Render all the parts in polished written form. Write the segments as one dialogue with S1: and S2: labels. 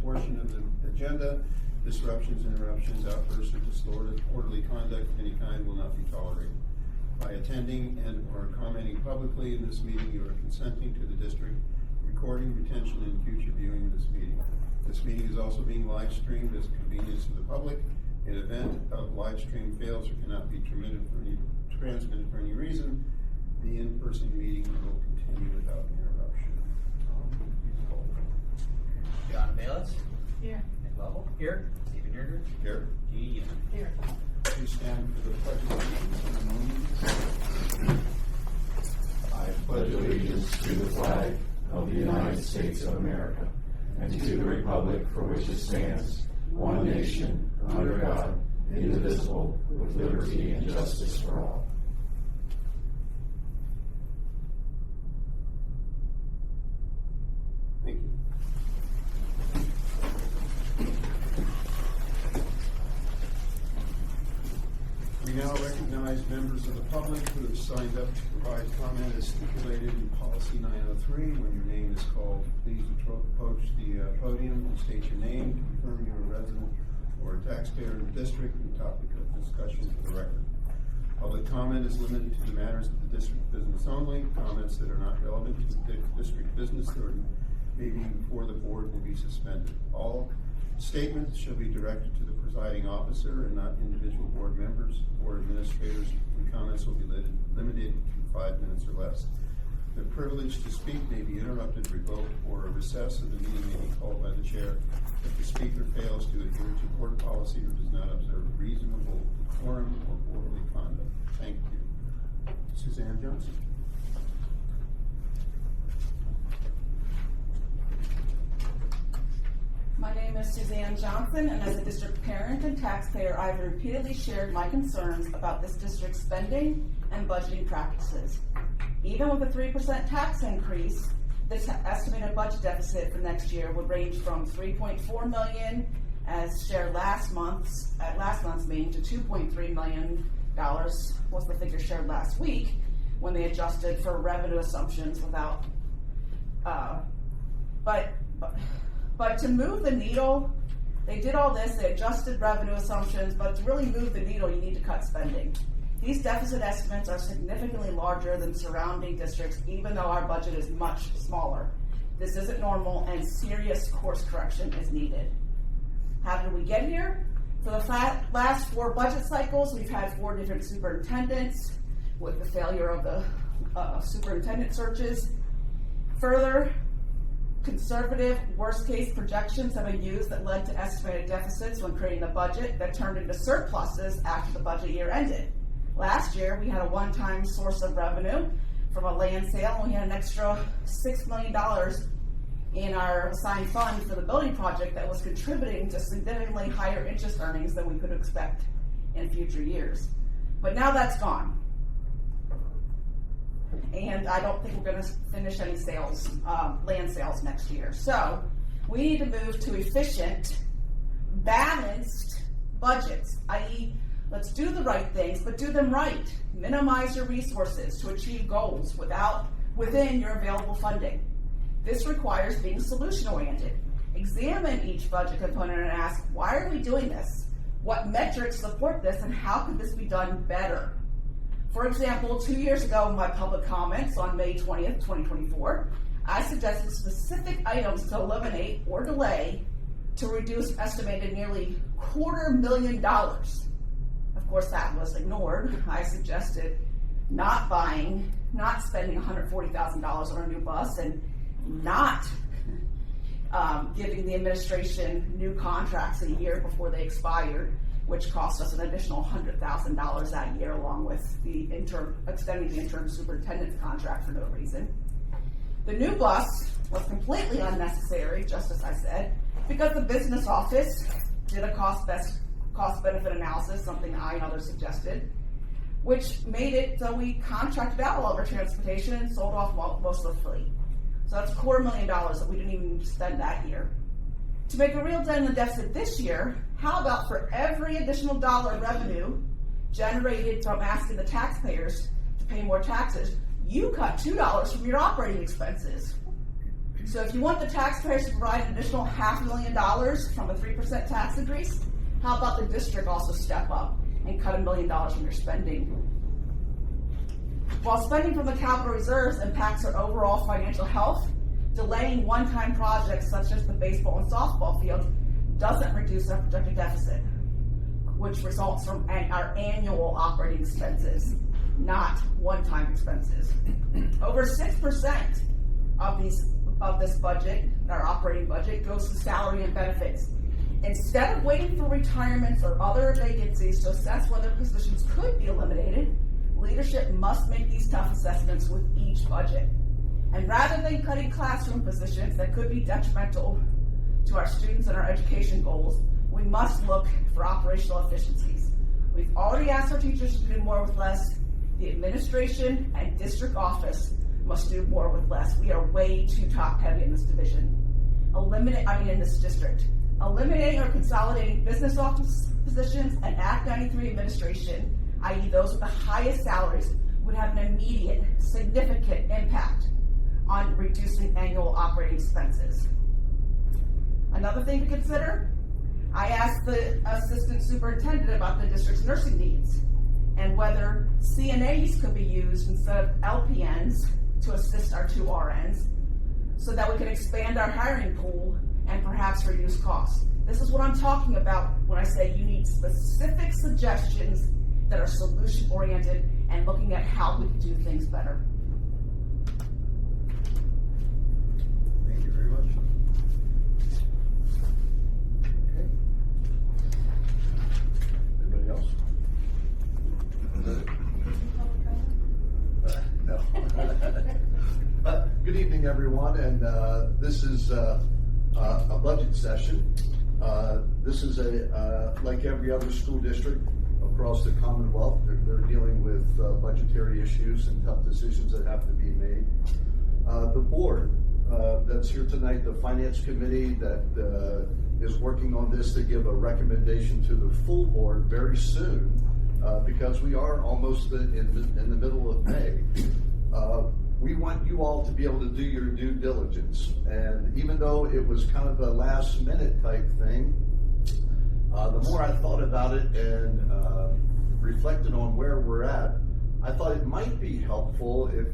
S1: portion of the agenda. Disruptions, interruptions, outbursts, or distorted orderly conduct of any kind will not be tolerated. By attending and or commenting publicly in this meeting, you are consenting to the district recording, retention, and future viewing of this meeting. This meeting is also being live streamed as a convenience to the public. In event of live stream fails or cannot be transmitted for any reason, the in-person meeting will continue without interruption.
S2: John Bayless.
S3: Here.
S2: Nick Lovell. Here. Stephen Yerger.
S1: Here.
S2: G.
S3: Here.
S1: Please stand for the pledge of allegiance.
S4: I pledge allegiance to the flag of the United States of America and to the republic for which it stands, one nation, under God, indivisible, with liberty and justice for all.
S1: Thank you. We now recognize members of the public who have signed up to provide comment as stipulated in policy 903. When your name is called, please approach the podium and state your name, confirm you're a resident or a taxpayer in the district, and topic of discussion for the record. Public comment is limited to the matters of the district business only. Comments that are not relevant to the district business or maybe before the board will be suspended. All statements shall be directed to the presiding officer and not individual board members or administrators, and comments will be limited to 5 minutes or less. The privilege to speak may be interrupted, revoked, or a recess of the meeting may be called by the chair if the speaker fails to adhere to board policy or does not observe reasonable decorum or orderly conduct. Thank you. Suzanne Johnson.
S3: My name is Suzanne Johnson, and as a district parent and taxpayer, I've repeatedly shared my concerns about this district's spending and budgeting practices. Even with a 3% tax increase, this estimated budget deficit for next year would range from $3.4 million, as shared at last month's meeting, to $2.3 million was the figure shared last week when they adjusted for revenue assumptions without. But to move the needle, they did all this, they adjusted revenue assumptions, but to really move the needle, you need to cut spending. These deficit estimates are significantly larger than surrounding districts, even though our budget is much smaller. This isn't normal, and serious course correction is needed. How did we get here? For the last 4 budget cycles, we've had 4 different superintendents with the failure of the superintendent searches. Further, conservative worst-case projections have been used that led to estimated deficits when creating the budget that turned into surpluses after the budget year ended. Last year, we had a one-time source of revenue from a land sale, and we had an extra $6 million in our assigned fund for the building project that was contributing to significantly higher interest earnings than we could expect in future years. But now that's gone. And I don't think we're going to finish any sales, land sales next year. So we need to move to efficient, balanced budgets, i.e., let's do the right things, but do them right. Minimize your resources to achieve goals within your available funding. This requires being solution-oriented. Examine each budget component and ask, why are we doing this? What metrics support this, and how could this be done better? For example, 2 years ago in my public comments on May 20th, 2024, I suggested specific items to eliminate or delay to reduce estimated nearly $250,000. Of course, that was ignored. I suggested not spending $140,000 on a new bus, and not giving the administration new contracts a year before they expired, which cost us an additional $100,000 that year, along with the extending the interim superintendent's contract for no reason. The new bus was completely unnecessary, just as I said, because the business office did a cost-benefit analysis, something I and others suggested, which made it so we contracted out all of our transportation and sold off most of the fleet. So that's $250,000 that we didn't even spend that year. To make a real dent in the deficit this year, how about for every additional dollar in revenue generated from asking the taxpayers to pay more taxes, you cut $2 from your operating expenses? So if you want the taxpayers to provide an additional $500,000 from a 3% tax increase, how about the district also step up and cut $1 million from your spending? While spending from the capital reserves impacts our overall financial health, delaying one-time projects such as the baseball and softball field doesn't reduce our projected deficit, which results from our annual operating expenses, not one-time expenses. Over 6% of this budget, our operating budget, goes to salary and benefits. Instead of waiting for retirements or other vacancies to assess whether positions could be eliminated, leadership must make these tough assessments with each budget. And rather than cutting classroom positions that could be detrimental to our students and our education goals, we must look for operational efficiencies. We've already asked our teachers to do more with less. The administration and district office must do more with less. We are way too top-heavy in this division. In this district. Eliminating or consolidating business office positions and Act 93 administration, i.e. those with the highest salaries, would have an immediate, significant impact on reducing annual operating expenses. Another thing to consider, I asked the assistant superintendent about the district's nursing needs and whether CNAs could be used instead of LPNs to assist our 2 RNs so that we can expand our hiring pool and perhaps reduce costs. This is what I'm talking about when I say you need specific suggestions that are solution-oriented and looking at how we can do things better.
S1: Thank you very much. Okay. Anybody else?
S5: No. Good evening, everyone, and this is a budget session. This is like every other school district across the Commonwealth. They're dealing with budgetary issues and tough decisions that have to be made. The board that's here tonight, the finance committee that is working on this to give a recommendation to the full board very soon, because we are almost in the middle of May. We want you all to be able to do your due diligence. And even though it was kind of a last minute type thing, the more I thought about it and reflected on where we're at, I thought it might be helpful if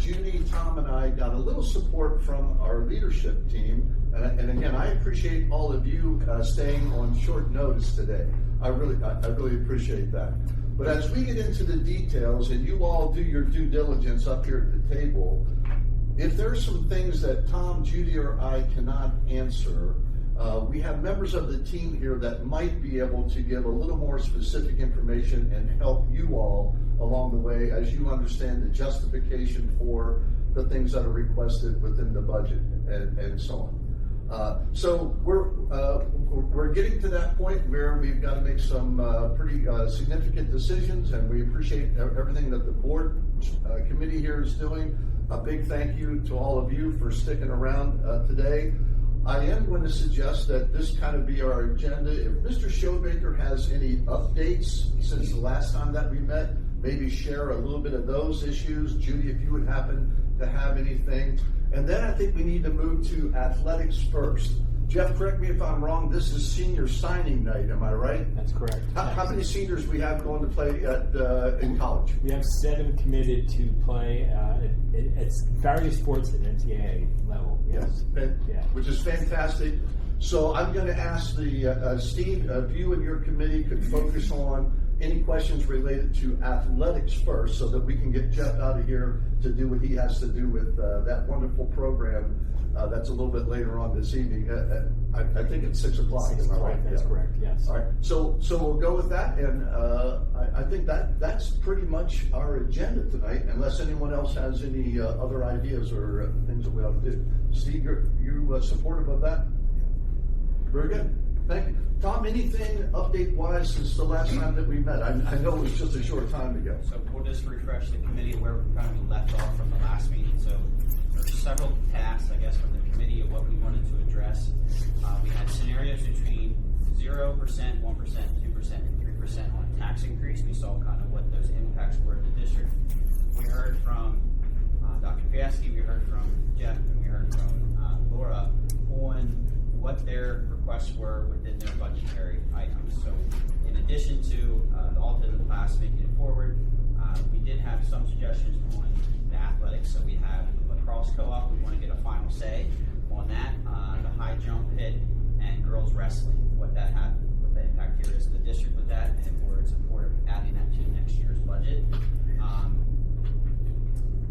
S5: Judy, Tom, and I got a little support from our leadership team. And again, I appreciate all of you staying on short notice today. I really appreciate that. But as we get into the details and you all do your due diligence up here at the table, if there's some things that Tom, Judy, or I cannot answer, we have members of the team here that might be able to give a little more specific information and help you all along the way as you understand the justification for the things that are requested within the budget and so on. So we're getting to that point where we've got to make some pretty significant decisions, and we appreciate everything that the board committee here is doing. A big thank you to all of you for sticking around today. I am going to suggest that this kind of be our agenda. If Mr. Showmaker has any updates since the last time that we met, maybe share a little bit of those issues. Judy, if you would happen to have anything. And then I think we need to move to athletics first. Jeff, correct me if I'm wrong, this is senior signing night, am I right?
S6: That's correct.
S5: How many seniors we have going to play in college?
S6: We have 7 committed to play at various sports at NCAA level. Yes. Yeah.
S5: Which is fantastic. So I'm going to ask the Steve, if you and your committee could focus on any questions related to athletics first so that we can get Jeff out of here to do what he has to do with that wonderful program that's a little bit later on this evening. I think it's 6 o'clock.
S6: 6 o'clock,
S5: right?
S6: that's correct, yes.
S5: All right, so we'll go with that, and I think that's pretty much our agenda tonight, unless anyone else has any other ideas or things that we ought to do. Steve, you supportive of that? Very good. Thank you. Tom, anything update-wise since the last time that we met? I know it was just a short time ago.
S2: So we'll just refresh the committee where we kind of left off from the last meeting. So there's several tasks, I guess, from the committee of what we wanted to address. We had scenarios between 0%, 1%, 2%, and 3% on a tax increase. We saw kind of what those impacts were in the district. We heard from Dr. Fiaschi, we heard from Jeff, and we heard from Laura on what their requests were within their budgetary items. So in addition to the Alta and the class making it forward, we did have some suggestions on the athletics. So we have the lacrosse co-op, we want to get a final say on that, the high jump pit, and girls wrestling, what the impact here is to the district with that, and if we're in support of adding that to next year's budget.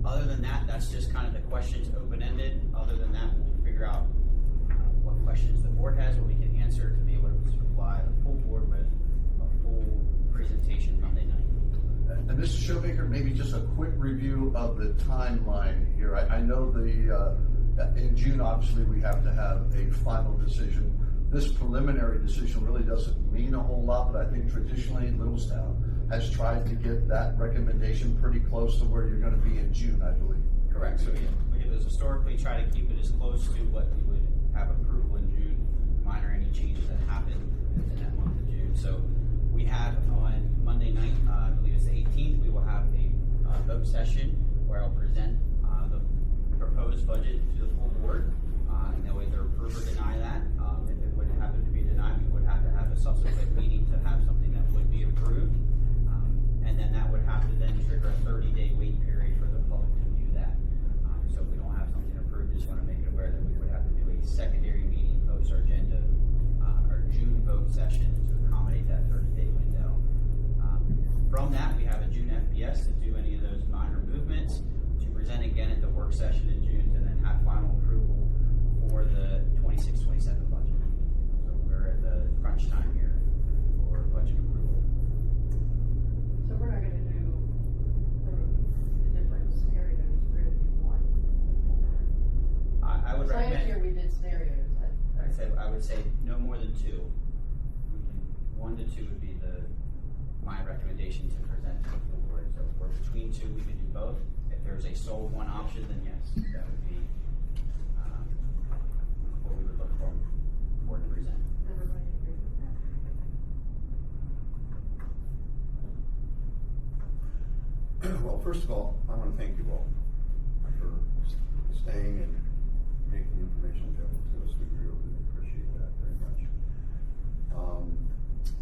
S2: Other than that, that's just kind of the questions open-ended. Other than that, we'll figure out what questions the board has, what we can answer to be able to supply the full board with a full presentation Monday night.
S5: And Mr. Showmaker, maybe just a quick review of the timeline here. I know in June, obviously, we have to have a final decision. This preliminary decision really doesn't mean a whole lot, but I think traditionally Littlestown has tried to get that recommendation pretty close to where you're going to be in June, I believe.
S2: Correct. So we have historically tried to keep it as close to what we would have approval in June, minor any changes that happen in that month of June. So we have on Monday night, I believe it's the 18th, we will have a vote session where I'll present the proposed budget to the full board. And they'll either approve or deny that. If it would happen to be denied, we would have to have a subsequent meeting to have something that would be approved. And then that would have to then trigger a 30-day wait period for the public to view that. So if we don't have something approved, just want to make it aware that we would have to do a secondary meeting post our agenda, our June vote session to accommodate that 30-day window. From that, we have a June FP&S to do any of those minor movements, to present again at the work session in June, and then have final approval for the 26-27 budget. So we're at the crunch time here for budget approval.
S7: So we're not gonna do the different scenarios, we're gonna do one.
S2: I would
S7: Last year
S2: recommend,
S7: we did scenarios.
S2: I would say no more than two. 1 to 2 would be my recommendation to present to the full board. So if we're between two, we could do both. If there's a sole one option, then yes, that would be what we would look for board to present.
S7: Everybody agree with that?
S1: Well, first of all, I want to thank you all for staying and making the information available to us. We really appreciate that very much.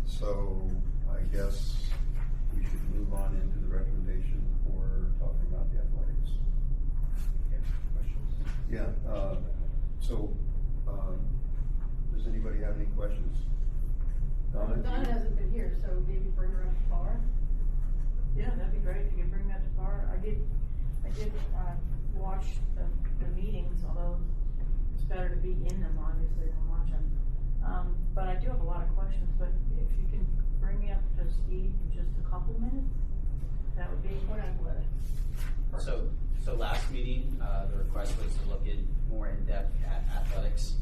S1: So I guess we should move on into the recommendation for talking about the athletics.
S2: Questions?
S1: Yeah, does anybody have any questions? Donna?
S7: Donna hasn't been here, so maybe bring her up to par.
S8: Yeah, that'd be great if you could bring that to par. I did watch the meetings, although it's better to be in them obviously than watch them. But I do have a lot of questions, but if you can bring me up to speed in just a couple minutes, that would be
S7: What athletics?
S2: So last meeting, the request was to look in more in depth at athletics.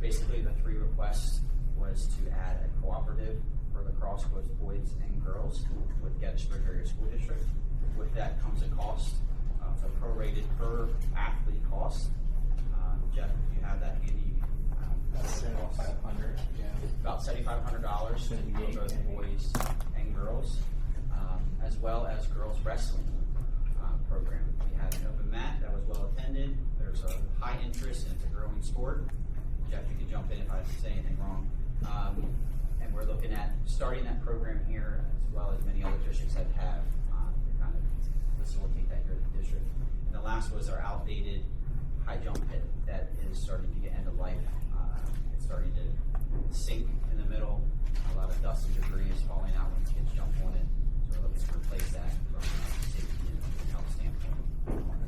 S2: Basically, the 3 requests was to add a cooperative for lacrosse, both boys and girls, with Gettysburg Area School District. With that comes a cost, so prorated per athlete cost. Jeff, if you have that handy,
S6: $7,500. Yeah.
S2: about $7,500 for both boys and girls, as well as girls wrestling program. We had an open mat that was well attended. There's a high interest and it's a growing sport. Jeff, you can jump in if I say anything wrong. And we're looking at starting that program here, as well as many other districts that have, to kind of facilitate that here at the district. And the last was our outdated high jump pit that is starting to get end of life. It's starting to sink in the middle. A lot of dust and debris is falling out when kids jump on it. So we're looking to replace that from a safety and health standpoint.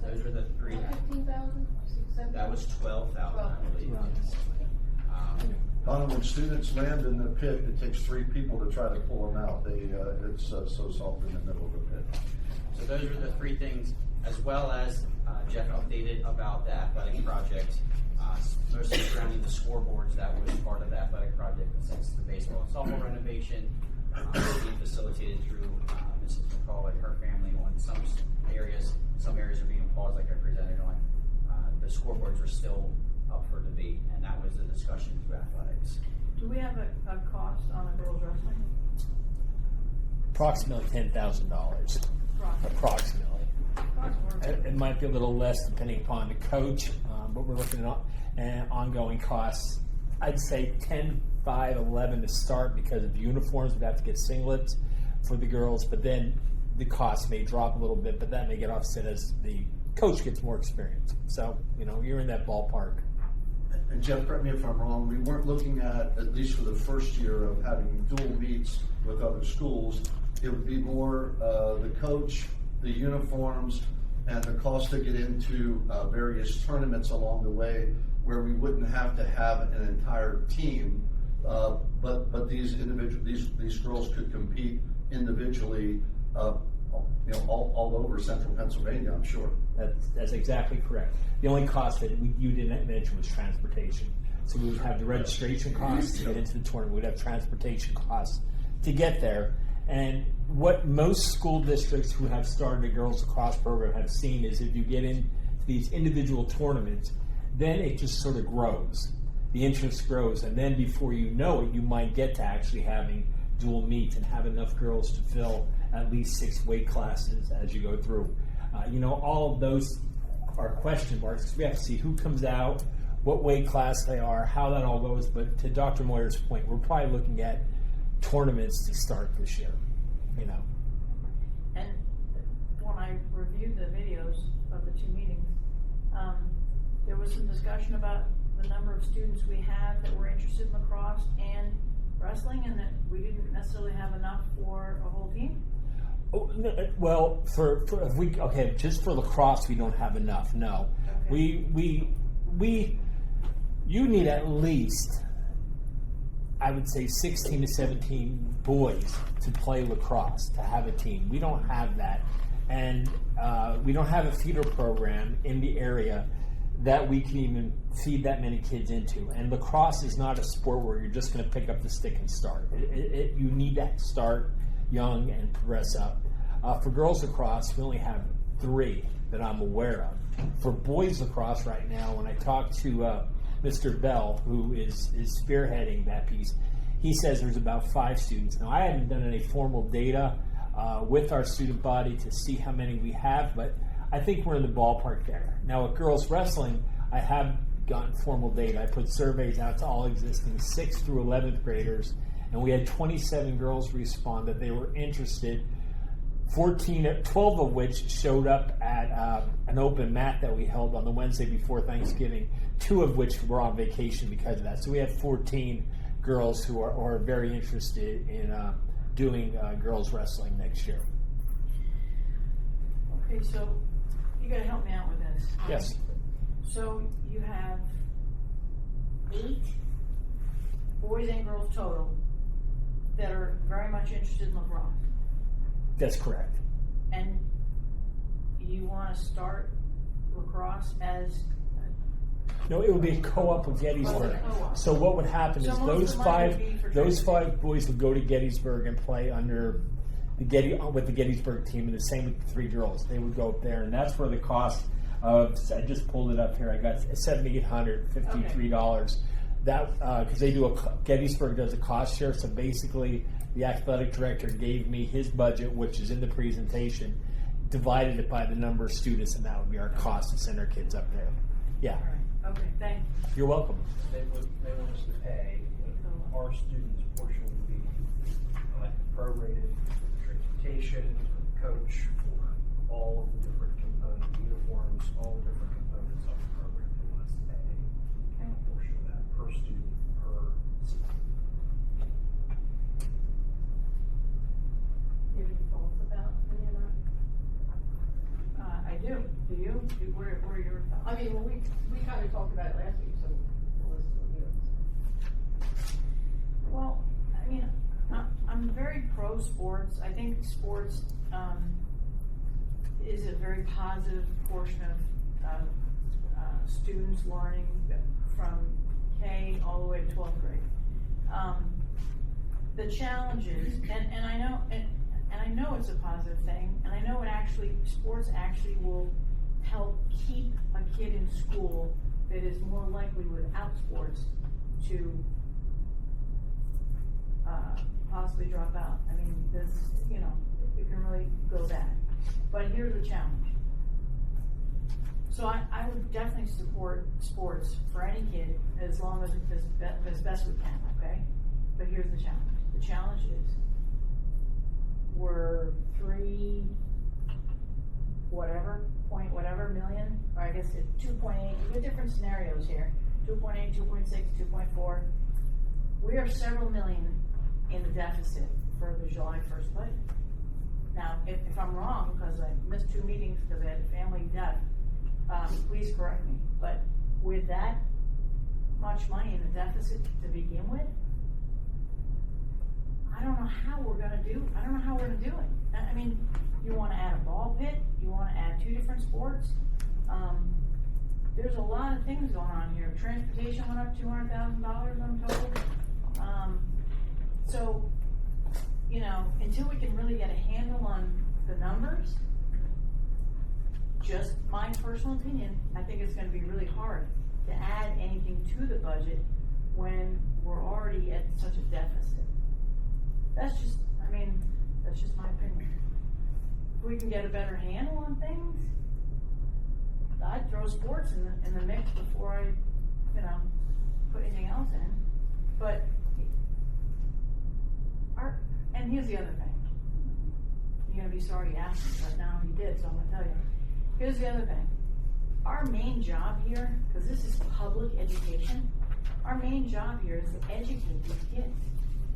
S2: Those are the 3.
S7: 15,000? 6,000?
S2: That was 12,000, I believe.
S5: Donna, when students land in the pit, it takes 3 people to try to pull them out. It's so soft in the middle of the pit.
S2: So those are the 3 things, as well as Jeff updated about the athletic project, mostly surrounding the scoreboards that was part of the athletic project, since the baseball and softball renovation being facilitated through Mrs. McCall and her family on some areas. Some areas are being paused, like I presented on. The scoreboards are still up for debate, and that was the discussion through athletics.
S8: Do we have a cost on the girls wrestling?
S6: Approximately $10,000. approximately.
S8: Approximately.
S6: It might be a little less depending upon the coach, but we're looking at ongoing costs. I'd say 10, 5, 11 to start because of uniforms. We'd have to get singlets for the girls, but then the cost may drop a little bit, but that may get offset as the coach gets more experience. So, you're in that ballpark.
S5: And Jeff, correct me if I'm wrong, we weren't looking at least for the first year of having dual meets with other schools. It would be more the coach, the uniforms, and the cost to get into various tournaments along the way where we wouldn't have to have an entire team, but these girls could compete individually, all over central Pennsylvania, I'm sure.
S6: That's exactly correct. The only cost that you didn't mention was transportation. So we would have the registration costs to get into the tournament. We'd have transportation costs to get there. And what most school districts who have started a girls lacrosse program have seen is if you get into these individual tournaments, then it just sort of grows. The interest grows, and then before you know it, you might get to actually having dual meets and have enough girls to fill at least 6 weight classes as you go through. All of those are question marks because we have to see who comes out, what weight class they are, how that all goes. But to Dr. Moyer's point, we're probably looking at tournaments to start this year.
S8: And when I reviewed the videos of the 2 meetings, there was some discussion about the number of students we have that were interested in lacrosse and wrestling, and that we didn't necessarily have enough for a whole team.
S6: Oh, no, well, just for lacrosse, we don't have enough. No,
S8: Okay.
S6: you need at least, I would say, 16 to 17 boys to play lacrosse to have a team. We don't have that, and we don't have a feeder program in the area that we can even feed that many kids into. And lacrosse is not a sport where you're just going to pick up the stick and start. You need to start young and progress up. For girls lacrosse, we only have 3 that I'm aware of. For boys lacrosse right now, when I talk to Mr. Bell, who is spearheading that piece, he says there's about 5 students. Now, I haven't done any formal data with our student body to see how many we have, but I think we're in the ballpark there. Now, at girls wrestling, I have gotten formal data. I put surveys out to all existing 6th through 11th graders, and we had 27 girls respond that they were interested, 12 of which showed up at an open mat that we held on the Wednesday before Thanksgiving, 2 of which were on vacation because of that. So we have 14 girls who are very interested in doing girls wrestling next year.
S8: Okay, so you got to help me out with this.
S6: Yes.
S8: So you have 8 boys and girls total that are very much interested in lacrosse.
S6: That's correct.
S8: And you want to start lacrosse as
S6: No, it would be a co-op of Gettysburg.
S8: Oh, co-op.
S6: So what would happen
S8: So
S6: is
S8: most of the money would be for
S6: those
S8: transportation.
S6: 5 boys would go to Gettysburg and play under with the Gettysburg team, and the same with the 3 girls. They would go up there, and that's where the cost of, I just pulled it up here, I got $7,853. That because Gettysburg does a cost share, so basically the athletic director gave me his budget, which is in the presentation, divided it by the number of students, and that would be our cost to send our kids up there. Yeah,
S8: All right. Okay, thank you.
S6: you're welcome.
S9: They want us to pay, but our students' portion would be prorated for transportation, for the coach, for all of the different components, uniforms, all the different components of the program. They want us to pay a portion of that per student, per season.
S8: Do you have any thoughts about any of that? I do. Do you? What are your thoughts?
S7: I mean, well, we kind of talked about it last week, so let's review it.
S8: Well, I mean, I'm very pro sports. I think sports is a very positive portion of students learning from K all the way to 12th grade. The challenges, and I know, and I know it's a positive thing, and I know sports actually will help keep a kid in school that is more likely without sports to possibly drop out. I mean, it can really go bad. But here's the challenge. So I would definitely support sports for any kid as long as best we can, okay? But here's the challenge. The challenge is we're 3 point whatever million, or I guess it's 2.8. We have different scenarios here. 2.8, 2.6, 2.4. We are several million in the deficit for the July 1st budget. Now, if I'm wrong, because I missed 2 meetings because I had a family death, please correct me. But with that much money in the deficit to begin with, I don't know how we're going to do it. I mean, you want to add a ball pit, you want to add 2 different sports. There's a lot of things going on here. Transportation went up $200,000, I'm told. So, you know, until we can really get a handle on the numbers, just my personal opinion, I think it's going to be really hard to add anything to the budget when we're already at such a deficit. That's just my opinion. If we can get a better handle on things, I'd throw sports in the mix before I, put anything else in. But and here's the other thing. You're gonna be sorry you asked me, but now you did, so I'm gonna tell you. Here's the other thing. Our main job here, because this is public education, our main job here is to educate these kids.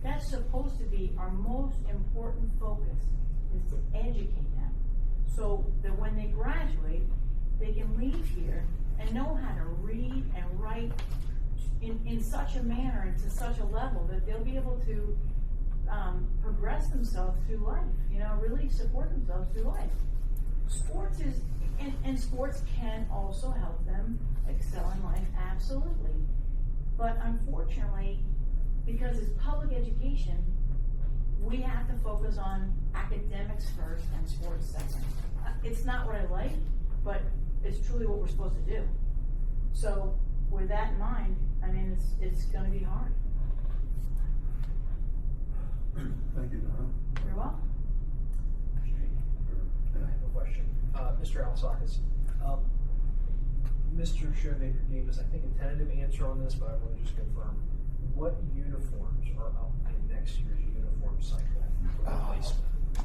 S8: That's supposed to be our most important focus, is to educate them. So that when they graduate, they can leave here and know how to read and write in such a manner and to such a level that they'll be able to progress themselves through life, really support themselves through life. Sports is, and sports can also help them excel in life, absolutely. But unfortunately, because it's public education, we have to focus on academics first and sports second. It's not what I like, but it's truly what we're supposed to do. So with that in mind, it's going to be hard.
S1: Thank you, Donna.
S8: You're welcome.
S9: I have a question. Mr. Alsakis, Mr. Shoemaker gave us, I think, a tentative answer on this, but I want to just confirm. What uniforms are up in next year's uniform cycle for replacement?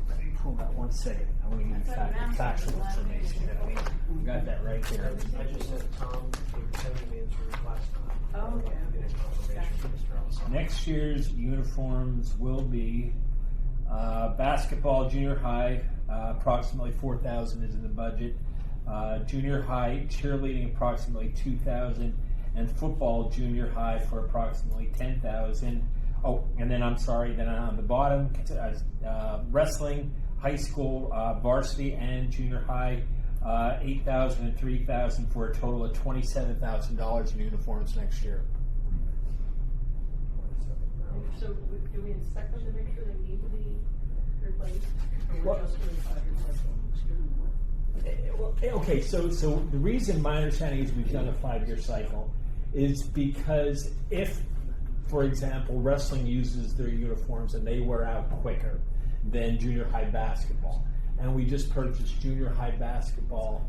S6: Let me pull that 1 second. I want to give you factual information. I got that right here.
S9: I just said Tom gave a tentative answer last time.
S8: Oh, okay.
S9: I get a confirmation from Mr. Alsakis.
S6: Next year's uniforms will be basketball, junior high, approximately $4,000 is in the budget. Junior high cheerleading, approximately $2,000, and football junior high for approximately $10,000. Oh, and then then on the bottom, wrestling, high school, varsity, and junior high, $8,000 and $3,000 for a total of $27,000 in uniforms next year.
S7: So do we inspect them to make sure they need to be replaced? Or
S6: Well-
S7: just for the 5-year cycle?
S6: Well, okay, so the reason my understanding is we've done a 5-year cycle is because if, for example, wrestling uses their uniforms and they wear out quicker than junior high basketball, and we just purchased junior high basketball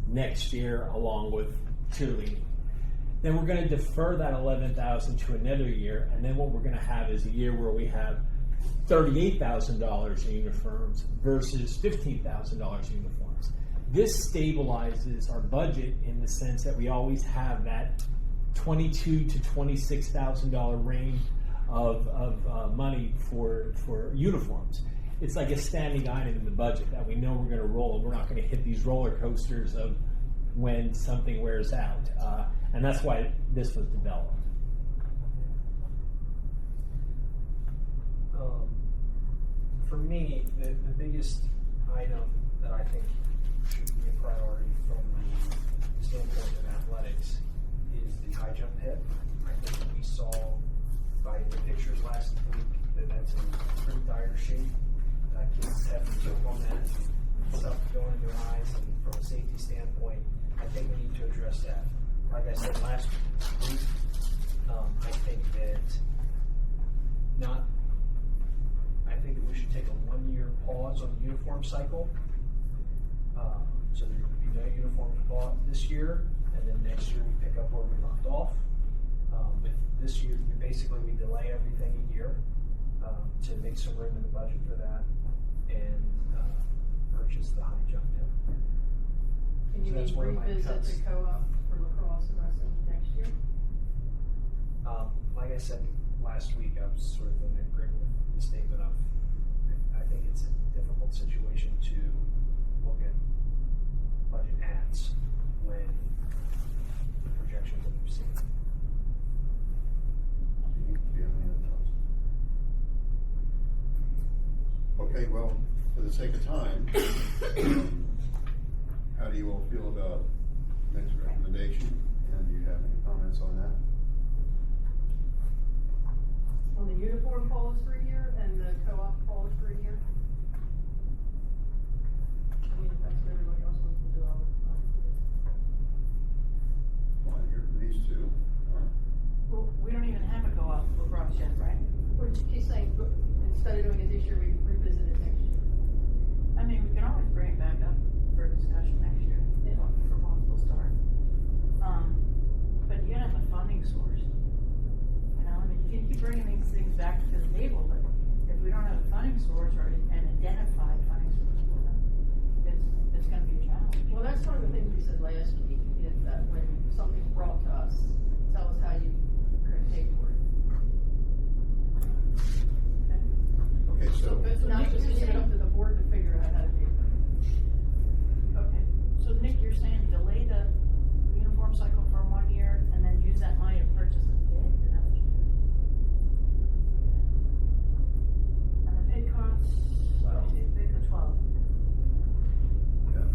S6: next year along with cheerleading, then we're going to defer that $11,000 to another year, and then what we're going to have is a year where we have $38,000 in uniforms versus $15,000 in uniforms. This stabilizes our budget in the sense that we always have that $22,000 to $26,000 range of money for uniforms. It's like a standing item in the budget that we know we're going to roll, and we're not going to hit these roller coasters of when something wears out. And that's why this was developed.
S9: For me, the biggest item that I think should be a priority from the standpoint of athletics is the high jump pit. I think that we saw by the pictures last week that that's in pretty dire shape. Kids have to jump on that and stuff going in their eyes, and from a safety standpoint, I think we need to address that. Like I said last week, I think that we should take a 1-year pause on the uniform cycle So there would be no uniforms bought this year, and then next year we pick up where we left off. With this year, we delay everything a year to make some room in the budget for that, and purchase the high jump tip.
S7: Can you
S9: So that's one of my
S7: revisit
S9: cuts.
S7: the co-op for lacrosse and wrestling next year?
S9: Like I said last week, I was sort of in agreement with the statement of, I think it's a difficult situation to look at budget adds when the projections that we've seen.
S1: Do you have any other thoughts? Okay, well, for the sake of time, how do you all feel about next recommendation? And do you have any comments on that?
S7: On the uniform policy for a year and the co-op policy for a year? I mean, if that's what everybody else wants to do, I would do it.
S1: Well, these two,
S8: Well, we don't even have a co-op lacrosse yet, right?
S7: Or he's saying, but instead of doing it this year, we revisit it next year.
S8: I mean, we can always bring it back up for discussion next year, for possible start. But you gotta have a funding source. You know, I mean, you can keep bringing these things back to the table, but if we don't have a funding source or an identified funding source for them, it's gonna be a challenge.
S7: Well, that's one of the things we said last week, is that when something's brought to us, tell us how you're gonna pay for it.
S1: okay, so,
S7: It's not just leave it up to the board to figure out how to pay for it.
S8: Okay, so Nick, you're saying delay the uniform cycle for 1 year and then use that money to purchase a kit? Is that what you do? And the pay costs, they go 12.
S1: yeah,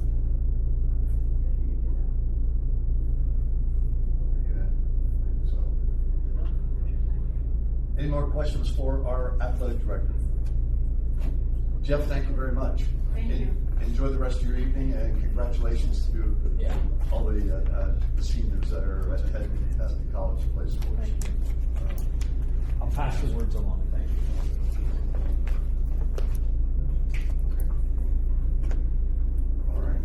S1: yeah, so.
S5: Any more questions for our athletic director? Jeff, thank you very much.
S8: Thank you.
S5: Enjoy the rest of your evening, and congratulations to
S6: Yeah.
S5: all the seniors that are heading at the college to play sports.
S6: I'll pass your words along. Thank you.
S1: All right.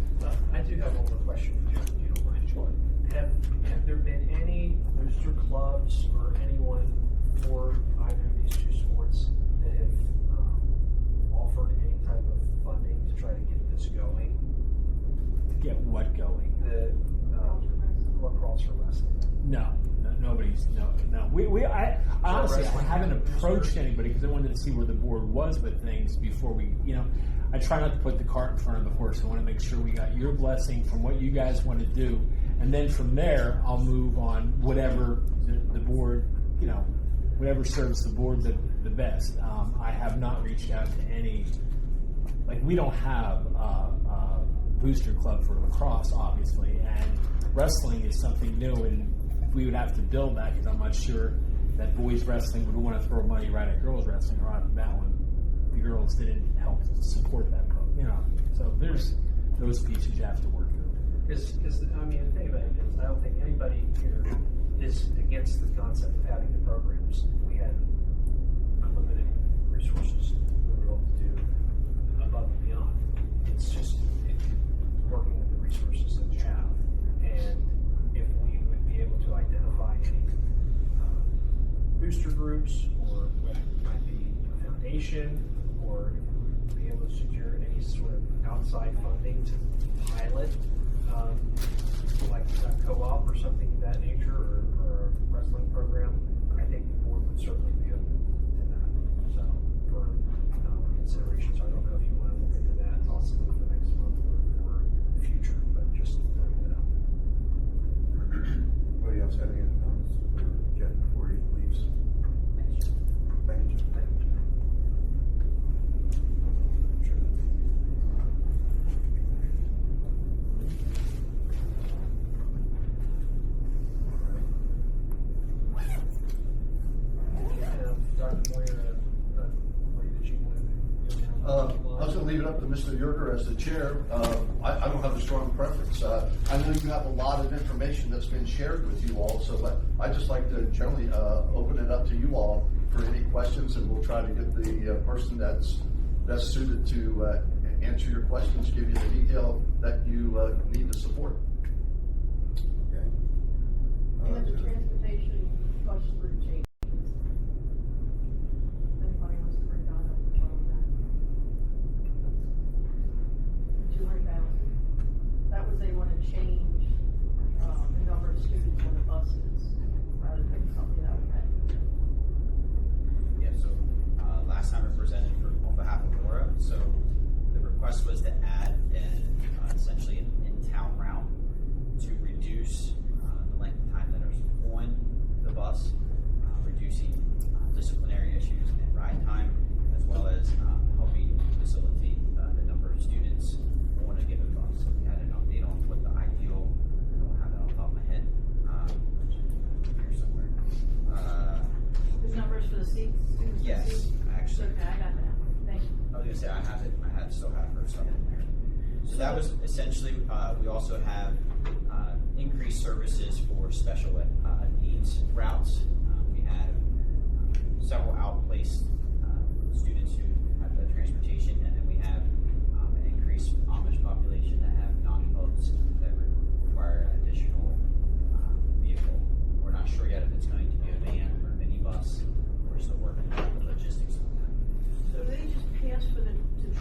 S9: I do have one more question for you, if you don't mind.
S1: Sure.
S9: Have there been any booster clubs or anyone for either of these two sports that have offered any type of funding to try to get this going?
S6: Get what going?
S9: The lacrosse or wrestling?
S6: No, nobody's, no. I honestly, I haven't approached anybody because I wanted to see where the board was with things before we, I try not to put the cart in front of the horse. I want to make sure we got your blessing from what you guys want to do. And then from there, I'll move on whatever the board, whatever serves the board the best. I have not reached out to any, we don't have a booster club for lacrosse, obviously, and wrestling is something new, and we would have to build that because I'm not sure that boys wrestling would want to throw money right at girls wrestling or on that one. The girls didn't help support that program, So there's those pieces you have to work through.
S9: Because the thing about it is, I don't think anybody here is against the concept of having the programs. If we had unlimited resources, we were able to do above and beyond. It's just working with the resources that we have. And if we would be able to identify any booster groups, or whether it might be a foundation, or if we would be able to secure any sort of outside funding to pilot, like a co-op or something of that nature, or a wrestling program, I think the board would certainly be open to that. So, for consideration. So I don't know if you want to look into that possibly for next month or for the future, but just throwing it out there.
S1: Anybody else have any other comments for Jeff before he leaves? Thank you, Jeff.
S9: Thank you. Dr. Moyer, way that you wanted to
S5: I was going to leave it up to Mr. Yerger as the chair. I don't have a strong preference. I know you have a lot of information that's been shared with you all, so I'd just like to generally open it up to you all for any questions, and we'll try to get the person that's suited to answer your questions, give you the detail that you need to support.
S1: Okay.
S7: And the transportation bus route change. Anybody wants to bring down the total of that? 200,000. That was they want to change, the number of students on the buses rather than something that would pay.
S2: Yeah, so, last time I presented on behalf of Laura, so the request was to add essentially an in-town route to reduce the length of time that are on the bus, reducing disciplinary issues and ride time, as well as helping facilitate the number of students on a given bus. So we had an update on what the ideal, I don't have that off the top of my head, here somewhere.
S8: The numbers for the seats, students for the
S2: Yes,
S8: seats?
S2: actually.
S8: Okay, I got that, thank you.
S2: I was gonna say, still have her stuff in there. So that was essentially, we also have, increased services for special, needs routes. We have several outplaced, students who have the transportation, and then we have, an increased Amish population that have non-boats that require an additional, vehicle. We're not sure yet if it's going to be a van or a minibus. We're still working on the logistics of that.
S8: So they just pay us for to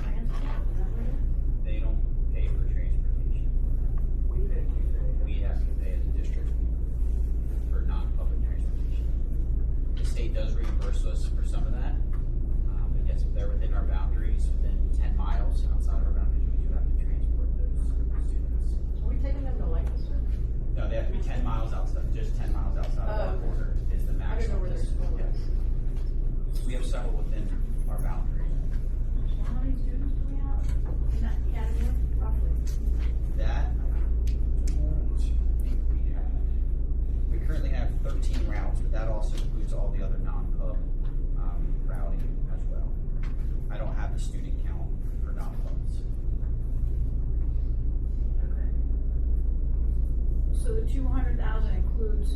S8: transport, is that right?
S2: They don't pay for transportation.
S9: We pay.
S2: We have to pay as a district for non-public transportation. The state does reimburse us for some of that. But yes, if they're within our boundaries, within 10 miles outside of our boundaries, we do have to transport those students.
S7: Are we taking them to Lancaster?
S2: No, they have to be 10 miles outside, just 10 miles outside of our
S7: Oh.
S2: border is the
S7: I
S2: maximum.
S7: don't know where their school
S2: Yeah.
S7: is.
S2: We have several within our boundaries.
S8: So how many students do we have in that category, roughly?
S2: That, we currently have 13 routes, but that also includes all the other non-pub routing as well. I don't have the student count for non-pubs.
S8: Okay. So the 200,000 includes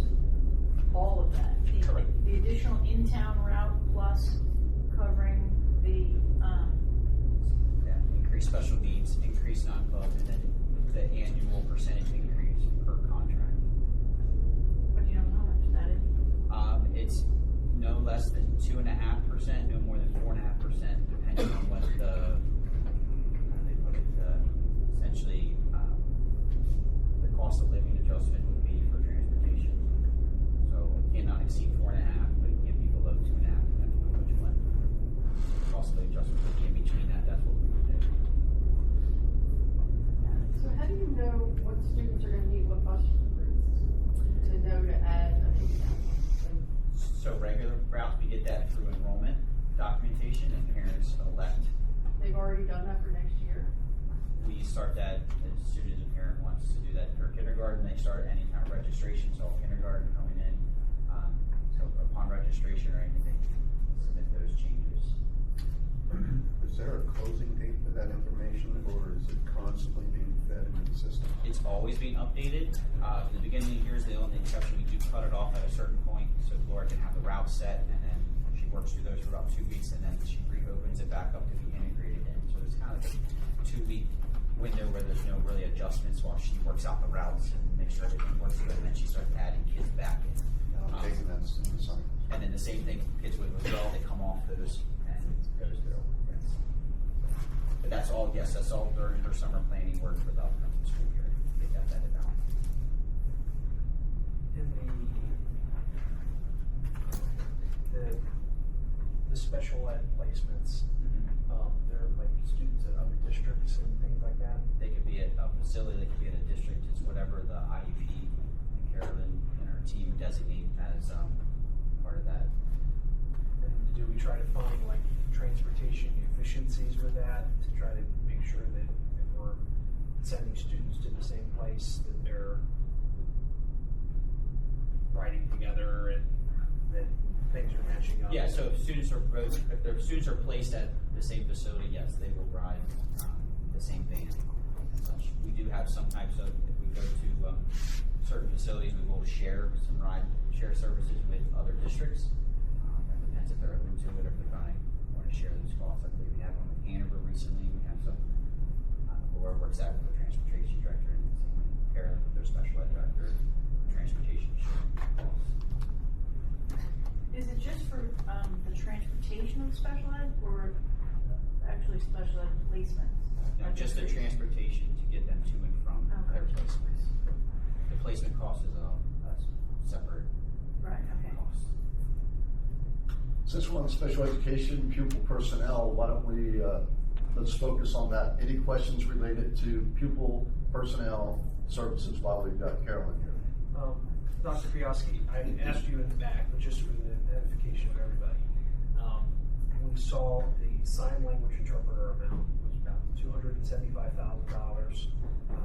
S8: all of that?
S2: Correct.
S8: The additional in-town route plus covering the,
S2: Yeah, increased special needs, increased non-pub, and then the annual percentage increase per contract.
S8: what do you know how much that is?
S2: It's no less than 2.5%, no more than 4.5%, depending on what the, how they put it, essentially, the cost of living adjustment would be for transportation. So it cannot exceed 4.5, but it can't be below 2.5, depending on which one. Cost of living adjustment would be in between that, that's what we would do.
S7: So how do you know what students are gonna need what bus routes to know to add a discount?
S2: So regular routes, we get that through enrollment documentation, and parents elect.
S7: They've already done that for next year?
S2: We start that as soon as a parent wants to do that for kindergarten. They start any kind of registration, so kindergarten coming in. So upon registration or anything, they can submit those changes.
S1: Is there a closing date for that information, or is it constantly being fed into the system?
S2: It's always being updated. The beginning of the year is the only exception. We do cut it off at a certain point, so Laura can have the route set, and then she works through those for about 2 weeks, and then she reopens it back up to be integrated in. So it's kind of like a 2-week window where there's no really adjustments while she works out the routes and makes sure everything works good, and then she starts adding kids back in.
S1: I'm taking that in the summer.
S2: And then the same thing, kids with withdrawal, they come off those and it goes through, yes. But that's all, yes, that's all during her summer planning work for the upcoming school year, get that vetted out.
S9: In the special ed placements, they're like students at other districts and things like that.
S2: They could be at a facility, they could be at a district, it's whatever the IEP and Carolyn and her team designate as, part of that.
S9: And do we try to find like transportation efficiencies with that to try to make sure that if we're sending students to the same place, that they're riding together and that things are matching up?
S2: Yeah, so if students are both, if their students are placed at the same facility, yes, they will ride, the same van and such. We do have some types of, if we go to, certain facilities, we will share some share services with other districts. That depends if they're open to it, or if they're want to share those costs. I believe we have one with Hanover recently, we have some Laura works out with the transportation director, and Karen with their special ed director, transportation costs.
S8: Is it just for, the transportation of special ed, or actually special ed placements?
S2: Not just the transportation to get them to and from their
S8: Okay.
S2: placements. The placement cost is a separate
S8: Right, okay.
S2: cost.
S5: Since we're on special education, pupil personnel, why don't we, let's focus on that. Any questions related to pupil personnel services while we've got Carolyn here?
S9: Dr. Piowski, I asked you in the back, but just for the edification of everybody, we saw the sign language interpreter amount was about $275,000.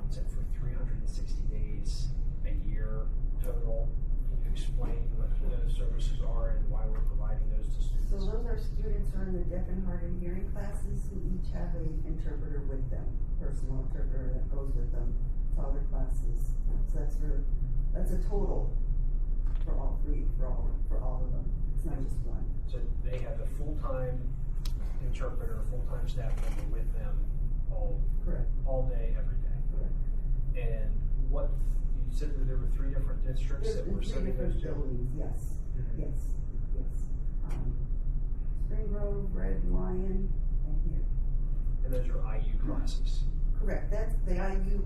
S9: It's in for 360 days a year total. Can you explain what those services are and why we're providing those to
S10: So
S9: students?
S10: those are students who are in the deaf and hard of hearing classes who each have a interpreter with them, personal interpreter that goes with them to all their classes. So that's a total for all three, for all of them. It's not just one.
S9: So they have a full-time interpreter, full-time staff member with them
S10: Correct.
S9: all day, every day.
S10: Correct.
S9: And what, you said that there were 3 different districts
S10: There's
S9: that were
S10: in 3
S9: sending those
S10: different
S9: to?
S10: buildings, yes,
S9: Mhm.
S10: yes. Spring Grove, Red Lion, and here.
S9: And those are IU classes.
S10: Correct, that's, the IU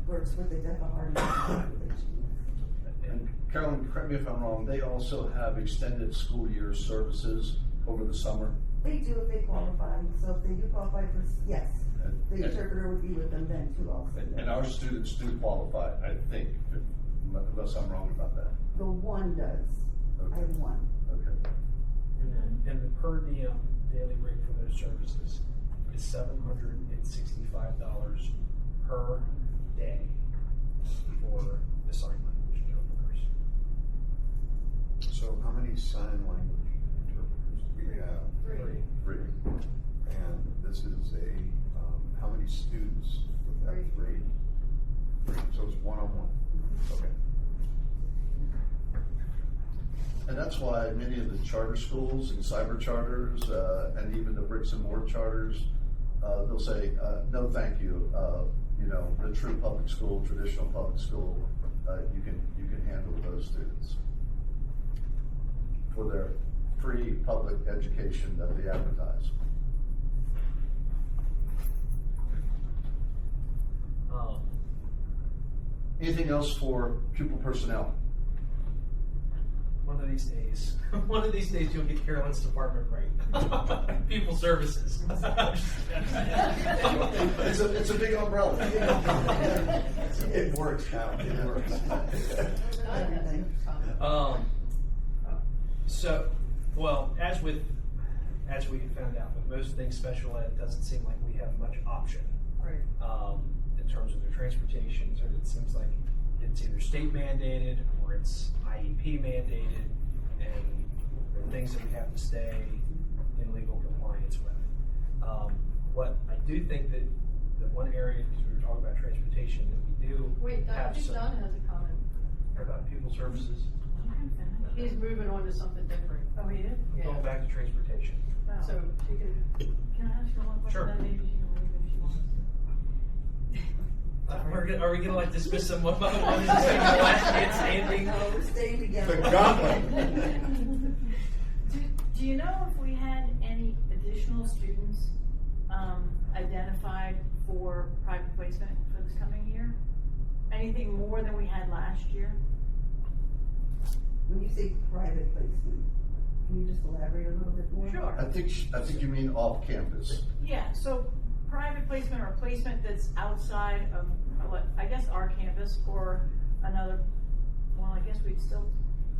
S10: works with the deaf and hard of hearing population.
S5: And Carolyn, correct me if I'm wrong, they also have extended school year services over the summer?
S10: They do if they qualify, so if they do qualify for, yes, the
S5: And-
S10: interpreter would be with them then too also.
S5: And our students do qualify, I think, unless I'm wrong about that.
S10: The one does, I
S5: Okay.
S10: have one.
S5: Okay.
S9: And the per diem daily rate for those services is $765 per day for the sign language interpreters.
S1: So how many sign language interpreters do we have?
S7: 3.
S1: 3. And this is how many students with that 3? 3, so it's one-on-one. Okay.
S5: And that's why many of the charter schools and cyber charters, and even the bricks and mortar charters, they'll say, no, thank you. The true public school, traditional public school, you can handle those students for their free public education that they advertise. Anything else for pupil personnel?
S9: One of these days you'll get Carolyn's department right. People services.
S5: It's a big umbrella.
S1: It works now, it works.
S10: Everything.
S9: As we found out, with most things special ed, it doesn't seem like we have much option.
S7: Right.
S9: In terms of their transportation, so it seems like it's either state mandated or it's IEP mandated, and there are things that we have to stay in legal compliance with. What I do think that the one area, because we were talking about transportation, that we do
S7: Wait, I
S9: have
S7: think
S9: some
S7: Don has a comment.
S9: about pupil services.
S7: He's moving on to something different.
S8: Oh, he did?
S7: Yeah.
S9: Going back to transportation.
S7: So she could,
S8: Can I ask her one question?
S9: Sure.
S8: Then maybe she can leave if she wants to.
S9: Are we gonna like dismiss them one by one? Is this like the last man standing?
S10: No, we're staying together.
S1: The gauntlet.
S8: Do you know if we had any additional students identified for private placement for this coming year? Anything more than we had last year?
S10: When you say private placement, can you just elaborate a little bit more?
S8: Sure.
S5: I think you mean off campus.
S8: Yeah, so private placement or placement that's outside of, I guess, our campus or another, well, I guess we'd still,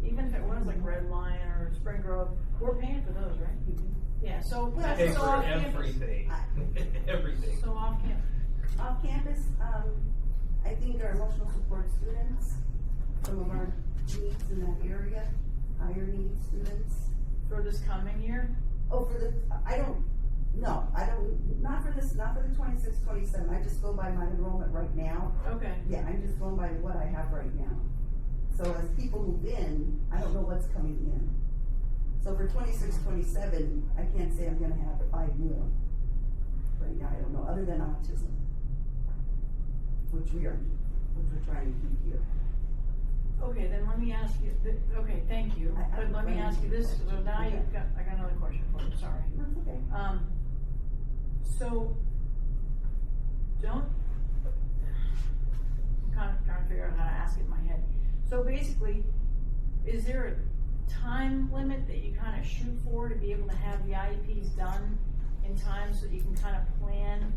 S8: even if it was like Red Lion or Spring Grove, we're paying for those, right? Yeah, so that's
S9: Pay
S8: so
S9: for
S8: off campus.
S9: everything. Everything.
S8: So off campus.
S10: Off campus, I think our emotional support students, some of our needs in that area, higher needs students.
S8: For this coming year?
S10: Oh, not for the 26, 27, I just go by my enrollment right now.
S8: Okay.
S10: Yeah, I'm just going by what I have right now. So as people move in, I don't know what's coming in. So for 26, 27, I can't say I'm gonna have 5 more. Right now, I don't know, other than autism. which we're trying to keep here.
S8: Okay, then let me ask you, okay, thank you, but let me ask you this, so now I got another question for you, sorry.
S10: That's okay.
S8: So, I'm kind of trying to figure out how to ask it in my head. So basically, is there a time limit that you kind of shoot for to be able to have the IEPs done in time so that you can kind of plan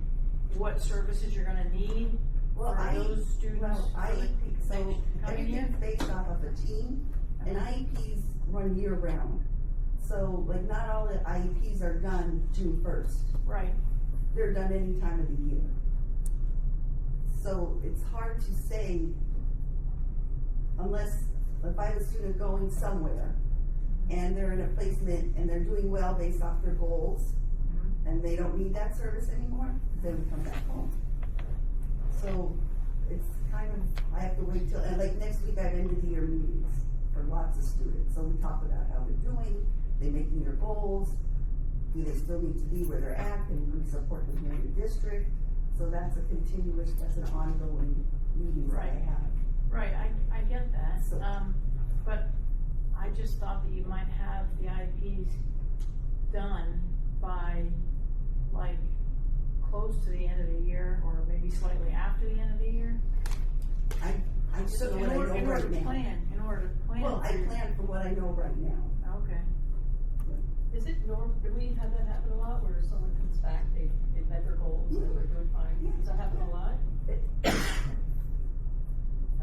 S8: what services you're gonna need
S10: Well,
S8: for those students?
S10: Well, IEP, so
S8: coming
S10: everything's
S8: in?
S10: based off of a team, and IEPs run year round. So, like, not all the IEPs are done June 1st.
S8: Right,
S10: They're done any time of the year. So it's hard to say, unless, if I have a student going somewhere, and they're in a placement, and they're doing well based off their goals, and they don't need that service anymore, then we come back home. So it's kind of, I have to wait till, and like next week I have end of the year meetings for lots of students. So we talk about how they're doing, they making their goals, do they still need to be where they're at, can we support them here in the district? So that's a continuous, that's an ongoing meeting that I
S8: Right.
S10: have.
S8: right, I get that,
S10: So-
S8: but I just thought that you might have the IEPs done by, like, close to the end of the year, or maybe slightly after the end of the year?
S10: I just
S8: So
S10: know
S8: in
S10: what I
S8: order,
S10: know
S8: in order
S10: right
S8: to
S10: now.
S8: in order to plan.
S10: Well, I
S8: for your-
S10: plan for what I know right now.
S8: Okay.
S7: Is it do we have that happen a lot where someone comes back, they met their goals, they were doing fine?
S10: Yeah.
S7: Does that happen a lot?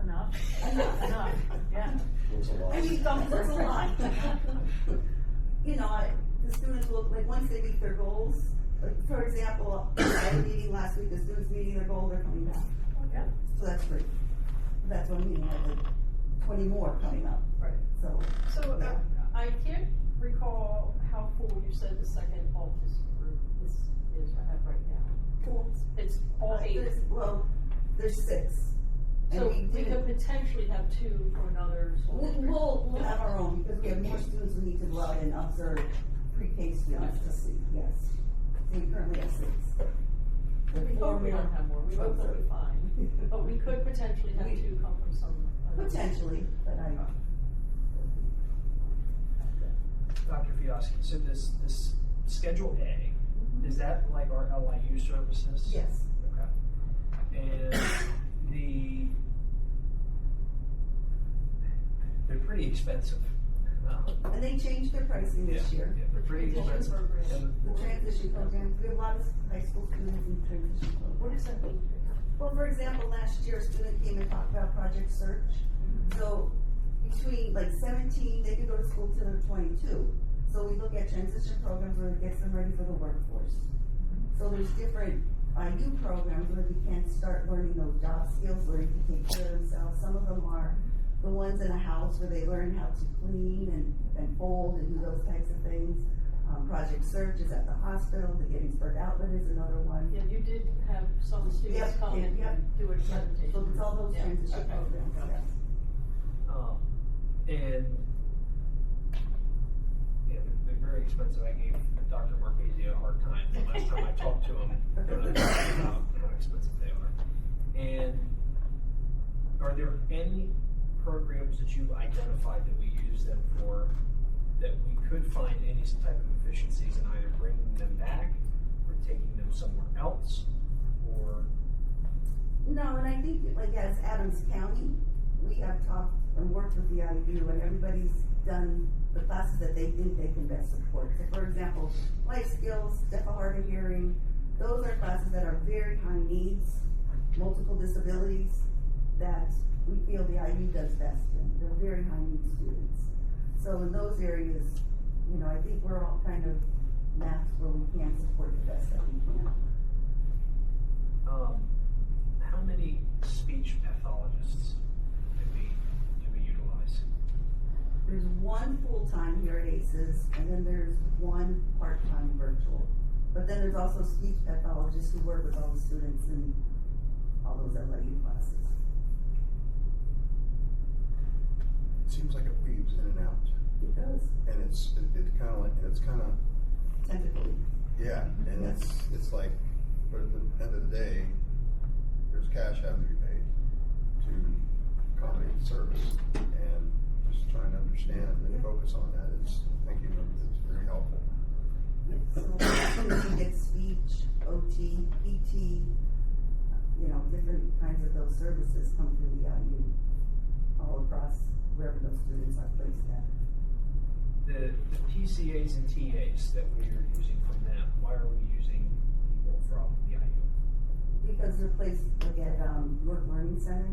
S8: Enough, enough, yeah.
S10: I mean, that's a lot. You know, the students will, like, once they meet their goals, like, for example, I had a meeting last week, the students meeting their goal, they're coming back.
S8: Yeah.
S10: So that's great. That's what I mean, I have like 20 more coming up,
S7: Right.
S10: so.
S7: So,
S10: yeah.
S7: I can't recall how full you said the second autism group is right now.
S10: Cool.
S7: It's all eight.
S10: There's 6. And
S7: So we
S10: did-
S7: could potentially have 2 for another school district.
S10: We'll have our own, because we have more students who need to go out and observe pre-K students to see, yes. We currently have 6.
S7: We hope we don't have more, we hope they'll be fine, but we could potentially have 2 come from some. other-
S10: Potentially, but I,
S9: Dr. Fiaschi, so this Schedule A, is that like our LIU services?
S10: yes.
S9: Okay. And they're pretty expensive.
S10: And they changed their pricing this year.
S9: Yeah, they're pretty expensive. And
S10: The transition programs, we have a lot of high school students in transition programs.
S7: What does that mean?
S10: Well, for example, last year a student came and talked about Project Search. So between like 17, they could go to school till they're 22. So we look at transition programs where it gets them ready for the workforce. So there's different IU programs where they can start learning those job skills, learning to take care of themselves. Some of them are the ones in a house where they learn how to clean and fold and do those types of things. Project Search is at the hospital. The Gettysburg Outlet is another one.
S7: Yeah, you did have some students
S10: Yep,
S7: come and
S10: yep.
S7: do a presentation.
S10: So it's all those
S7: Yeah,
S10: transition
S7: okay.
S10: programs, yes.
S9: and yeah, they're very expensive. I gave Dr. Marchese a hard time the last time I talked to him about how expensive they are. And are there any programs that you've identified that we use them for that we could find any type of efficiencies in either bringing them back or taking them somewhere else, or?
S10: No, and I think, like, as Adams County, we have talked and worked with the IU, and everybody's done the classes that they think they can best support. So, for example, life skills, deaf, hard of hearing, those are classes that are very high needs, multiple disabilities, that we feel the IU does best in. They're very high need students. So in those areas, you know, I think we're all kind of mapped where we can support the best that we can.
S9: How many speech pathologists do we utilize?
S10: There's one full-time here at ACES, and then there's one part-time virtual. But then there's also speech pathologists who work with all the students in all those LAU classes.
S1: It seems like it weaves in and out,
S10: It does,
S1: and it's kind of,
S10: tentatively.
S1: yeah, and it's like, but at the end of the day, there's cash having to be paid.
S5: to accommodate the service, and just trying to understand and focus on that is, thank you, it's very helpful.
S10: So as soon as you get speech, OT, PT, you know, different kinds of those services come through the IU all across wherever those students are placed at.
S9: The PCAs and TAs that we are using from them, why are we using people from the IU?
S10: Because they're placed like at York Learning Center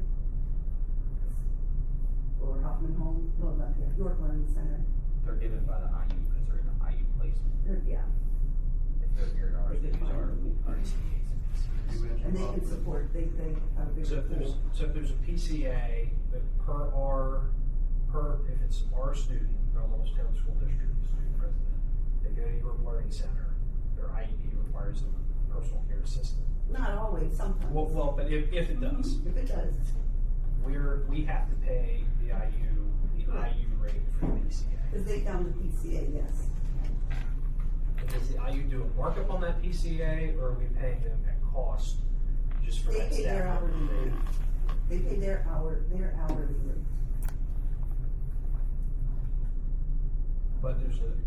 S10: or Hoffman Home, no, not yet, York Learning Center.
S2: They're given by the IU because they're in the IU placement.
S10: Yeah,
S2: If they're here at ours, they use our TAs.
S5: You mentioned
S10: and they can
S5: about the-
S10: support, they have a big
S9: So if there's a PCA, that if it's our student, our Littlestown School District student president, they go to York Learning Center, their IEP requires a personal care assistant.
S10: Not always, sometimes.
S9: Well, but if it does,
S10: If it does,
S9: we have to pay the IU rate for the PCA.
S10: because they found the PCA, yes.
S9: Does the IU do a markup on that PCA, or are we paying them at cost just for
S10: They
S9: that
S10: pay their
S9: staff?
S10: hourly rate. They pay their hourly rate.
S9: But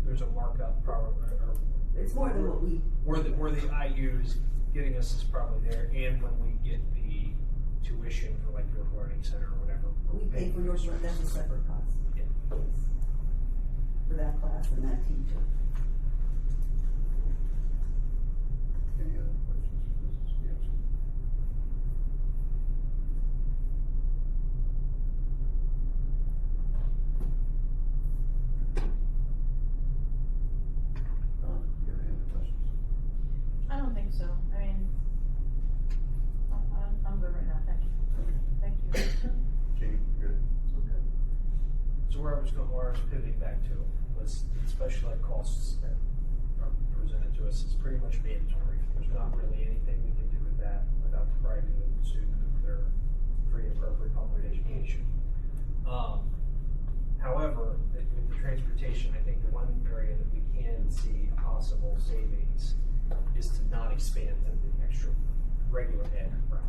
S9: there's a markup probably, or
S10: It's more than what we.
S9: where the IU is getting us is probably there, and when we get the tuition for like your learning center or whatever.
S10: We pay for yours, but that's a separate cost.
S9: Yeah.
S10: Yes. For that class and that teacher.
S5: Any other questions for Mrs. Bianchi? Don, do you have any other questions?
S8: I don't think so. I mean, I'm good right now, thank you. Thank you.
S5: Jamie, good?
S9: So where I was pivoting back to was the special ed costs that are presented to us is pretty much mandatory. There's not really anything we can do with that without providing the student with their free appropriate public education. However, with the transportation, I think the one area that we can see a possible savings is to not expand the extra regular ed route.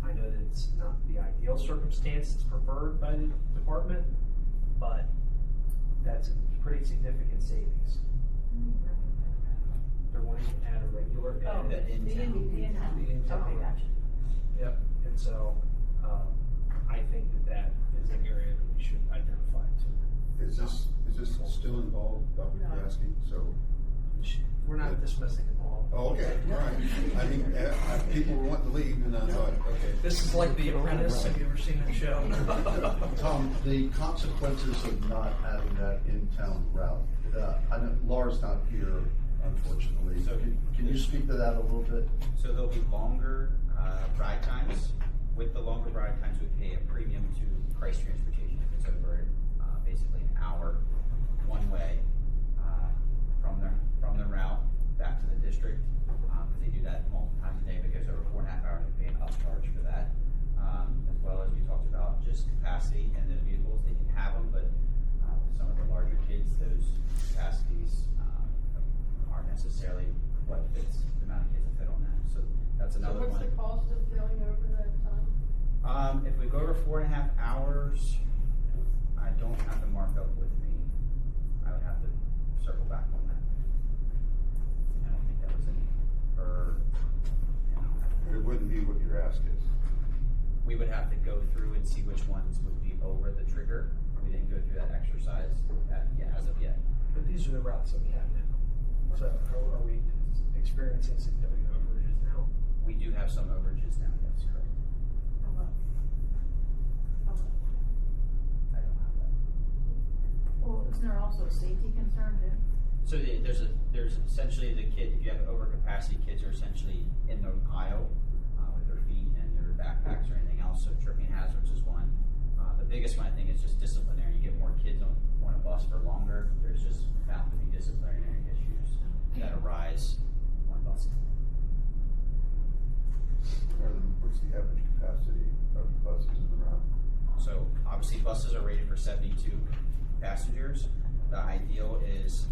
S9: I know that it's not the ideal circumstance, it's preferred by the department, but that's a pretty significant savings. They're wanting to add a regular ed.
S8: Oh, the in-town.
S9: The in-town.
S8: Okay, gotcha.
S9: Yep, and so, I think that is an area that we should identify too.
S5: Is this still involved, Dr.
S8: No.
S5: Kowalski? So,
S9: We're not dismissing them all.
S5: oh, okay, all right. I think people were wanting to leave, and I thought, okay.
S9: This is like The Apprentice, have you ever seen that show?
S5: Tom,
S11: The consequences of not having that in-town route, I know Laura's not here, unfortunately.
S2: So-
S11: Can you speak to that a little bit?
S2: So there'll be longer ride times. With the longer ride times, we pay a premium to price transportation if it's over basically an hour one way from the route back to the district. If they do that multiple times a day, if it goes over 4.5 hours, we pay an upcharge for that. As well as we talked about just capacity and the vehicles, they can have them, but some of the larger kids, those capacities aren't necessarily what fits the amount of kids that fit on that. So that's another
S7: So
S2: one.
S7: what's the cost of going over that time?
S2: If we go over 4.5 hours, I don't have the markup with me. I would have to circle back on that. I don't think that was in per,
S5: It wouldn't be what your ask is.
S2: we would have to go through and see which ones would be over the trigger. We didn't go through that exercise as of yet.
S9: But these are the routes that we have now. So are we experiencing significant overages now?
S2: We do have some overages now, yes, correct. I don't have that.
S8: Well, isn't there also a safety concern too?
S2: So there's essentially the kid, if you have overcapacity, kids are essentially in the aisle with their feet and their backpacks or anything else, so tripping hazards is one. The biggest one I think is just disciplinary. You get more kids on a bus for longer, there's just found to be disciplinary issues that arise on buses.
S5: What's the average capacity of buses in the route?
S2: So obviously buses are rated for 72 passengers. The ideal is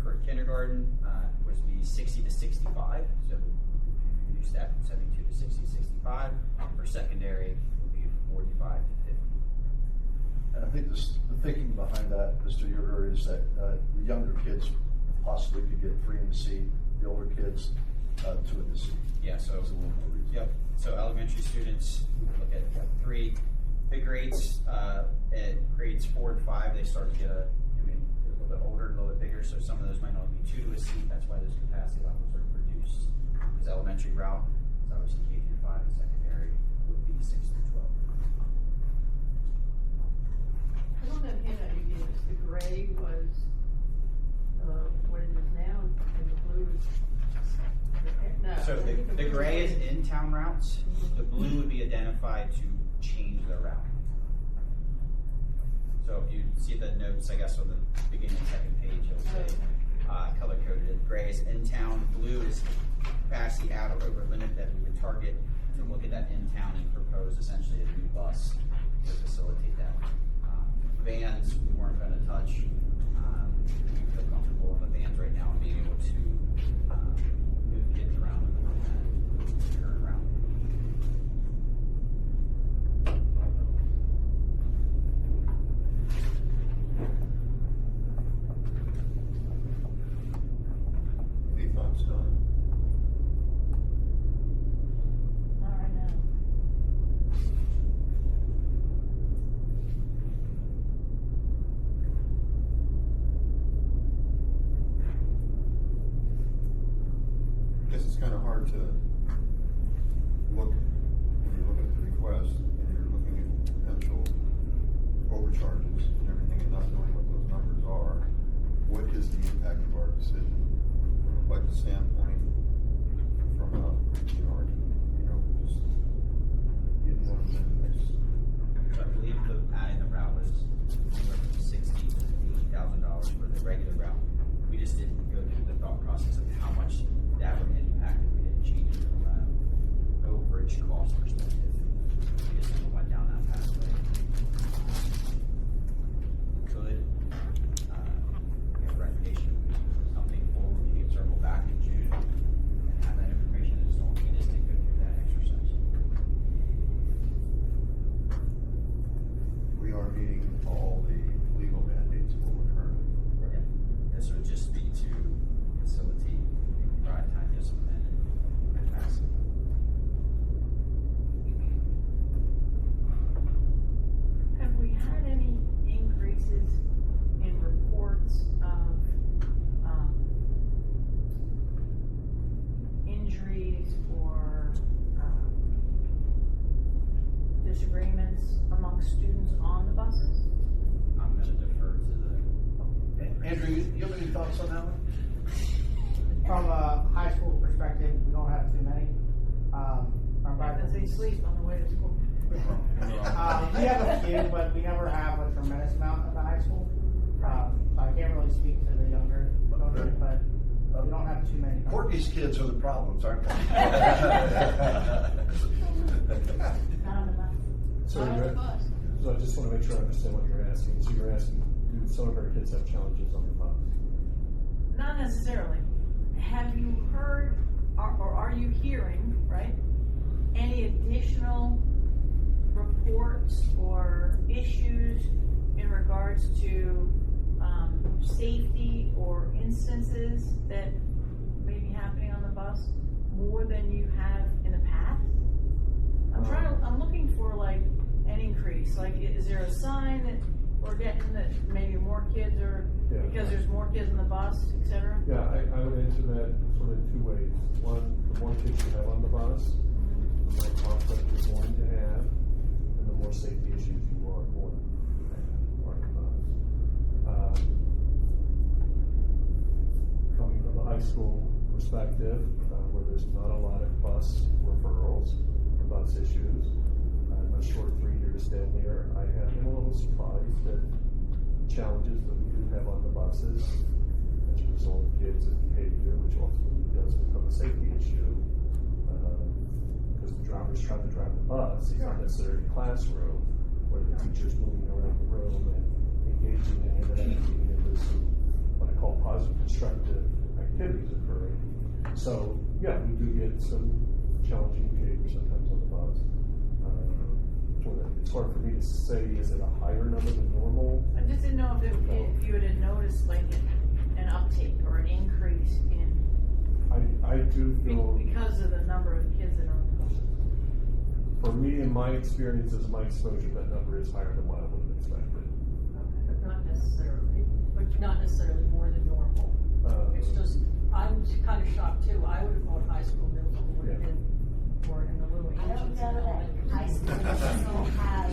S2: for kindergarten would be 60 to 65. So if you reduce that from 72 to 60, 65. For secondary, it would be 45 to 50.
S11: And I think the thinking behind that, Mr. Yoder, is that the younger kids possibly could get 3 in the C, the older kids 2 in the C.
S2: Yeah, so,
S11: That's a little more reason.
S2: yep, so elementary students, we look at 3 big grades, at grades 4 and 5, they start to get they're a little bit older, a little bit bigger, so some of those might only be 2 to a seat, that's why those capacity levels are reduced. Because elementary route is obviously K through 5, and secondary would be 6 through 12.
S7: I don't know, handout you gave us, the gray was, what it is now, and the blue is. No.
S2: So
S7: I think
S2: the
S7: blue
S2: gray is
S7: was-
S2: in-town routes, the blue would be identified to change the route. So if you see the notes, I guess on the beginning second page, it'll say, color coded, gray is in-town, blue is capacity out or over limit that we would target to look at that in-town and propose essentially a new bus to facilitate that. Vans, we weren't gonna touch, we feel comfortable in the vans right now and being able to, move kids around in the current route.
S1: Any thoughts, Don?
S8: Not right now.
S1: I guess it's kind of hard to look, when you're looking at the request, and you're looking at potential overcharges and everything, and not knowing what those numbers are. What is the impact of our decision from a budget standpoint, from a, just getting those in this?
S2: So I believe adding the route was anywhere from $60,000 to $80,000 for the regular route. We just didn't go through the thought process of how much that would impact if we didn't change it from an overage cost perspective. We just never went down that pathway. We could, we have a recommendation, something forward, we can circle back in June and have that information. I just don't need us to go through that exercise.
S1: We are meeting all the legal mandates of what we're currently.
S2: Yeah. This would just be to facilitate, provide time discipline and capacity.
S8: Have we had any increases in reports of, injuries or, disagreements amongst students on the buses?
S2: I'm gonna defer to the,
S11: Andrew, you have any thoughts on that one?
S12: From a high school perspective, we don't have too many. Our
S8: Because they
S12: faculty-
S8: sleep on the way to school.
S12: We have a few, but we never have a tremendous amount at the high school. So I can't really speak to the younger children, but we don't have too many.
S11: Courtney's kids are the problems, aren't they?
S8: Not on the bus.
S13: So
S7: Not on the bus.
S13: so I just want to make sure I understand what you're asking. So you're asking, do some of our kids have challenges on the bus?
S8: Not necessarily. Have you heard, or are you hearing, right, any additional reports or issues in regards to safety or instances that may be happening on the bus more than you have in the past? I'm looking for like an increase, like is there a sign that we're getting that maybe more kids are,
S13: Yeah.
S8: because there's more kids in the bus, et cetera?
S13: Yeah, I would answer that sort of in 2 ways. One, the more kids you have on the bus, the more conflict you're going to have, and the more safety issues you are going to have on the bus. Coming from the high school perspective, where there's not a lot of bus referrals, or bus issues, my short 3 years down there, I have been a little surprised at challenges that we do have on the buses as a result of kids and behavior, which ultimately does become a safety issue. Because the driver's trying to drive the bus, he's not necessarily in the classroom, where the teacher's moving around the room and engaging in interacting, and there's some, what I call positive constructive activities occurring. So, yeah, we do get some challenging behavior sometimes on the bus. It's hard for me to say, is it a higher number than normal?
S8: I just didn't know if you had noticed like an uptake or an increase in,
S13: I do feel,
S8: because of the number of kids that are on the bus.
S13: for me, in my experiences, my exposure, that number is higher than what I would have expected.
S7: But not necessarily more than normal. It's just, I'm kind of shocked too. I would have thought high school, middle school would have been more in the little
S14: I don't
S7: ages.
S14: know that high school doesn't have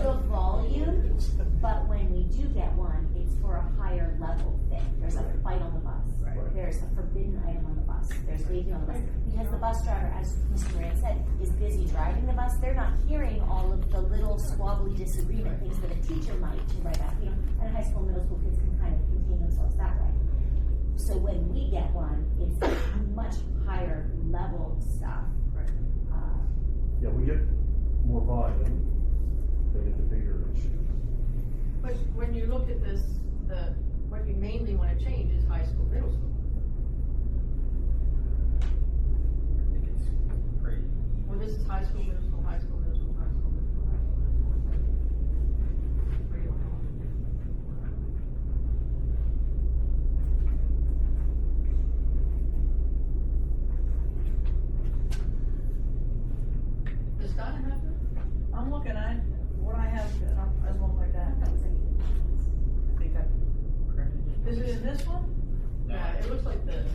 S14: the volume, but when we do get one, it's for a higher level thing. There's a fight on the bus.
S13: Right.
S14: There's a forbidden item on the bus. There's waving on the bus. Because the bus driver, as Mr. Moran said, is busy driving the bus, they're not hearing all of the little squabbly disagreement things that a teacher might to right back. You know, and high school, middle school kids can kind of contain themselves that way. So when we get one, it's much higher level stuff.
S13: Yeah, we get more volume, they get the bigger issues.
S7: But when you look at this, what you mainly want to change is high school, middle school.
S2: I think it's pretty.
S7: Well, this is high school, middle school, high school, middle school, high school, middle school, high school, middle school. Where do you want to go? Does Donna have it?
S8: I'm looking at what I have as one like that.
S2: I think I printed it.
S8: Is it in this one?
S2: No,
S7: Yeah, it looks like this.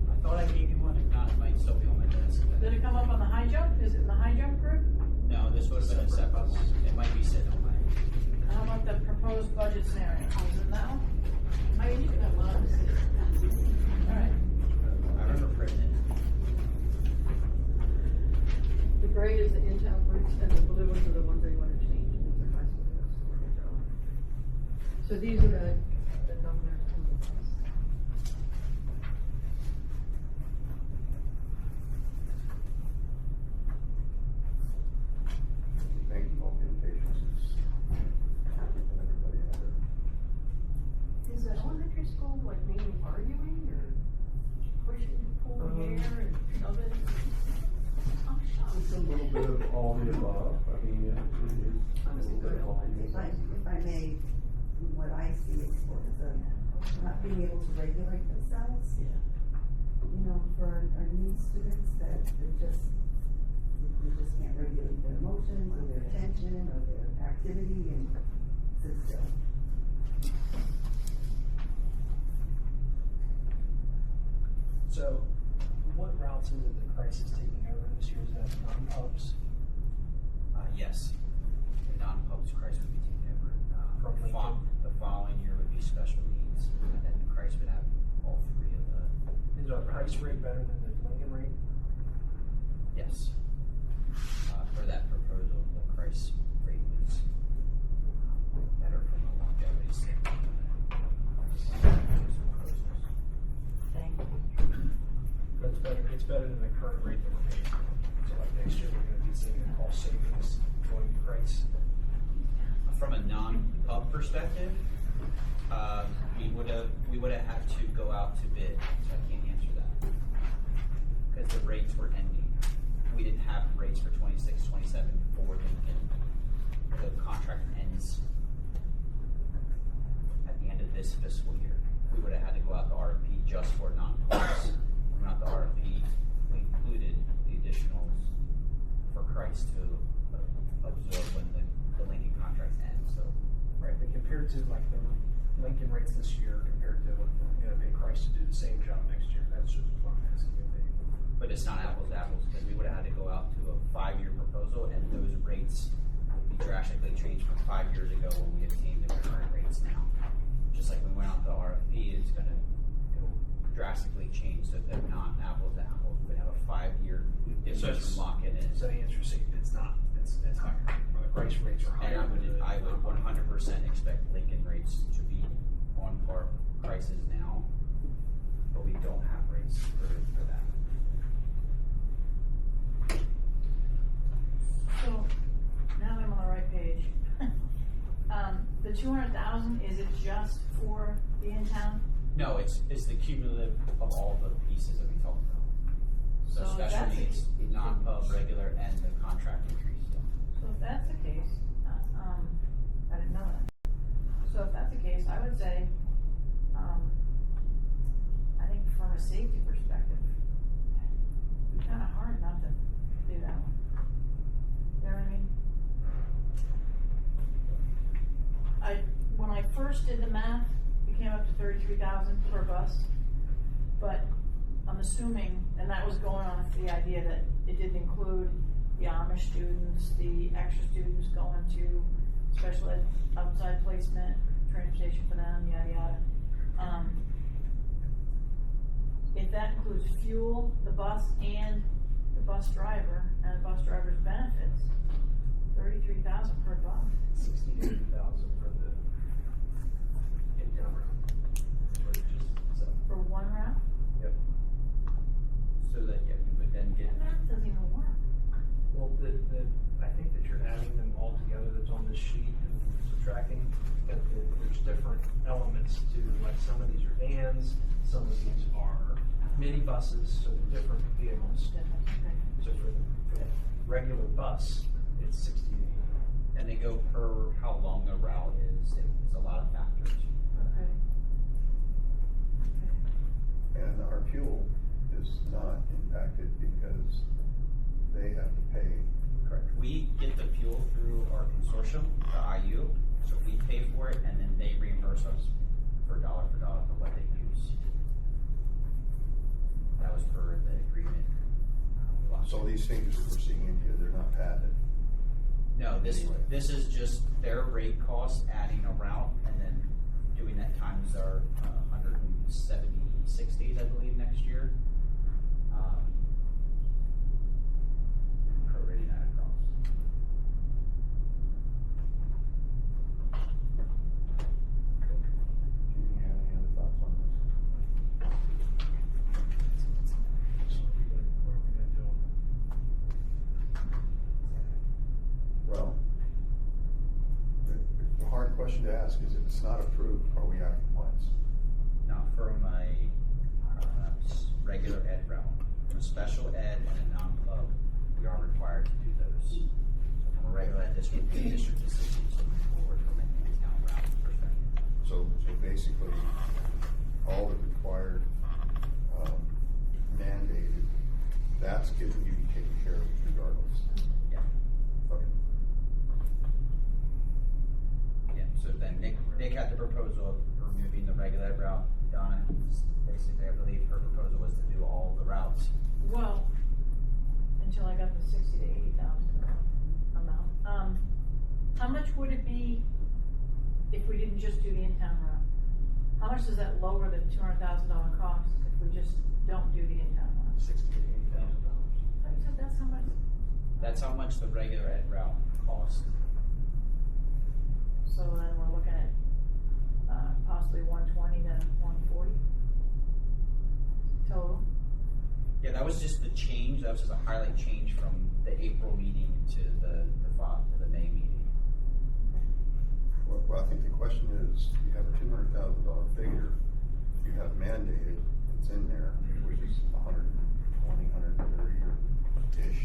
S2: I thought I gave you one. If not, it might still be on my desk.
S8: Did it come up on the high jump? Is it in the high jump group?
S2: No, this would have been a separate one. It might be sitting on my.
S8: How about the proposed budget scenario? Is it now?
S7: I mean, you can have one.
S8: All right.
S2: I remember printing it.
S7: The gray is the in-town groups, and the blue ones are the ones that you want to change. These are high school, middle school. So these are the numbers.
S11: Thank you all for your patience. Everybody had their.
S7: Is the elementary school like mainly arguing or pushing, pulling hair and shoving? I'm shocked.
S13: It's a little bit of all the above, I mean, it is a little bit of all the
S10: If
S13: above.
S10: I may, what I see is for the, not being able to regulate themselves. You know, for our new students that they just can't regulate their emotions or their attention or their activity and sit still.
S9: So, what routes is it that Christ is taking over this year? Is that non-pubs?
S2: Yes. The non-pubs Christ would be taking over.
S9: From Lincoln?
S2: The following year would be special needs, and then Christ would have all three of the.
S9: Is our price rate better than the Lincoln rate?
S2: Yes. For that proposal, the Christ rate was better from a longevity standpoint.
S8: Thank you.
S9: But it's better than the current rate that we're paying. So like next year, we're gonna be seeing a cost savings going to Christ.
S2: From a non-pub perspective, we would have had to go out to bid, so I can't answer that. Because the rates were ending. We didn't have rates for 26, 27 before the contract ends at the end of this fiscal year. We would have had to go out to RFP just for non-pubs. Not the RFP, we included the additionals for Christ to absorb when the Lincoln contracts end, so.
S9: Right, but compared to like the Lincoln rates this year compared to what we're gonna pay Christ to do the same job next year, that's just what I'm asking if they.
S2: But it's not apples to apples, because we would have had to go out to a 5-year proposal, and those rates would be drastically changed from 5 years ago when we obtained the current rates now. Just like we went out to RFP, it's gonna go drastically change, so they're not apples to apples. We would have a 5-year difference from lock-in in.
S9: So the answer is it's not, it's higher, or the price rates are higher.
S2: And I would 100% expect Lincoln rates to be on par with prices now, but we don't have rates for that.
S8: So, now I'm on the right page. The 200,000, is it just for the in-town?
S2: No, it's the cumulative of all the pieces that we talked about. So
S8: So if
S2: special
S8: that's the-
S2: needs, non-pub, regular, and the contract increase, yeah.
S8: So if that's the case, I didn't know that. So if that's the case, I would say, I think from a safety perspective, it'd be kinda hard not to do that one. You know what I mean? When I first did the math, it came up to 33,000 per bus, but I'm assuming, and that was going on the idea that it didn't include the Amish students, the extra students going to special ed, outside placement, transportation for them, yada, yada. If that includes fuel, the bus, and the bus driver, and the bus driver's benefits, 33,000 per bus.
S9: 60 to 80,000 for the in-town route. That's what it just said.
S8: For one route?
S9: Yep.
S2: So that, yeah, we would then get,
S8: That math doesn't even work.
S9: Well, I think that you're adding them all together that's on this sheet and subtracting, but there's different elements to, like, some of these are vans, some of these are minibuses, so they're different vehicles.
S8: Okay.
S9: So for the regular bus, it's 60 to 80.
S2: and they go per how long the route is, it's a lot of factors.
S8: Okay.
S5: And our fuel is not impacted because they have to pay.
S2: Correct. We get the fuel through our consortium, the IU, so we pay for it, and then they reimburse us for dollar for what they use. That was per the agreement. Last
S5: So
S2: year.
S5: these things that we're seeing in here, they're not patented.
S2: No, this
S5: Anyway.
S2: this is just their rate cost, adding a route, and then doing that times our 176 days, I believe, next year. Prorating that across.
S5: Do you have any other thoughts on this?
S9: So what are we gonna do?
S5: Well, the hard question to ask is if it's not approved, are we out of compliance?
S2: Not from a regular ed route. From a special ed and a non-club, we are required to do those. So from a regular ed district decisions to move forward from an in-town route perspective.
S5: So basically, all the required, mandated, that's getting you taken care of regardless.
S2: Yeah.
S5: Okay.
S2: Yeah, so then Nick had the proposal of removing the regular ed route. Donna, basically, I believe her proposal was to do all the routes.
S8: Well, until I got the 60 to 80,000 amount. How much would it be if we didn't just do the in-town route? How much does that lower the $200,000 cost if we just don't do the in-town route?
S9: $60,000 to $80,000.
S8: I said that's how much.
S2: That's how much the regular ed route costs.
S8: So then we're looking at possibly 120 to 140 total.
S2: Yeah, that was just the change. That was just a highlight change from the April meeting to the May meeting.
S5: Well, I think the question is, you have a $200,000 figure, you have mandated, it's in there, which is 120, 130-ish.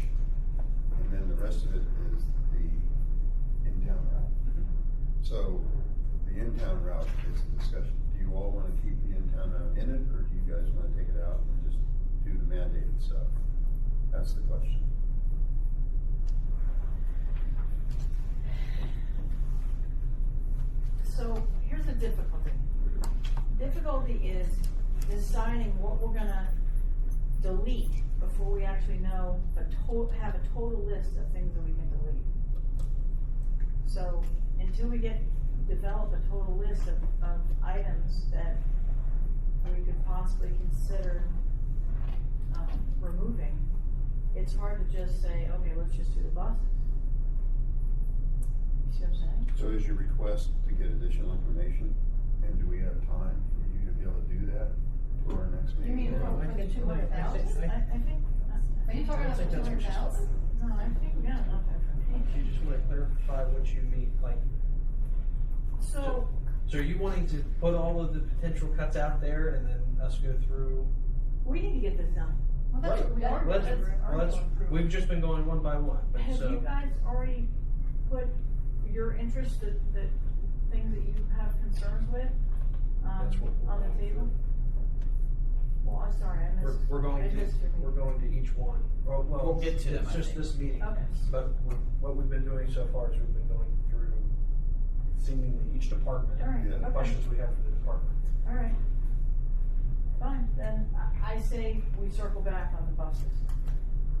S5: And then the rest of it is the in-town route. So the in-town route is the discussion. Do you all want to keep the in-town route in it, or do you guys want to take it out and just do the mandated stuff? That's the question.
S8: So here's the difficulty. Difficulty is deciding what we're gonna delete before we actually know have a total list of things that we can delete. So until we develop a total list of items that we could possibly consider removing, it's hard to just say, okay, let's just do the buses. You see what I'm saying?
S5: So is your request to get additional information, and do we have time for you to be able to do that to our next
S8: You
S5: meeting?
S8: mean for the 200,000? I think.
S7: Are you talking about the 200,000?
S8: No, I think we got enough
S9: You
S8: information.
S9: just wanna clarify what you mean, like,
S8: So,
S9: so are you wanting to put all of the potential cuts out there and then us go through?
S8: we need to get this done. Well, that's what we are.
S9: We've just been going one by one, but
S8: Have
S9: so.
S8: you guys already put your interest, the things that you have concerns with,
S9: That's what we're
S8: on the
S9: going
S8: table? Well, I'm sorry, I missed.
S9: We're going
S8: I missed your
S9: to, we're
S8: meeting.
S9: going to each one. Well,
S2: We'll get to them,
S9: It's
S2: I
S9: just
S2: think.
S9: this meeting.
S8: Okay.
S9: But what we've been doing so far is we've been going through seemingly each department.
S8: All right,
S9: And the
S8: okay.
S9: questions we have for the department.
S8: All right. Fine, then I say we circle back on the buses.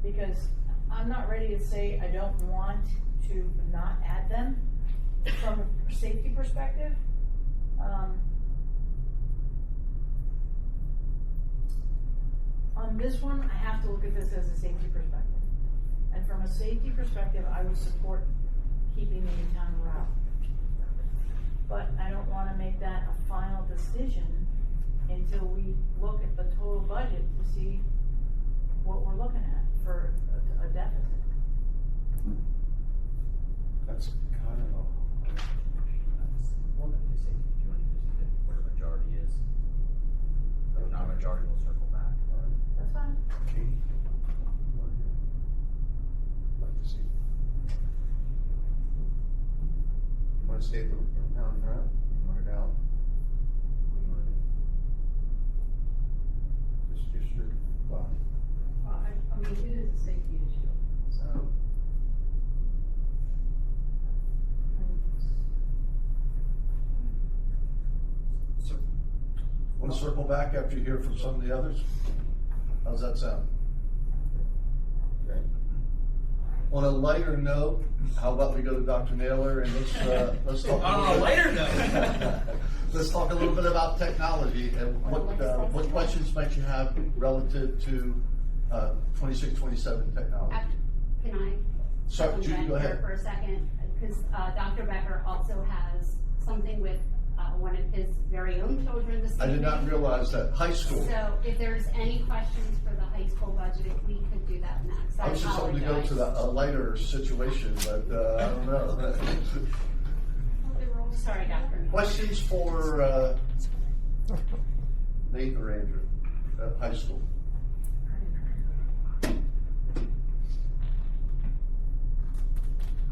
S8: Because I'm not ready to say I don't want to not add them from a safety perspective. On this one, I have to look at this as a safety perspective. And from a safety perspective, I would support keeping the Newtown route. But I don't wanna make that a final decision until we look at the total budget to see what we're looking at for a deficit.
S1: That's kind of a.
S2: We'll get to safety, if you want to just get where the majority is. The non-majority will circle back.
S8: That's fine.
S1: Katie, like to see. You want to stay at the mountain route? You want it out? What do you want to do? Just your thought.
S7: I mean, it is a safety issue, so.
S2: So,
S5: Want to circle back after you hear from some of the others? How's that sound? Okay. On a lighter note, how about we go to Dr. Naylor and let's talk.
S2: On a lighter note.
S5: Let's talk a little bit about technology and what questions might you have relative to 26, 27 technology?
S15: Can I?
S5: Sorry, Judy,
S15: jump
S5: go
S15: in here
S5: ahead.
S15: for a second, because Dr. Becker also has something with one of his very own children this
S5: I
S15: evening.
S5: did not realize that. High school.
S15: So if there's any questions for the high school budget, we could do that next.
S5: I was just hoping to go to a lighter situation, but I don't know.
S15: Sorry, Dr. Neal.
S5: Questions for Nate or Andrew at high school?
S9: I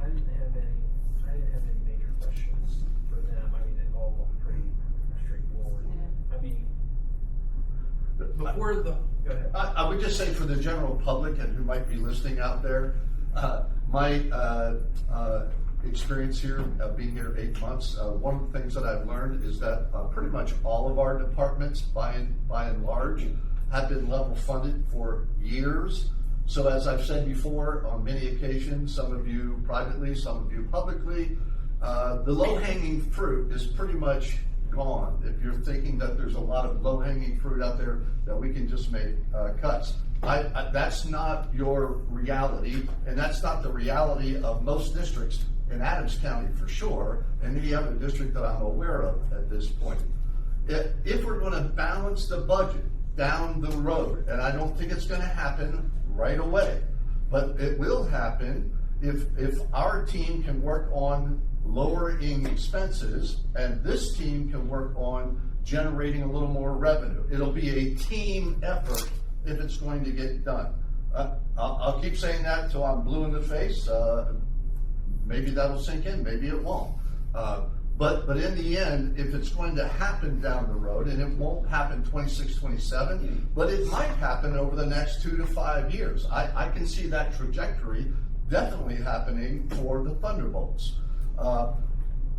S9: didn't have any major questions for them. I mean, it all looked pretty straightforward. I mean, before the, go ahead.
S5: I would just say for the general public and who might be listening out there, my experience here, being here 8 months, one of the things that I've learned is that pretty much all of our departments, by and large, have been level funded for years. So as I've said before, on many occasions, some of you privately, some of you publicly, the low-hanging fruit is pretty much gone. If you're thinking that there's a lot of low-hanging fruit out there that we can just make cuts. That's not your reality, and that's not the reality of most districts in Adams County for sure, and any other district that I'm aware of at this point. If we're gonna balance the budget down the road, and I don't think it's gonna happen right away, but it will happen if our team can work on lowering expenses and this team can work on generating a little more revenue. It'll be a team effort if it's going to get done. I'll keep saying that until I'm blue in the face. Maybe that'll sink in, maybe it won't. But in the end, if it's going to happen down the road, and it won't happen 26, 27, but it might happen over the next 2 to 5 years. I can see that trajectory definitely happening for the Thunderbolts.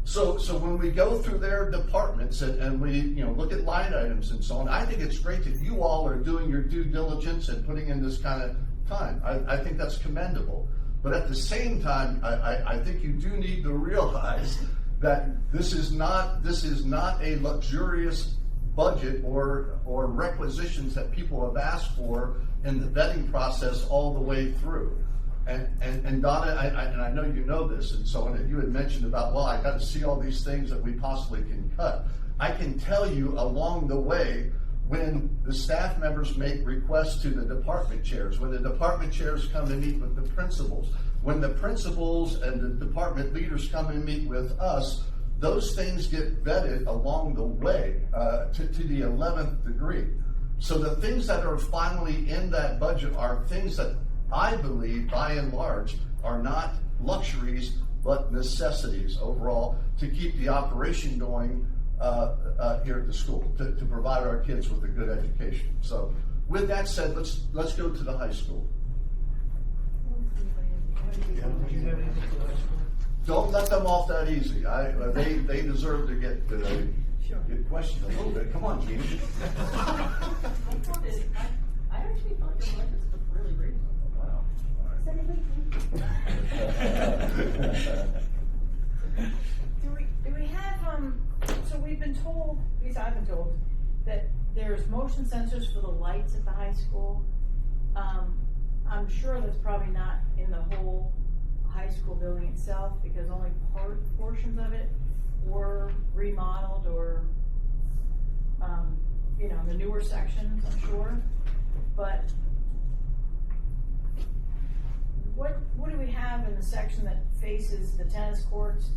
S5: So when we go through their departments and we look at line items and so on, I think it's great that you all are doing your due diligence and putting in this kind of time. I think that's commendable. But at the same time, I think you do need to realize that this is not a luxurious budget or requisitions that people have asked for in the vetting process all the way through. And Donna, and I know you know this and so on, and you had mentioned about, well, I got to see all these things that we possibly can cut. I can tell you along the way, when the staff members make requests to the department chairs, when the department chairs come to meet with the principals, when the principals and the department leaders come and meet with us, those things get vetted along the way to the 11th degree. So the things that are finally in that budget are things that I believe, by and large, are not luxuries, but necessities overall to keep the operation going here at the school, to provide our kids with a good education. So with that said, let's go to the high school. Don't let them off that easy. They deserve to get questioned a little bit. Come on, Jeannie.
S7: I actually thought your budgets looked really reasonable.
S5: Wow.
S8: Do we have, so we've been told, at least I've been told, that there's motion sensors for the lights at the high school. I'm sure that's probably not in the whole high school building itself, because only portions of it were remodeled or, the newer sections, I'm sure. But what do we have in the section that faces the tennis courts,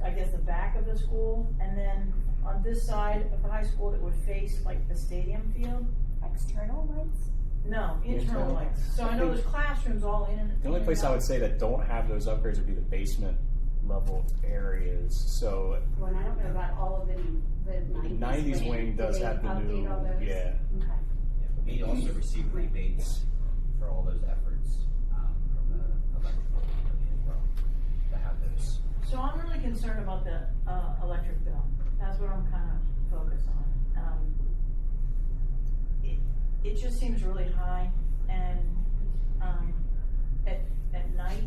S8: I guess the back of the school, and then on this side of the high school that would face like the stadium field?
S14: External lights?
S8: No, internal lights. So I know there's classrooms all in.
S16: The only place I would say that don't have those upgrades would be the basement level areas. So
S15: Well, and I don't know about all of the
S16: 90s wing does
S15: Did they
S16: have the new,
S15: update all those?
S16: yeah.
S15: Okay.
S2: We also receive rebates for all those efforts from the electrical company as well to have those.
S8: So I'm really concerned about the electric bill. That's what I'm kind of focused on. It just seems really high, and at night,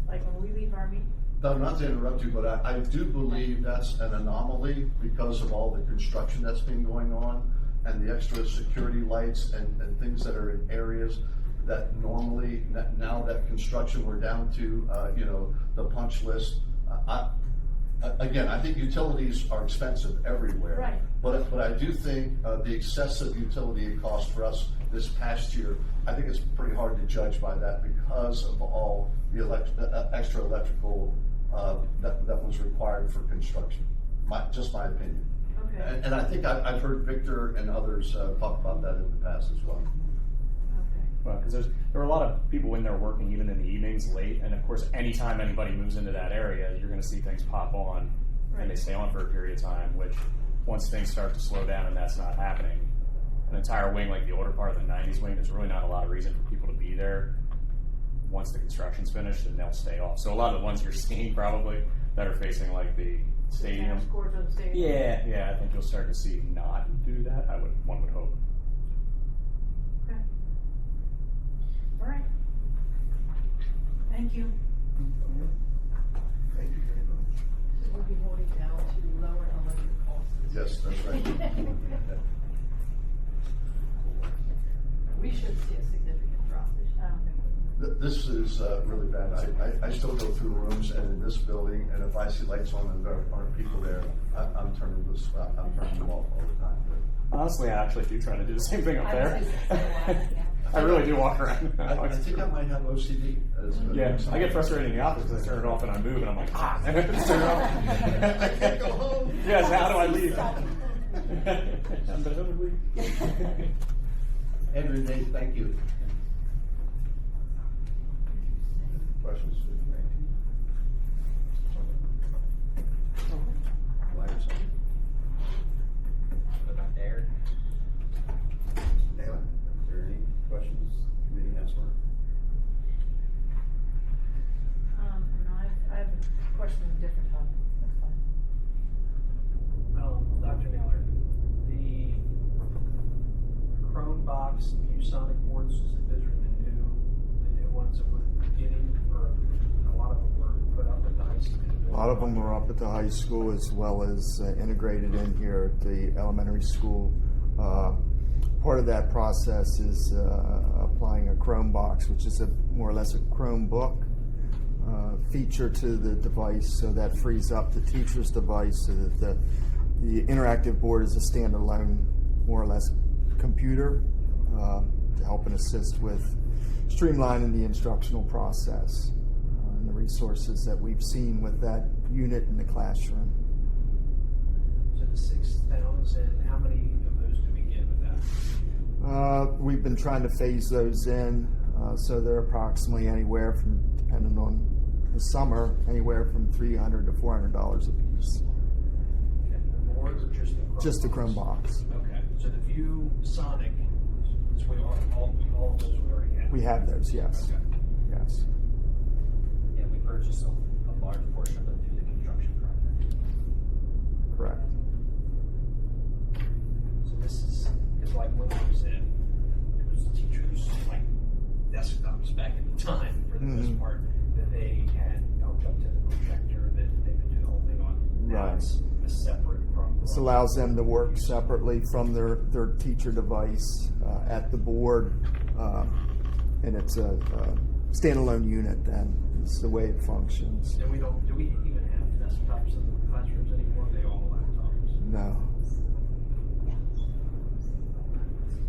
S8: like when we leave our meeting.
S5: No, not to interrupt you, but I do believe that's an anomaly because of all the construction that's been going on and the extra security lights and things that are in areas that normally, now that construction, we're down to, the punch list. Again, I think utilities are expensive everywhere.
S8: Right.
S5: But I do think the excessive utility cost for us this past year, I think it's pretty hard to judge by that because of all the extra electrical that was required for construction. Just my opinion.
S8: Okay.
S5: And I think I've heard Victor and others talk about that in the past as well.
S8: Okay.
S16: Well, because there are a lot of people in there working even in the evenings late, and of course, anytime anybody moves into that area, you're going to see things pop on, and they stay on for a period of time. Which, once things start to slow down and that's not happening, an entire wing like the older part of the '90s wing, there's really not a lot of reason for people to be there. Once the construction's finished, and they'll stay off. So a lot of the ones you're seeing probably that are facing like the stadium.
S8: The tennis courts or the stadium.
S16: Yeah, I think you'll start to see not do that. One would hope.
S8: Okay. All right. Thank you.
S5: Thank you very much.
S7: We'll be holding down to lower electric costs.
S5: Yes, that's right.
S7: We should see a significant drop this year.
S8: I don't think
S5: This is really bad. I still go through rooms and in this building, and if I see lights on and there aren't people there, I'm turning them off all the time.
S16: Honestly, I actually do try to do the same thing up
S14: I
S16: there.
S14: was gonna say that,
S16: I really do walk around.
S5: I think I might have OCD.
S16: Yeah, I get frustrated in the office because I turn it off and I move and I'm like, and I just turn it off.
S5: I can't go home.
S16: Yes, how do I leave? Unbelievably.
S5: Andrew, Dave, thank you. Questions?
S2: What about there?
S1: Are there any questions committee has for?
S8: no, I have a question on a different topic. That's fine.
S9: Dr. Naylor, the Chromebox ViewSonic boards, those are the new ones that we're getting, or a lot of them were put up at the high school.
S17: A lot of them are up at the high school as well as integrated in here at the elementary school. Part of that process is applying a Chromebox, which is more or less a Chromebook feature to the device, so that frees up the teacher's device so that the interactive board is a standalone, more or less, computer to help and assist with streamlining the instructional process and the resources that we've seen with that unit in the classroom.
S9: So the 6,000, how many of those do we get with
S17: We've been trying to phase those in, so they're approximately anywhere from, depending on the summer, anywhere from $300 to $400 a piece.
S9: The board or just the Chromebox?
S17: Just the Chromebox.
S9: Okay, so the View Sonic, that's what all of those we already have?
S17: We have those, yes.
S9: Okay.
S17: Yes.
S2: Yeah, we purchased a large portion of them through the construction project.
S17: Correct.
S9: So this is, it's like when I was in, it was the teachers, like desktops back in the time, for the most part, that they had hooked up to the projector that they would do the whole thing on. Now
S17: Right.
S9: it's a separate Chromebook.
S17: This allows them to work separately from their teacher device at the board, and it's a standalone unit then. It's the way it functions.
S9: And do we even have desktops in the classrooms anymore? Are they all laptops?
S17: No.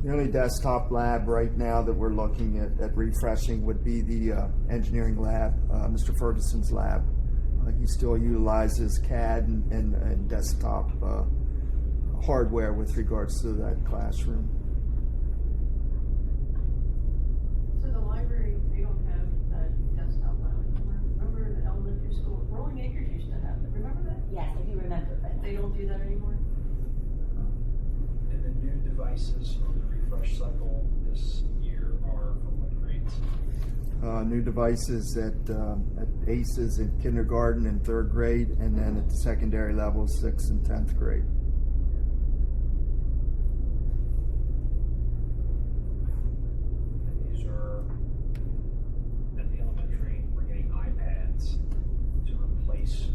S17: The only desktop lab right now that we're looking at refreshing would be the engineering lab, Mr. Ferguson's lab. He still utilizes CAD and desktop hardware with regards to that classroom.
S7: So the library, they don't have that desktop lab anymore. Remember the elementary school, Rolling Acres used to have it, remember that?
S14: Yes, I do remember, but
S7: They don't do that anymore?
S9: And the new devices on the refresh cycle this year are from what grades?
S17: New devices at ACES in kindergarten and 3rd grade, and then at the secondary level, 6th and 10th grade.
S9: And these are, at the elementary, we're getting iPads to replace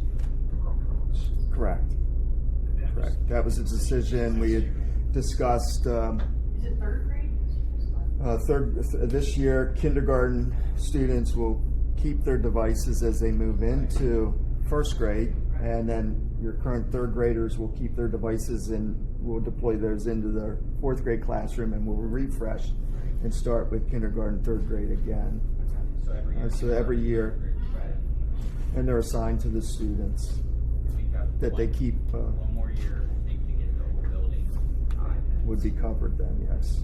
S9: Chromebooks.
S17: Correct. Correct. That was a decision we had discussed.
S7: Is it 3rd grade?
S17: This year, kindergarten students will keep their devices as they move into 1st grade, and then your current 3rd graders will keep their devices and we'll deploy those into their 4th grade classroom, and we'll refresh and start with kindergarten, 3rd grade again.
S2: So every year.
S17: And they're assigned to the students that they keep.
S2: One more year, I think, to get the whole building iPads.
S17: Would be covered then, yes.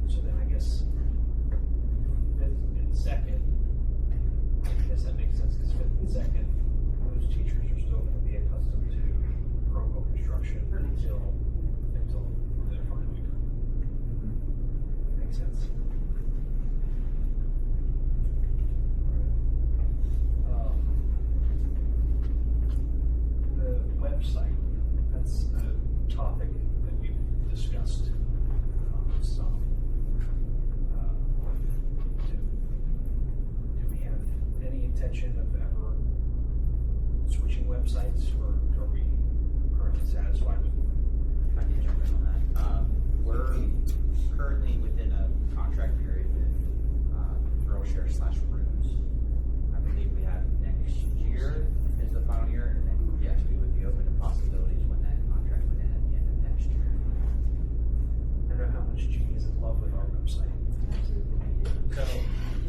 S9: So then I guess 5th and 2nd, I guess that makes sense, because 5th and 2nd, those teachers are still going to be accustomed to Chromebook instruction until their final year. Makes sense. The website, that's a topic that we've discussed some. Do we have any intention of ever switching websites, or are we currently satisfied with?
S2: I can jump in on that. We're currently within a contract period with GirlShare/Rooms. I believe we have next year is the final year, and then yes, we would be open to possibilities when that contract would end at the end of next year.
S9: I don't know how much Jeannie is in love with our website.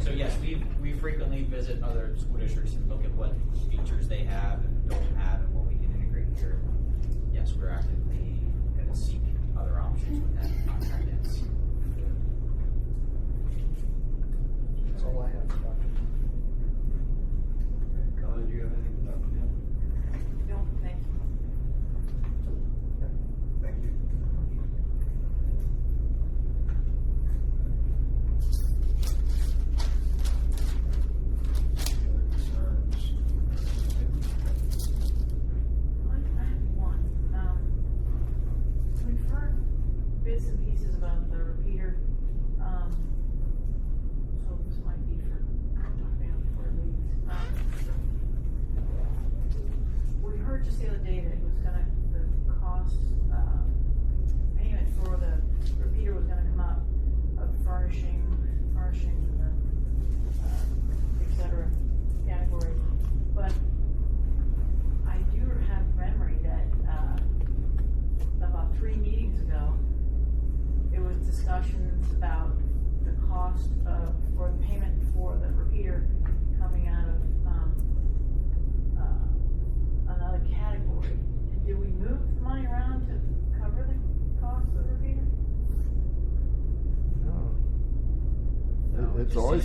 S2: So yes, we frequently visit other school districts and look at what features they have and don't have and what we can integrate here. Yes, we're actively going to seek other options when that contract ends.
S9: That's all I have.
S1: Colin, do you have anything to add?
S8: No, thank you.
S1: Thank you. Any other concerns?
S8: I have one. We've heard bits and pieces about the repeater. So this might be for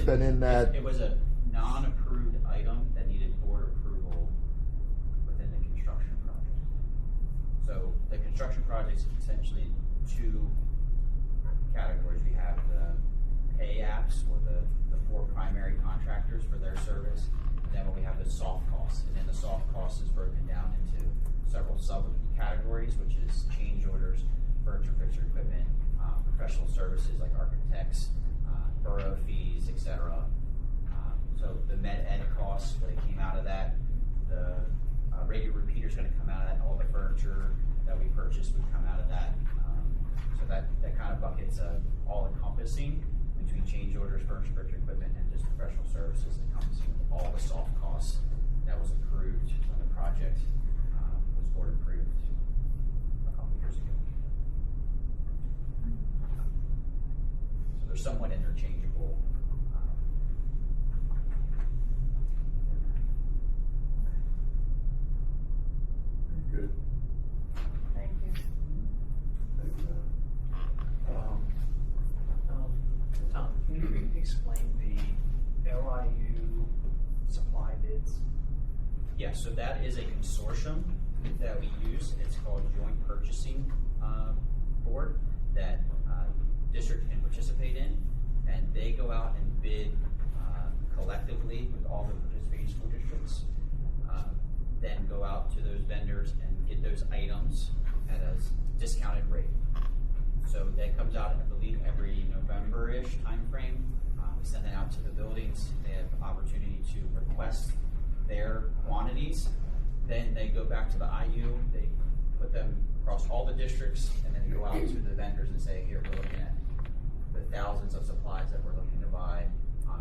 S17: been in that.
S2: It was a non-approved item that needed board approval within the construction project. So the construction project's essentially two categories. We have the pay apps, or the four primary contractors for their service. And then we have the soft costs. And then the soft cost is broken down into several subcategories, which is change orders, furniture, fixture, equipment, professional services like architects, borough fees, etc. So the med ed costs, what came out of that, the radio repeater is going to come out of that, and all the furniture that we purchased would come out of that. So that kind of bucket's all encompassing between change orders, furniture, fixture, equipment, and just professional services, encompassing all the soft costs that was approved when the project was board approved a couple years ago. So they're somewhat interchangeable.
S11: Good.
S8: Thank you.
S11: Thank you.
S9: Tom, can you explain the LIU supply bids?
S2: Yeah, so that is a consortium that we use. It's called Joint Purchasing Board that district can participate in, and they go out and bid collectively with all the participating school districts. Then go out to those vendors and get those items at a discounted rate. So that comes out, I believe, every November-ish timeframe. We send that out to the buildings. They have the opportunity to request their quantities. Then they go back to the IU. They put them across all the districts, and then go out to the vendors and say, here, we're looking at the thousands of supplies that we're looking to buy,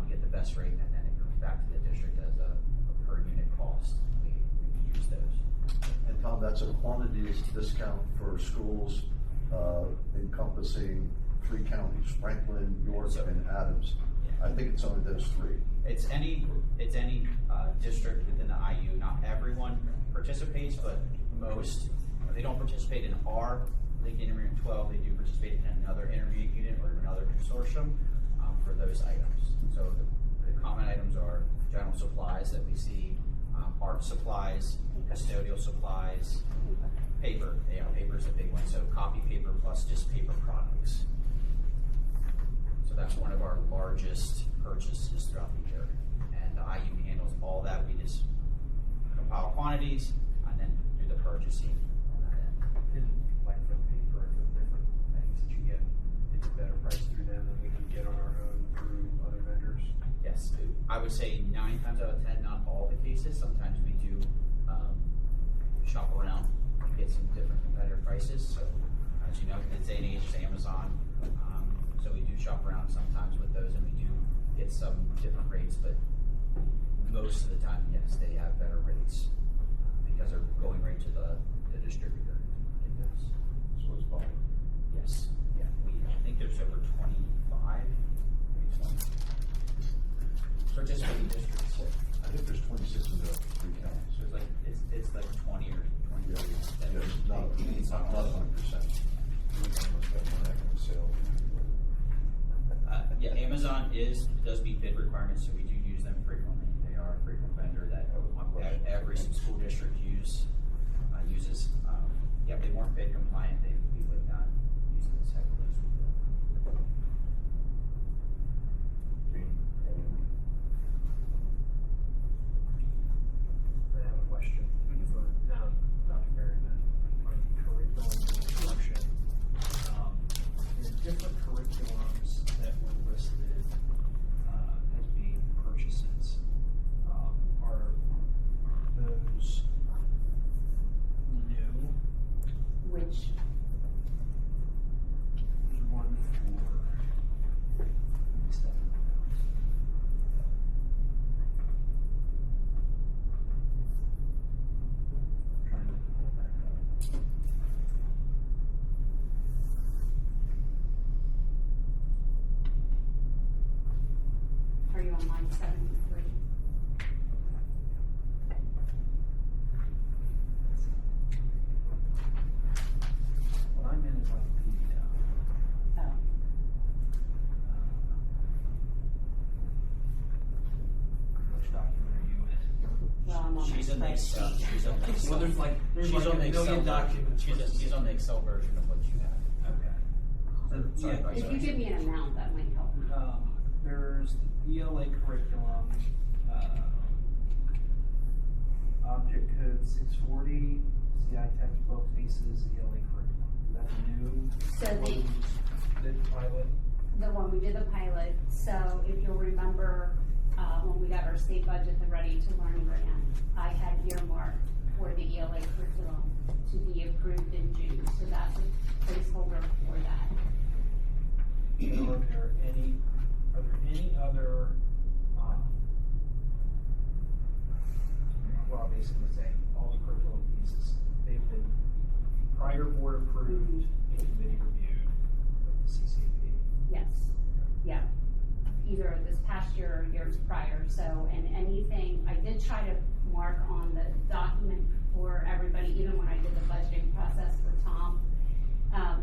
S2: get the best rate, and then it comes back to the district as a per unit cost. We use those.
S11: And Tom, that's a quantities discount for schools encompassing 3 counties, Franklin, York, and Adams. I think it's only those 3.
S2: It's any district within the IU. Not everyone participates, but most. They don't participate in our Lincoln Intermediate 12. They do participate in another intermediate unit or another consortium for those items. So the common items are general supplies that we see, art supplies, custodial supplies, paper. Yeah, paper is a big one. So copy paper plus just paper products. So that's one of our largest purchases throughout the year. And the IU handles all that. We just compile quantities and then do the purchasing on that end.
S9: And like the paper and the different things that you get, it's a better price through them than we can get on our own through other vendors.
S2: Yes, I would say 9 times out of 10, not all the cases. Sometimes we do shop around and get some different competitive prices. So as you know, in this day and age, it's Amazon. So we do shop around sometimes with those, and we do get some different rates, but most of the time, yes, they have better rates because they're going right to the distributor. Get those.
S11: So it's fine.
S2: Yes, yeah, I think there's over 25, maybe 20 participating districts.
S11: I think there's 26 in the 3 counties.
S2: So it's like 20 or 23.
S11: Yeah, it's not 100%.
S2: Yeah, Amazon does meet bid requirements, so we do use them frequently. They are a frequent vendor that every school district uses. Yeah, if they weren't bid compliant, we would not use them as heavily as we will.
S9: I have a question for Dr. Merriman on curriculum instruction. The different curriculums that were listed as being purchased
S15: I'm on
S2: She's
S15: that
S2: in the Excel.
S15: spreadsheet.
S2: She's on the Excel.
S9: Well, there's like
S2: She's on the Excel
S9: million
S2: version.
S9: documents.
S2: She's on the Excel version of what you have.
S9: Okay.
S2: Sorry,
S15: If you give me an amount, that might help me.
S9: There's the ELA curriculum, object code 640, CI textbooks, ACES, ELA curriculum. That's new.
S15: So
S9: one
S15: the,
S9: did pilot.
S15: the one we did the pilot, so if you'll remember, when we got our state budget, the Ready to Learn grant, I had earmarked for the ELA curriculum to be approved in June, so that's a placeholder for that.
S9: Are there any other, well, I basically say, all the curriculum pieces, they've been prior board approved and committee reviewed with the CCP?
S15: Yes, yeah, either this past year or years prior, so, and anything, I did try to mark on the document for everybody, even when I did the budgeting process for Tom,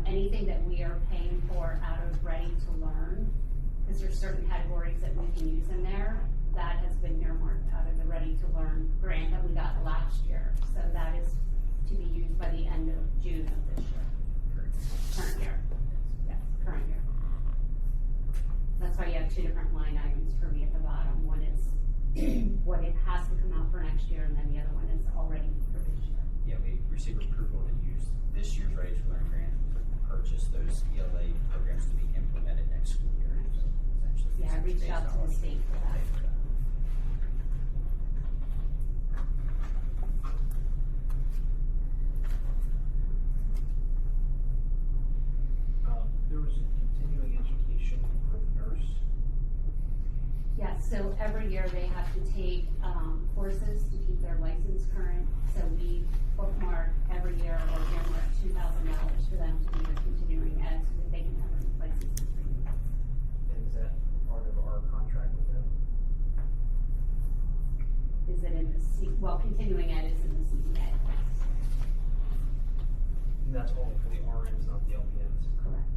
S15: anything that we are paying for out of Ready to Learn, because there's certain categories that we can use in there, that has been earmarked out of the Ready to Learn grant that we got last year, so that is to be used by the end of June of this year. Current year, yes, current year. That's why you have two different line items for me at the bottom. One is what it has to come out for next year, and then the other one is already for this year.
S2: Yeah, we received approval to use this year's Ready to Learn grant to purchase those ELA programs to be implemented next school year. So essentially,
S15: Yeah, I
S2: it's
S15: reached
S2: based
S15: out
S2: on
S15: to the
S2: what
S15: state for
S2: we
S15: that.
S2: pay for that.
S9: There was a continuing education for the nurse.
S15: Yes, so every year they have to take courses to keep their license current. So we bookmark every year or earmark $2,000 for them to do their continuing ed so that they can have their licenses renewed.
S9: And is that part of our contract with them?
S15: Is it in the well, continuing ed is in the CBA.
S9: And that's only for the RNs, not the LPNs?
S15: Correct.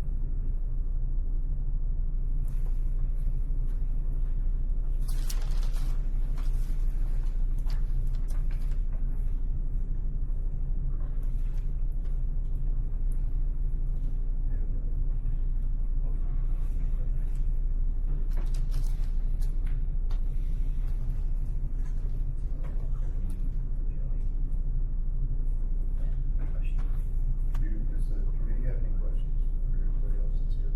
S1: Does the committee have any questions for everybody else that's here?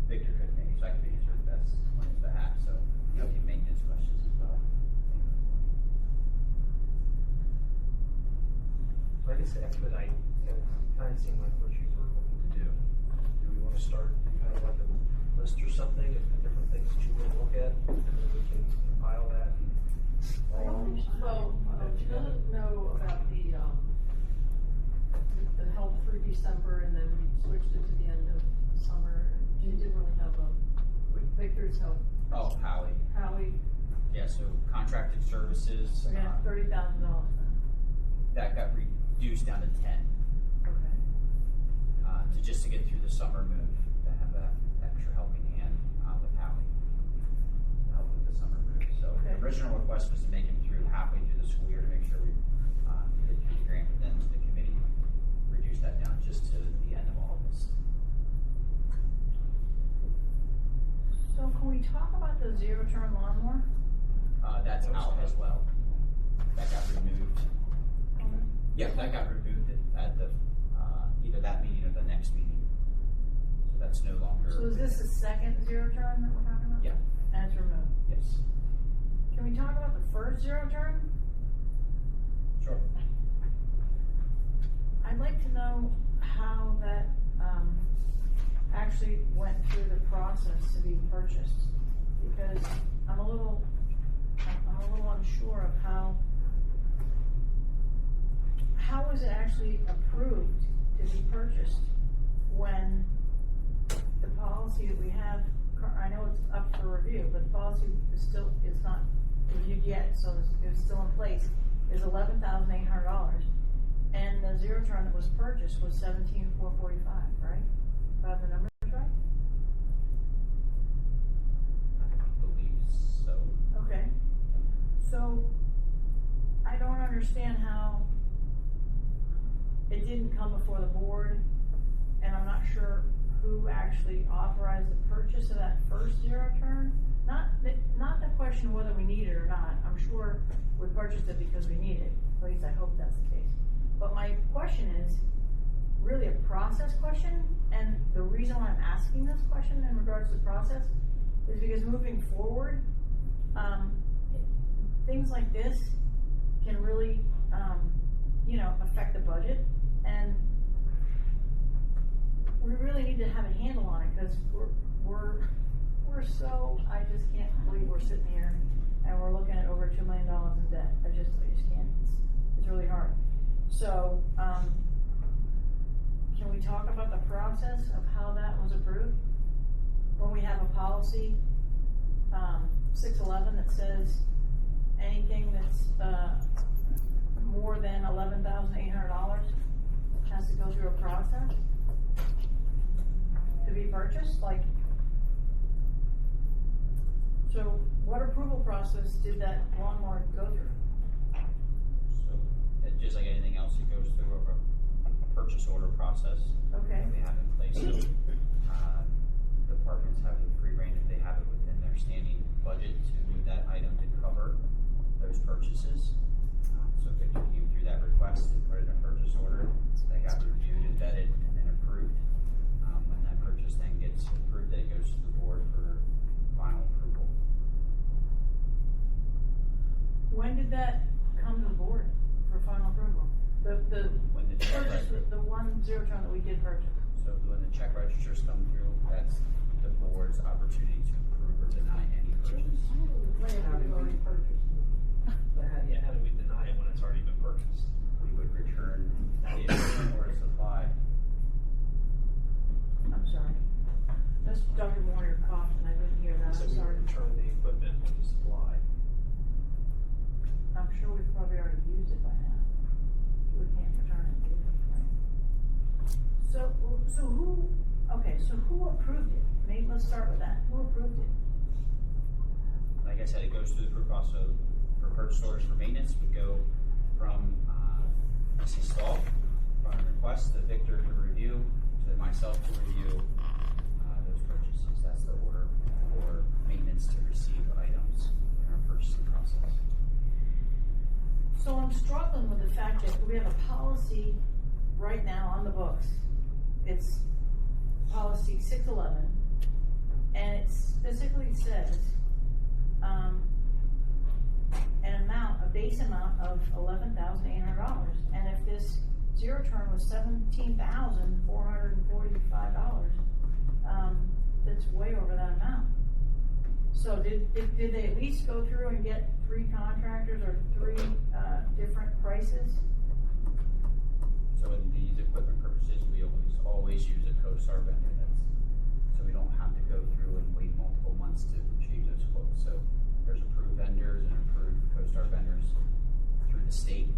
S2: Victor couldn't make it, so I could be his best on his behalf, so you have maintenance questions as well.
S9: So I guess to expedite, it kind of seemed like what you were looking to do. Do we want to start kind of like a list or something of the different things that you want to look at, and then we can compile that?
S7: Well, she doesn't know about the help through December, and then we switched it to the end of summer. She didn't really have Victor's help.
S2: Oh, Howie. Yeah, so contracted services,
S7: We got $30,000 now.
S2: that got reduced down to 10.
S7: Okay.
S2: Just to get through the summer move, to have that extra helping hand with Howie, to help with the summer move. So
S7: Okay.
S2: the original request was to make him through halfway through the school year to make sure we get through the grant, but then the committee reduced that down just to the end of August.
S8: So can we talk about the zero-turn lawnmower?
S2: That's out as well. That got removed. Yeah, that got removed at the either that meeting or the next meeting. So that's no longer.
S8: So is this the second zero-turn that we're talking about?
S2: Yeah.
S8: And it's removed.
S2: Yes.
S8: Can we talk about the first zero-turn?
S2: Sure.
S8: I'd like to know how that actually went through the process to be purchased, because I'm a little unsure of how was it actually approved to be purchased when the policy that we have, I know it's up for review, but the policy is not reviewed yet, so it's still in place, is $11,800. And the zero turn that was purchased was $17,445, right? If I have the numbers right? come before the board, and I'm not sure who actually authorized the purchase of that first zero turn. Not the question of whether we need it or not. I'm sure we purchased it because we need it. At least I hope that's the case. But my question is really a process question, and the reason why I'm asking this question in regards to process is because moving forward, things like this can really, affect the budget, and we really need to have a handle on it, because we're so, I just can't believe we're sitting here and we're looking at over $2 million in debt. I just can't, it's really hard. So, can we talk about the process of how that was approved? When we have a policy, 611, that says anything that's more than $11,800 has to go through a process to be purchased, so what approval process did that lawnmower go through?
S2: So, just like anything else, it goes through a purchase order process.
S8: Okay.
S2: That we have in place. So, departments have the free rein if they have it within their standing budget to move that item to cover those purchases. So if it came through that request and put it in a purchase order, they got reviewed and vetted and then approved. When that purchase then gets approved, then it goes to the board for final approval.
S8: When did that come to the board for final approval?
S2: When the check
S8: purchase,
S2: register,
S8: the 1 zero turn that we did purchase.
S2: so when the check registers come through, that's the board's opportunity to approve or deny any purchase.
S12: How do we deny it when it's already been purchased?
S2: We would return the equipment or supply.
S8: I'm sorry. That's Dr. Warner coughed and I didn't hear that.
S12: So
S8: I'm
S12: we
S8: sorry.
S12: would return the equipment with the supply.
S8: I'm sure we've probably already used it by now. We can't return it, right? So who approved it? Maybe let's start with that. Who approved it?
S2: Like I said, it goes through the approval process. So for purchase orders for maintenance would go from Mrs. Stahl, from a request to Victor to review, to myself to review those purchases. That's the order for maintenance to receive items in our purchasing process.
S8: So I'm struggling with the fact that we have a policy right now on the books. It's policy 611, and it specifically says a base amount of $11,800. And if this zero turn was $17,445, that's way over that amount. So did they at least go through and get 3 contractors or 3 different prices?
S2: So in these equipment purchases, we always use a CoStar vendor. So we don't have to go through and wait multiple months to achieve those quotes. So there's approved vendors and approved CoStar vendors through the state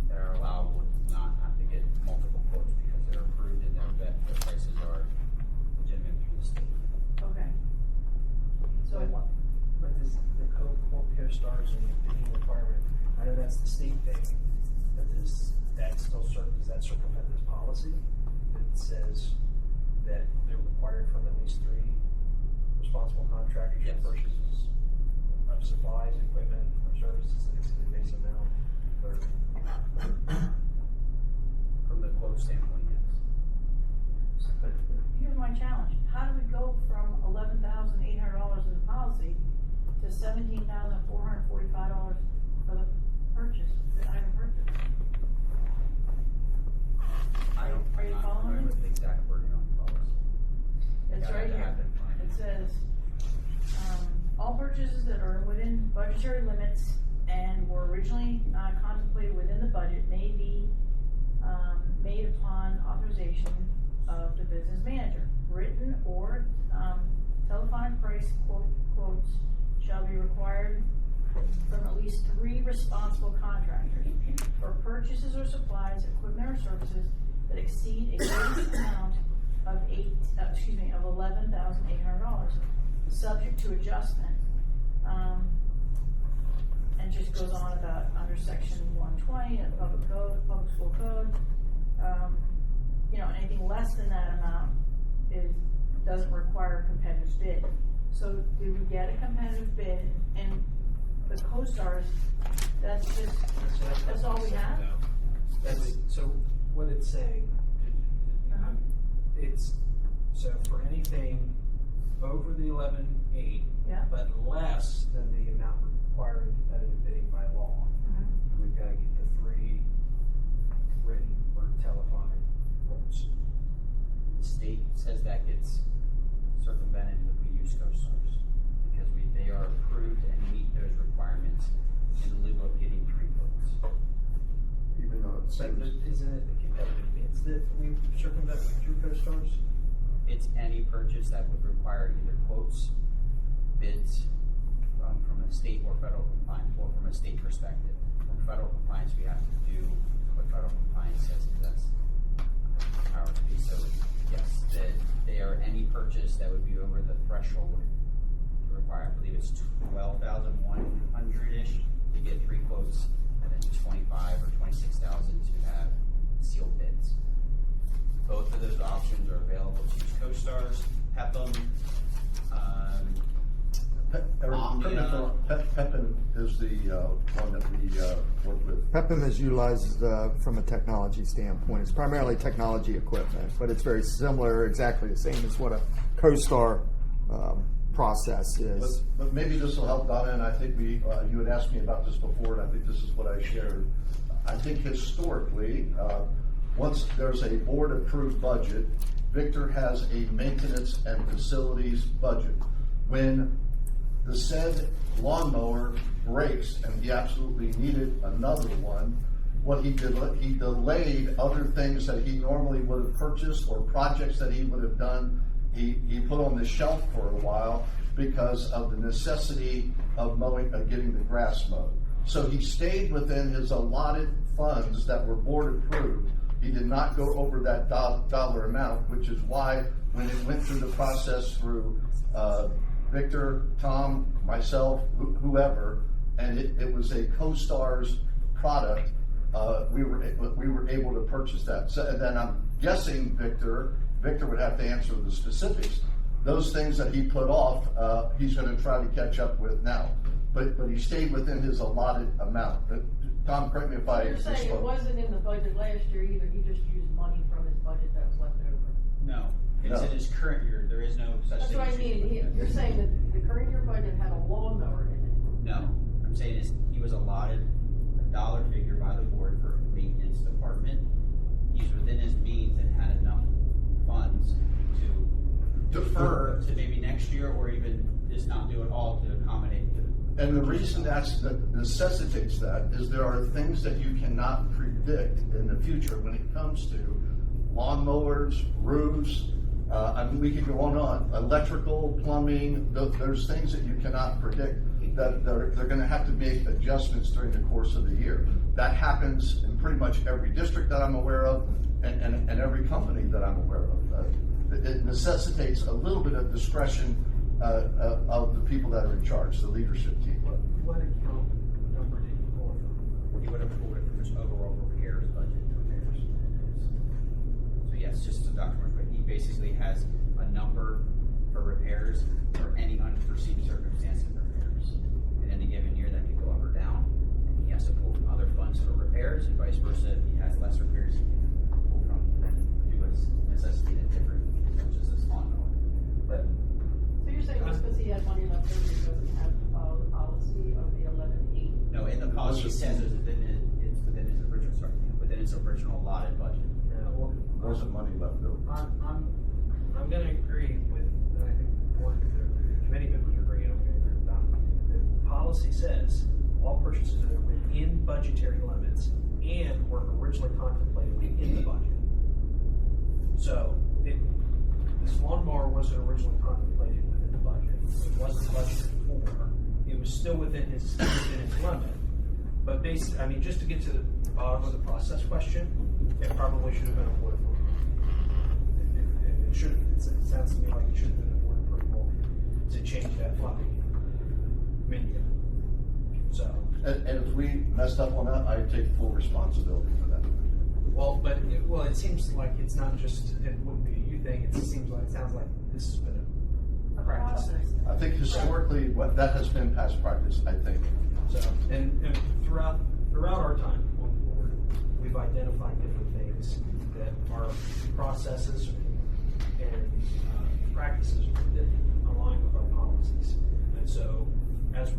S2: that are allowable to not have to get multiple quotes because they're approved and their prices are legitimate through the state.
S8: Okay. So
S9: But this, the CoStars and the bidding requirement, I know that's the state thing, but does that circumvent this policy that says that they're required from at least 3 responsible contractors
S2: Yes.
S9: for purchases of supplies, equipment, or services that exceed the base amount? Or
S2: From the quote standpoint, yes.
S8: but here's my challenge. How do we go from $11,800 in the policy to $17,445 for the purchase, the item purchase? Are you
S2: I'm not
S8: following
S2: familiar
S8: me?
S2: with the exact wording on the policy.
S8: It's
S2: Yeah,
S8: right
S2: I
S8: here.
S2: have to find
S8: It says, all purchases that are within budgetary limits and were originally contemplated within the budget may be made upon authorization of the business manager. Written or telephonic price quotes shall be required from at least 3 responsible contractors for purchases or supplies, equipment or services that exceed a base amount of $11,800, subject to adjustment. And just goes on about under section 120 of public school code. anything less than that amount doesn't require a competitive bid. So do we get a competitive bid, and the co-stars, that's all we have?
S9: So what it's saying, it's, so for anything over the 11.8,
S8: Yeah.
S9: but less than the amount required in competitive bidding by law, we've got to get the 3 written or telephonic quotes.
S2: The state says that gets circumvented if we use co-stars, because they are approved and meet those requirements in lieu of getting 3 quotes.
S11: Even though it
S9: But
S11: seems.
S9: isn't it the competitive bids that we circumvent through co-stars?
S2: It's any purchase that would require either quotes, bids from a state or federal compliance, or from a state perspective. From federal compliance, we have to do what federal compliance says, because that's our to be. So yes, they are any purchase that would be over the threshold to require. I believe it's 12,100-ish to get 3 quotes, and then 25 or 26,000 to have sealed bids. Both of those options are available to use co-stars, PEPM,
S11: Pepin is the one that we work with.
S17: PEPM is utilized from a technology standpoint. It's primarily technology equipment, but it's very similar, exactly the same as what a co-star process is.
S11: But maybe this will help, Donna, and I think you had asked me about this before, and I think this is what I shared. I think historically, once there's a board-approved budget, Victor has a maintenance and facilities budget. When the said lawnmower breaks and he absolutely needed another one, what he did, he delayed other things that he normally would have purchased or projects that he would have done. He put on the shelf for a while because of the necessity of getting the grass mowed. So he stayed within his allotted funds that were board approved. He did not go over that dollar amount, which is why when it went through the process through Victor, Tom, myself, whoever, and it was a co-stars product, we were able to purchase that. So, and then I'm guessing Victor would have to answer the specifics. Those things that he put off, he's going to try to catch up with now. But he stayed within his allotted amount. Tom, correct me if I
S8: You're saying it
S11: misspoke.
S8: wasn't in the budget last year either, he just used money from his budget that was left over?
S2: No, it's in his current year. There is no such
S8: That's
S2: thing.
S8: what I
S2: as-
S8: mean, you're saying that the current year budget had a lawnmower in it?
S2: No, I'm saying is he was allotted a dollar figure by the board for maintenance department. He's within his means and had enough funds to defer to maybe next year, or even just not do it all to accommodate the.
S11: And the reason that necessitates that is there are things that you cannot predict in the future when it comes to lawnmowers, roofs. I mean, we could go on. Electrical, plumbing. There's things that you cannot predict that they're going to have to make adjustments during the course of the year. That happens in pretty much every district that I'm aware of, and every company that I'm aware of. It necessitates a little bit of discretion of the people that are in charge, the leadership team.
S9: What account number did you pull from?
S2: He would have pulled it from his overall repairs budget. So yes, just to Dr. Murphy, he basically has a number for repairs for any unforeseen circumstance of repairs. In any given year, that could go up or down, and he has to pull from other funds for repairs, and vice versa. If he has less repairs, he can pull from and do what's necessitated different, such as this lawnmower. But
S8: So you're saying just because he had money left over, he doesn't have to follow the policy of the 11.8?
S2: no, in the policy it says it's within his original allotted budget.
S9: Yeah, well,
S11: Wasn't money left over.
S9: I'm going to agree with, and I think one of the committee members are agreeing, I'm going to agree with Don. The policy says all purchases that are within budgetary limits and were originally contemplated within the budget. So this lawnmower wasn't originally contemplated within the budget. It wasn't budgeted for. It was still within his limit. But basically, I mean, just to get to the bottom of the process question, it probably should have been a board approval. It should. It sounds to me like it should have been a board approval to change that floppy menu. So.
S11: And if we messed up on that, I take full responsibility for that.
S9: Well, but it seems like it's not just, it wouldn't be a you thing, it sounds like this has been a practice.
S11: I think historically, what that has been past practice, I think.
S9: So, and throughout our time on the board, we've identified different things that are processes and practices that align with our policies. And so, as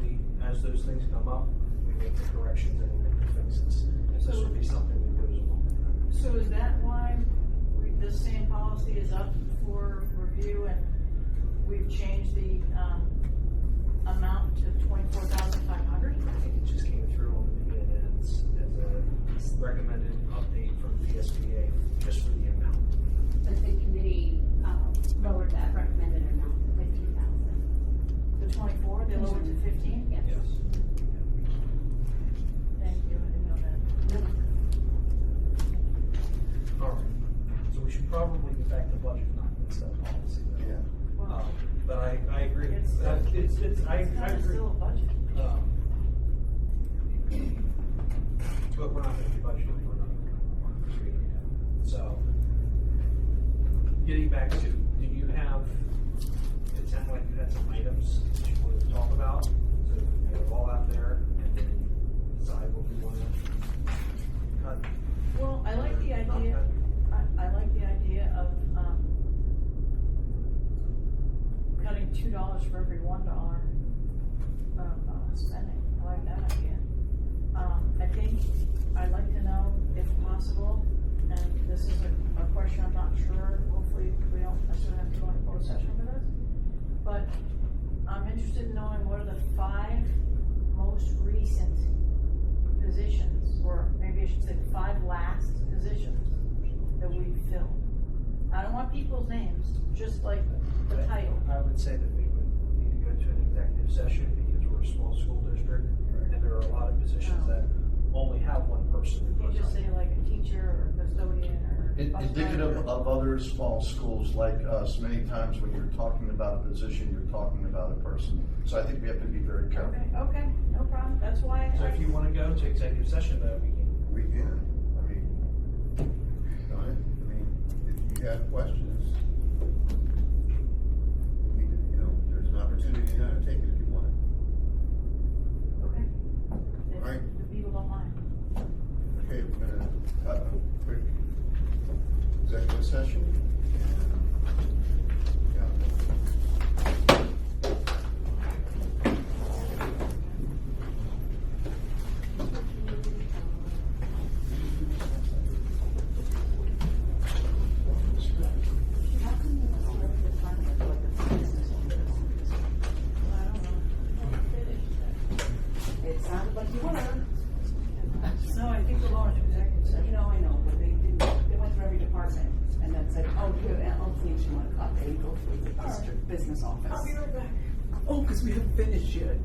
S9: those things come up, we make the corrections and we make the fixes. And so this would be something that goes along with that.
S8: So is that why this same policy is up for review and we've changed the amount to $24,500?
S9: I think it just came through on the FP&S as a recommended update from PSBA just for the amount.
S15: But the committee lowered that recommended amount to 15,000.
S8: The 24, they lowered to 15?
S15: Yes.
S8: Thank you, I didn't know that.
S9: All right. So we should probably get back to budget, not instead of policy. Though.
S11: Yeah.
S8: Well,
S9: But I agree.
S8: It's
S9: I
S8: kind of
S9: agree.
S8: still a budget.
S9: But we're not going to be budgeting for another 3 yet. So, getting back to, do you have? It sounded like you had some items that you wanted to talk about. So get it all out there, and then decide what we want to cut.
S8: Well, I like the idea. I like the idea of cutting $2 for every $1 of spending. I like that idea. I think I'd like to know, if possible, and this is a question I'm not sure. Hopefully, we don't necessarily have to go into closed session for this. But I'm interested in knowing what are the 5 most recent positions, or maybe I should say 5 last positions that we've filled. I don't want people's names, just like the title.
S9: I would say that we would need to go to an executive session because we're a small school district, and there are a lot of positions that only have one person.
S8: You just say like a teacher or custodian or bus
S11: Indicative
S8: driver.
S11: of other small schools like us, many times when you're talking about a position, you're talking about a person. So I think we have to be very careful.
S8: Okay, no problem. That's why.
S9: So if you want to go to executive session, though, we can.
S1: We can, I mean, Donna, I mean, if you have questions, we can, there's an opportunity now to take it if you want it.
S8: Okay. If
S1: Right.
S8: the people don't mind.
S1: Okay, we're gonna have a quick executive session.
S10: It sounded like you were.
S8: No, I think we're going to executive session.
S10: I know, but they didn't, they went through every department and then said, oh, you have things you want to cut, they go through the district business office.
S8: I'll be right back.
S10: Oh, because we haven't finished yet.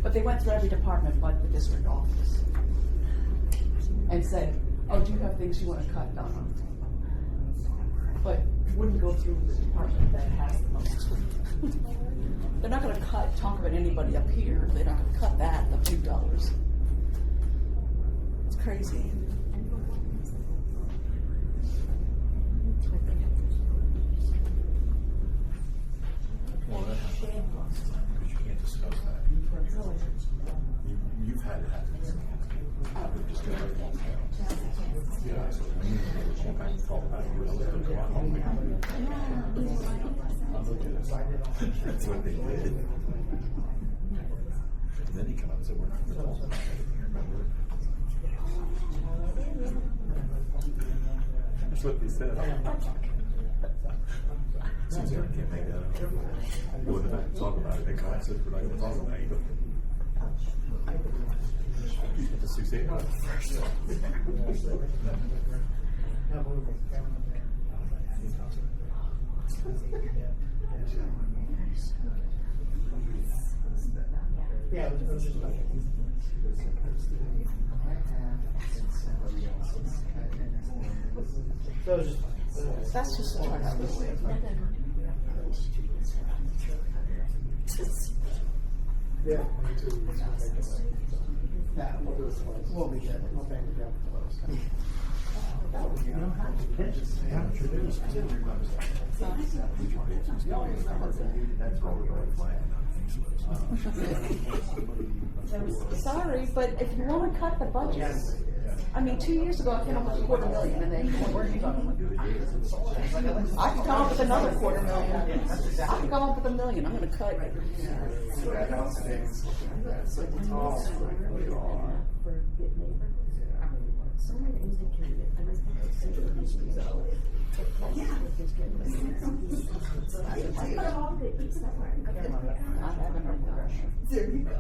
S10: But they went through every department but the district office. And said, oh, do you have things you want to cut, Donna? But wouldn't go through the department that has the most. They're not gonna talk about anybody up here, they're not gonna cut that, the few dollars. It's crazy.
S4: You can't discuss that. You've had it happen. Just gonna write it down. Yeah, so I need to go back and talk about it. I'll let them go out home. That's what they did. And then he came out and said, we're not gonna talk about it. Remember? That's what they said. Since Aaron can't make that up. Go in the back and talk about it. They come out and said, we're not gonna talk about it. The 6 8 first.
S12: Yeah, it was just like. So it was just.
S10: That's just what I have to say.
S12: Yeah. Nah, we'll do it twice. We'll be good. We'll bang it down close.
S3: Sorry, but if you want to cut the budget, I mean, 2 years ago I came up with $250,000, and then where are you talking about? I can come up with another $250,000. I can come up with $1 million. I'm going to cut. There you go.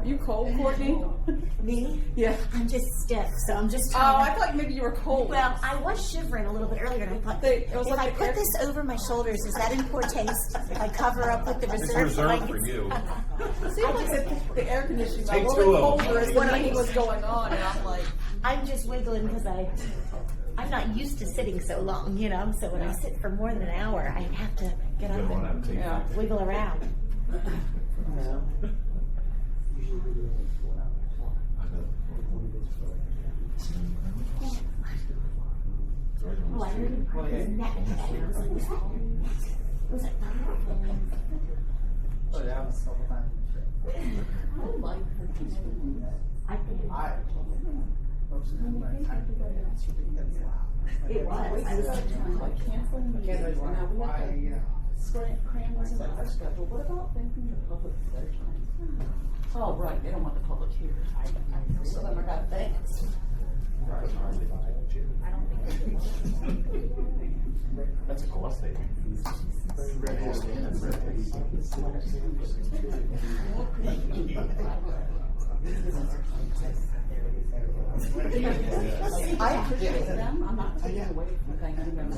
S3: You cold, Courtney?
S14: Me?
S3: Yeah.
S14: I'm just stiff, so I'm just
S3: Oh,
S14: trying
S3: I thought maybe you were cold.
S14: Well, I was shivering a little bit earlier, and I thought,
S3: It was
S14: if
S3: like
S14: I
S3: the
S14: put
S3: air-
S14: this over my shoulders, is that in poor taste? If I cover up with the reserve blankets?
S3: It seemed like the air conditioning got a
S16: Take
S3: little
S16: two
S3: bit
S16: of them.
S3: colder as the meeting was going on, and I'm like,
S14: I'm just wiggling because I'm not used to sitting so long, you know. So when I sit for more than an hour, I have to get up and wiggle around. Oh, I heard him crack his neck, and I was like, was it
S12: Oh, yeah, it was a couple times.
S3: I like her.
S14: I think it was. I was
S3: Like canceling meetings, and now we have to cram this into our schedule. What about thinking the public their time? Oh, right, they don't want the public here. So then I got thanks.
S4: That's a cost saving.
S3: I appreciate them. I'm not taking away from thanking them.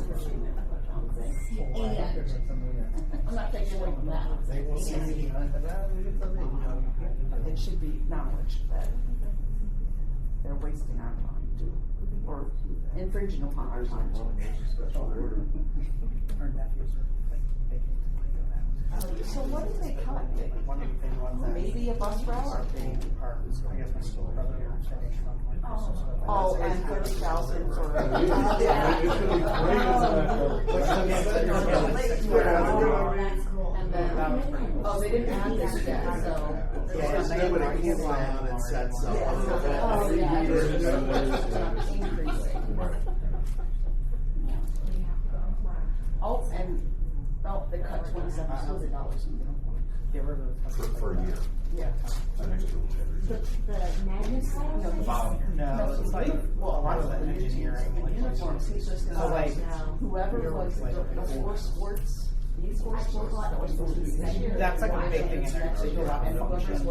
S3: I'm not taking away from that. It should be acknowledged that they're wasting our time too, or infringing upon our time too. So what did they cut? Maybe a bus route or oh, and 30,000 for. And then, oh, they didn't add this yet, so.
S5: Nobody came down and said something.
S3: Oh, yeah. Increasing. Oh, and, oh, they cut $27,000 in
S12: Get rid of
S4: For a year.
S3: Yeah.
S14: the magnet class.
S12: No, it's like, well, a lot of that engineering.
S3: In uniforms, he's just
S12: So like,
S3: whoever was the four sports, these four sports that was supposed to be this year.
S12: that's like a big thing in there, so you do a lot of functions.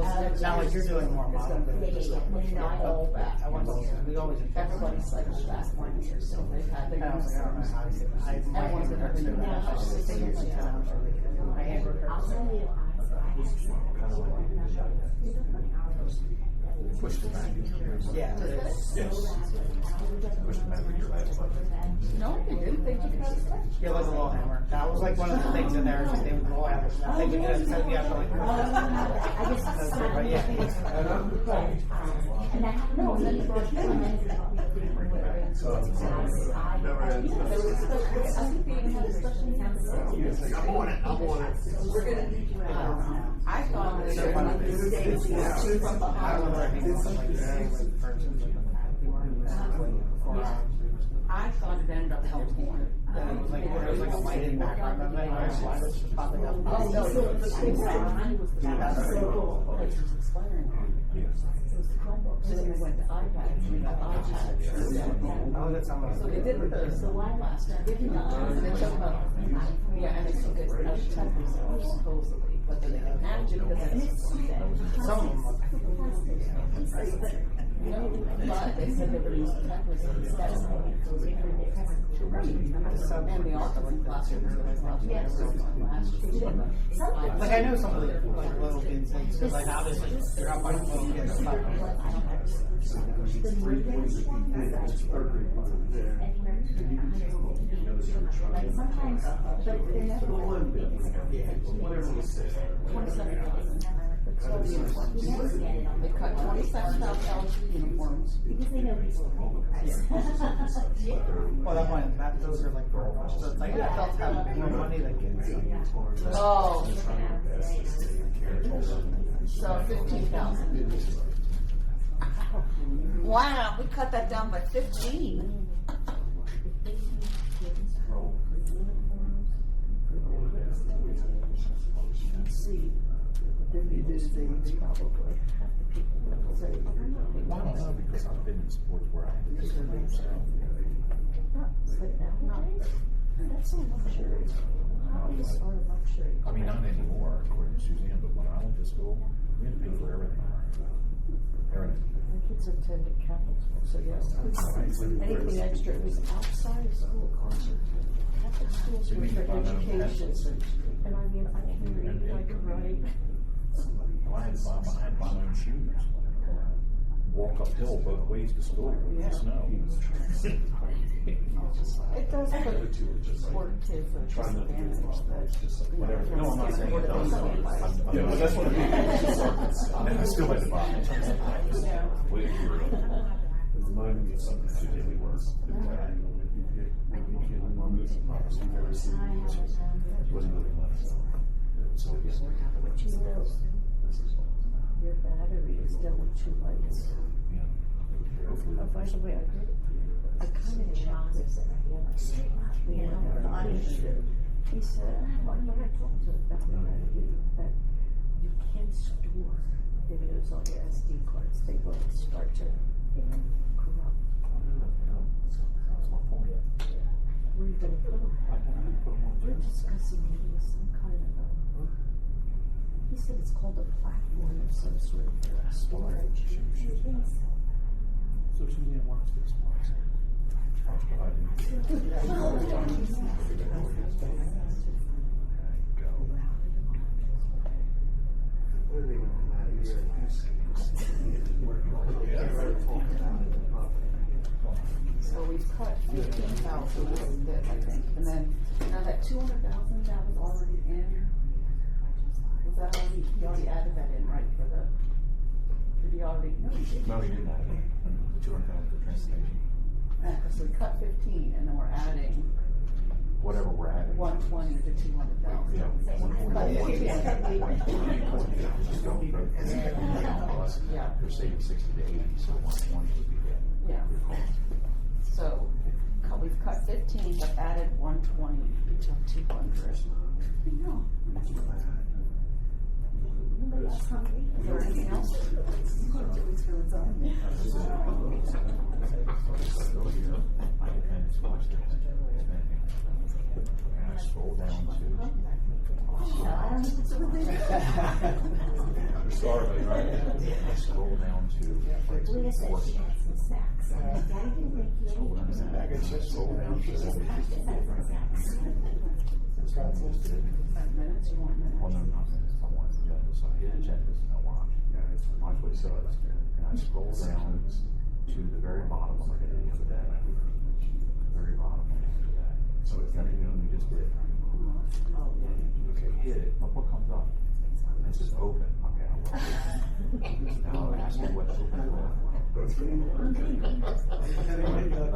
S12: Now, like, you're doing more modeling.
S3: All that.
S12: I want to, we always.
S3: Everybody's like the last 1 year, so they've had their.
S12: I was like, I don't know how to do it.
S3: Everyone's been working on that.
S14: I'll tell you,
S4: Push the back.
S12: Yeah.
S4: Yes. Push the back with your last one.
S3: No, they didn't. They took it out of the budget.
S12: Yeah, like a little hammer. That was like one of the things in there, is that they would roll out. They would get it, so you have to like. But yeah.
S14: and I don't know, and then you brought it in, and then
S5: I'm on it.
S3: We're gonna, I thought that they were gonna do Stacy from behind. I thought it ended up helping one.
S12: It was like a lighted background of it, and slide was just popping up.
S3: Oh, no, it was the
S12: That's so cool.
S3: It was expiring. So then they went to iPads, and we got iPads.
S12: Oh, that's how much.
S3: So they did replace the one last year. And they took about, yeah, and they took it out of 10% supposedly, but then they didn't manage it because it's.
S12: Some of them look.
S3: But they said they were using that was instead of and they also were classrooms that I thought they were last year.
S12: Like, I know some of the, like, little kids, because, like, obviously, they're not like little kids, but.
S14: Like sometimes, but they're never.
S3: They cut $27,000 for uniforms.
S14: Because they know people will pay the price.
S12: Well, that one, those are like very much, so it's like, adults have more money than kids.
S3: Oh. So 15,000. Wow, we cut that down by 15.
S10: See, then we do things probably.
S4: I don't know, because I've been in sports where I have to take them, so.
S10: That's a luxury. Hobbies are a luxury.
S4: I mean, not anymore, according to Suzanne, but when I went to school, we had to pay for everything. Everything.
S10: My kids attended Catholic school, so yes, anything extra was outside of school concert. Catholic schools were for education, and I mean, I can read, I can write.
S4: Well, I had to buy my own shoes. Walk uphill both ways to school in the snow.
S10: It does put sport kids at a disadvantage, but
S4: Whatever. No, I'm not saying it does.
S10: Yeah,
S4: but that's what I mean. I still had to buy it. Way too early.
S13: It reminded me of something that really works.
S4: Wasn't really much. So yes.
S10: your battery is done with 2 lights.
S4: Yeah.
S10: Oh, by the way, I kind of shocked this. You know, he said, when I talked to him that you can't store videos on your SD cards. They will start to corrupt. Where are you going to put them? We're discussing maybe some kind of he said it's called a platform of some sort of storage.
S4: So she didn't watch this one.
S3: So we've cut 15,000, this is it, I think, and then, now that 200,000, that was already in, was that already, he already added that in, right, for the, did he already, no, he didn't.
S4: No, he didn't have it. The 200 for transportation.
S3: So we cut 15, and then we're adding
S4: Whatever we're adding.
S3: 120 to 200,000.
S4: Yeah. 140. Just go from plus,
S3: Yeah.
S4: they're saving 60 to 80, so 120 would be good.
S3: Yeah. So, we've cut 15, but added 120 to 200. I know. Anybody else hungry? Is there anything else?
S4: And I scroll down to.
S3: I don't know if it's over there.
S4: You're starving, right? I scroll down to.
S14: Leah said she had some snacks. Daddy didn't make you
S4: Scroll down to. Scroll down to.
S3: Minutes, you want minutes?
S4: Well, no, not minutes. I want agenda. So I hit agendas and I watch. Watch what it says. And I scroll down to the very bottom, like I did the other day. The very bottom. So it's everything we just did. Okay, hit it. Look what comes up. It says open. Okay, I will. Now I'll ask you what open is. Let's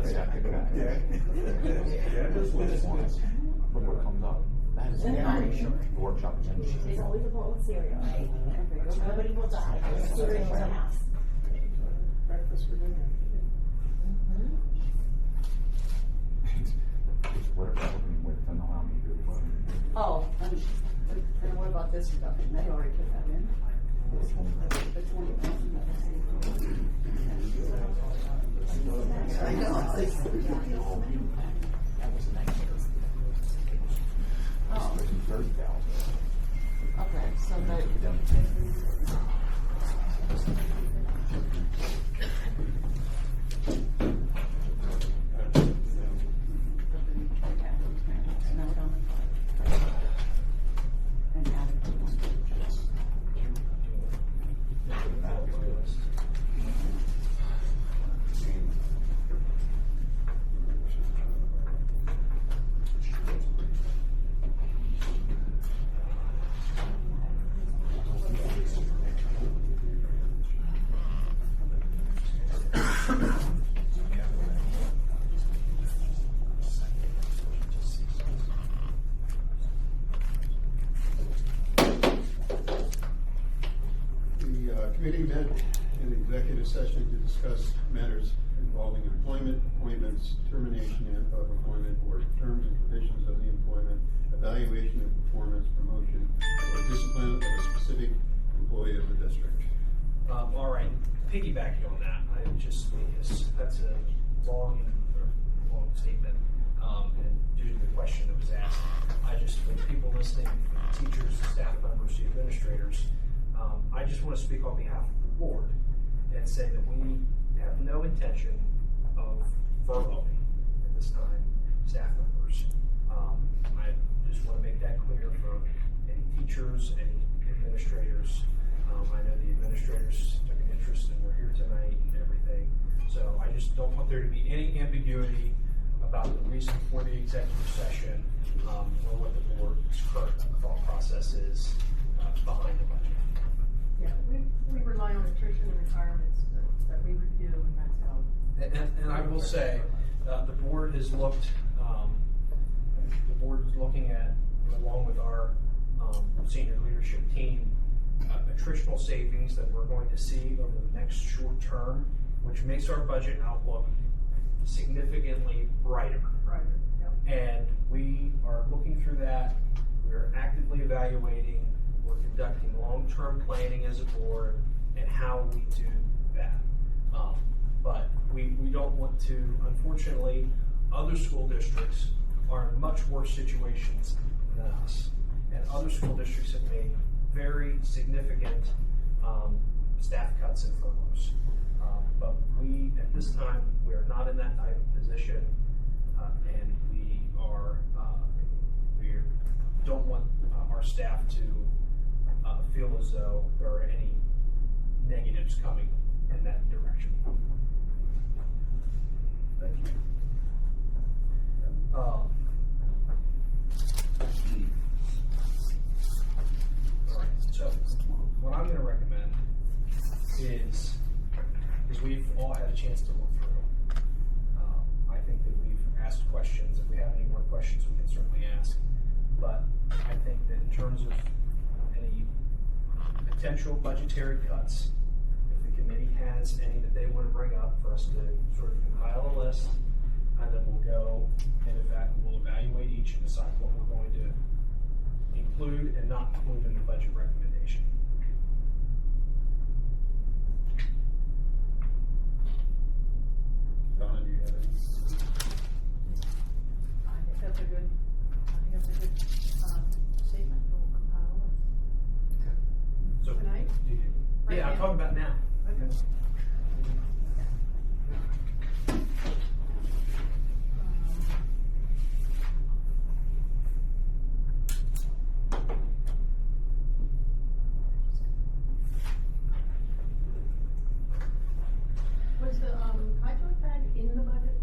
S4: see, I pick it back. Just which ones. Look what comes up. That is the workshop agenda.
S14: There's always a bowl of cereal, right? Nobody will die. There's cereal in the house.
S13: Breakfast for dinner.
S4: Whatever opening with doesn't allow me to do it.
S3: Oh, and what about this reduction? They already put that in. The 20,000. I know.
S4: That was the next year.
S3: Oh.
S4: 30,000.
S3: Okay, so the.
S1: committee met in executive session to discuss matters involving employment, appointments, termination of employment, or terms and conditions of the employment, evaluation of performance, promotion, or discipline of a specific employee of the district.
S9: All right, piggybacking on that, I just, because that's a long statement, and due to the question that was asked, I just, for the people listening, for the teachers, the staff members, the administrators, I just want to speak on behalf of the board and say that we have no intention of furloughing at this time staff members. I just want to make that clear for any teachers, any administrators. I know the administrators took an interest and we're here tonight and everything. So I just don't want there to be any ambiguity about the reason for the executive session or what the board's current thought process is behind the budget.
S7: Yeah, we rely on attrition and retirements that we review, and that's how.
S9: And I will say, the board has looked, the board is looking at, along with our senior leadership team, attritional savings that we're going to see over the next short term, which makes our budget outlook significantly brighter.
S7: Right, yep.
S9: And we are looking through that. We're actively evaluating. We're conducting long-term planning as a board and how we do that. But we don't want to, unfortunately, other school districts are in much worse situations than us. And other school districts have made very significant staff cuts and furloughs. But we, at this time, we are not in that type of position, and we don't want our staff to feel as though there are any negatives coming in that direction.
S11: Thank you.
S9: All right, so what I'm going to recommend is we've all had a chance to look through. I think that we've asked questions. If we have any more questions, we can certainly ask. But I think that in terms of any potential budgetary cuts, if the committee has any that they want to bring up for us to sort of compile a list, and then we'll go and we'll evaluate each and decide what we're going to include and not include in the budget recommendation.
S1: Donna, do you have any?
S7: I think that's a good statement. We'll compile a list.
S9: So
S7: Tonight?
S9: Yeah, I'm talking about now.
S7: Okay. Was the hydro pad in the budget?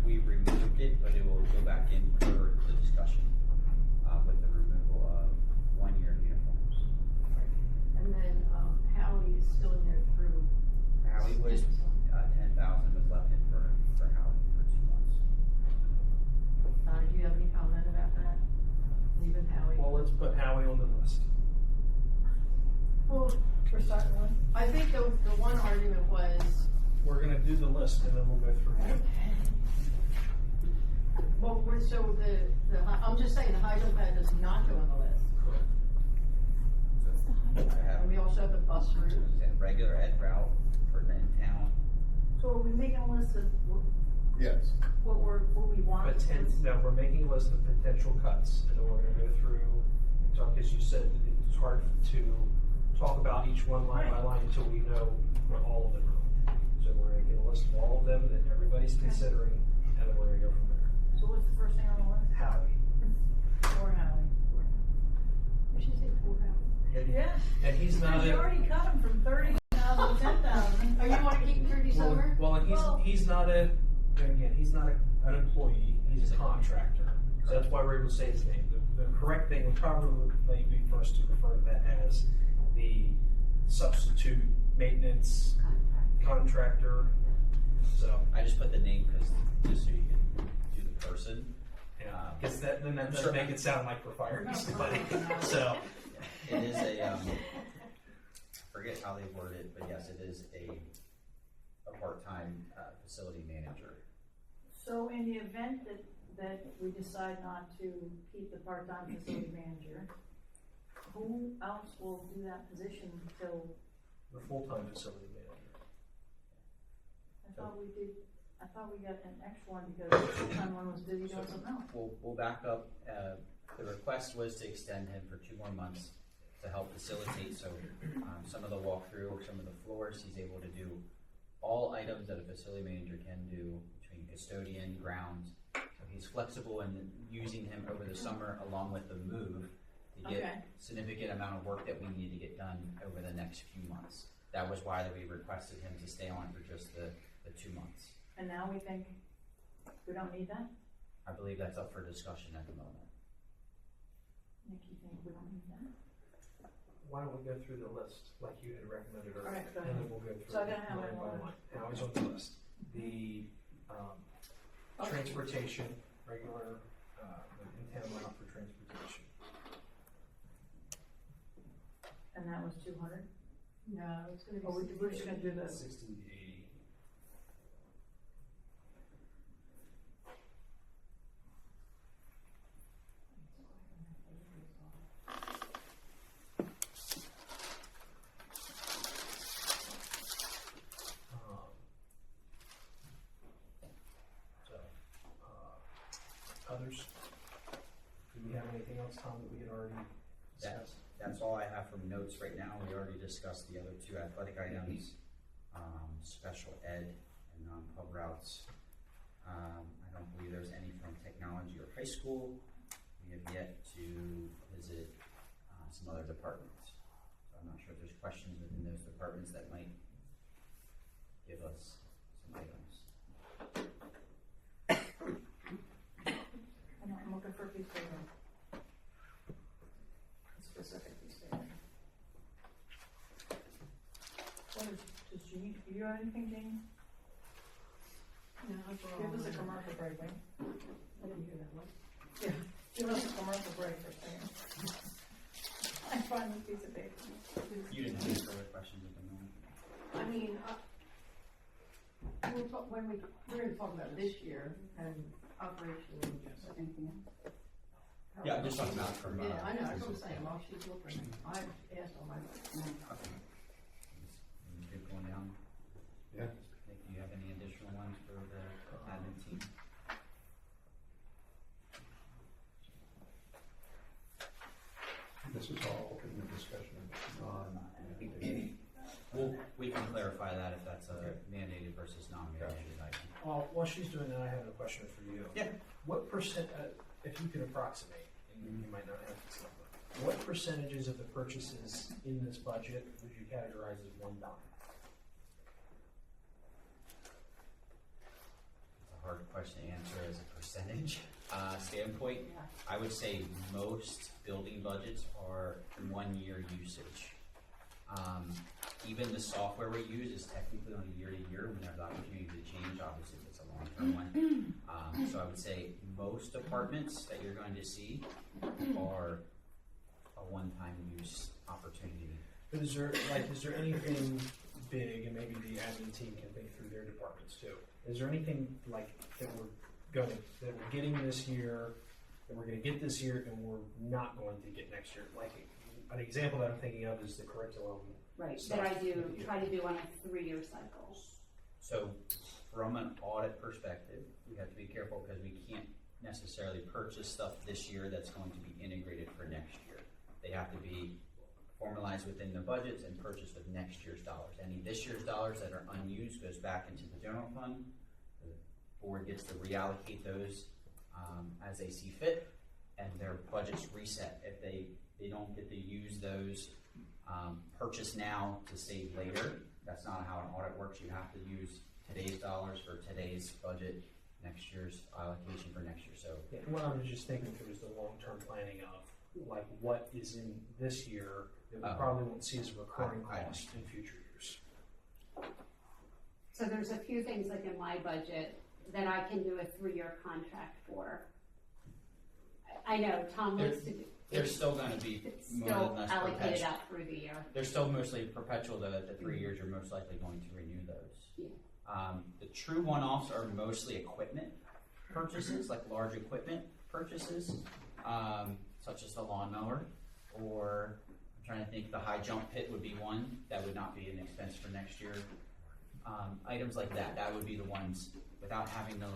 S2: We removed it, but it will go back in for the discussion with the removal of one-year uniforms.
S7: And then Howie is still in there through.
S2: Howie was 10,000 was left in for Howie for 2 months.
S7: Do you have any comment about that? Leaving Howie?
S9: Well, let's put Howie on the list.
S7: Well, for starting one. I think the one argument was.
S9: We're going to do the list and then we'll go through it.
S7: Well, so I'm just saying the hydro pad does not go on the list. And we also have the bus route.
S2: Regular ed route for the in-town.
S8: So are we making a list of
S1: Yes.
S8: what we want?
S9: No, we're making a list of potential cuts, and then we're going to go through and talk, as you said, it's hard to talk about each one line by line until we know what all of them are. So we're going to get a list of all of them that everybody's considering, and then we're going to go from there.
S8: So what's the first thing on the list?
S9: Howie.
S8: Poor Howie. We should say poor Howie.
S9: And,
S8: Yeah.
S9: and he's not
S8: Because you already cut him from 30,000 to 10,000.
S7: Oh, you want to keep him through December?
S9: Well, and he's not an employee, he's a contractor. So that's why we're able to say his name. The correct thing would probably be for us to refer to that as the substitute maintenance contractor. So
S2: I just put the name just so you can do the person.
S9: Because that doesn't
S2: sure.
S9: make it sound like we're firing somebody. So
S2: it is a forget how they word it, but yes, it is a part-time facility manager.
S8: So in the event that we decide not to keep the part-time facility manager, who else will do that position until,
S9: The full-time facility manager.
S8: I thought we got an extra one because the full-time one was busy doing something else.
S2: We'll back up. The request was to extend him for 2 more months to help facilitate, so some of the walkthrough or some of the floors, he's able to do all items that a facility manager can do between custodian, grounds. So he's flexible in using him over the summer along with the move to get significant amount of work that we need to get done over the next few months. That was why that we requested him to stay on for just the 2 months.
S8: And now we think we don't need that?
S2: I believe that's up for discussion at the moment.
S8: Nick, you think we don't need that?
S9: Why don't we go through the list like you had recommended earlier?
S8: All right, go
S9: and
S8: ahead.
S9: then we'll go through.
S8: So I gotta have
S9: line
S8: my
S9: by
S8: one.
S9: line. Now he's on the list. The transportation, regular, the intent amount for transportation.
S8: And that was 200?
S7: No, it's gonna be.
S8: Oh, we're just gonna do the.
S9: 60 to 80. Others? Do we have anything else, Tom, that we had already discussed?
S2: That's all I have from notes right now. We already discussed the other 2 athletic items, special ed and non-pub routes. I don't believe there's any from technology or high school. We have yet to visit some other departments. So I'm not sure if there's questions within those departments that might give us some items.
S8: I'm looking for a piece of paper. A specific piece of paper. What is, does Jeannie, do you have anything, Jeannie?
S7: No,
S8: Give us a commercial break, right?
S7: I didn't hear that one.
S8: Yeah, give us a commercial break for a second. I find this piece of paper.
S2: You didn't have any further questions at the moment?
S7: I mean, we're gonna talk about this year and operationally, anything else.
S2: Yeah, I'm just talking about from.
S7: Yeah, I know, that's what I'm saying, while she's looking, I've asked all my.
S2: Okay. Keep going down.
S11: Yeah.
S2: Nick, do you have any additional ones for the admin team?
S11: This is all in the discussion on.
S2: Well, we can clarify that if that's a mandated versus non-mandated item.
S9: While she's doing that, I have a question for you.
S2: Yeah.
S9: What percent, if you could approximate, and you might not have this number, what percentages of the purchases in this budget would you categorize as one-time?
S2: It's a hard question to answer as a percentage standpoint. I would say most building budgets are 1-year usage. Even the software we use is technically on a year-to-year. We have the opportunity to change, obviously, if it's a long-term one. So I would say most departments that you're going to see are a one-time use opportunity.
S9: But is there anything big, and maybe the admin team can think through their departments too? Is there anything like that we're getting this year, that we're going to get this year, and we're not going to get next year? Like an example that I'm thinking of is the curriculum.
S15: Right,
S9: stuff.
S15: that I do, try to do on a 3-year cycle.
S2: So from an audit perspective, we have to be careful because we can't necessarily purchase stuff this year that's going to be integrated for next year. They have to be formalized within the budgets and purchased with next year's dollars. Any this year's dollars that are unused goes back into the general fund. The board gets to reallocate those as they see fit, and their budgets reset. If they don't get to use those purchase now to save later, that's not how an audit works. You have to use today's dollars for today's budget, next year's allocation for next year. So
S9: Yeah, what I was just thinking through is the long-term planning of like what is in this year that we probably won't see as a recurring cost in future years.
S15: So there's a few things like in my budget that I can do a 3-year contract for. I know Tom wants to do.
S2: They're still gonna be
S15: It's
S2: more
S15: still
S2: or less
S15: allocated
S2: perpetual.
S15: out through the year.
S2: They're still mostly perpetual, the 3 years you're most likely going to renew those.
S15: Yeah.
S2: The true one-offs are mostly equipment purchases, like large equipment purchases, such as the lawnmower, or I'm trying to think, the high jump pit would be one, that would not be an expense for next year. Items like that, that would be the ones, without having the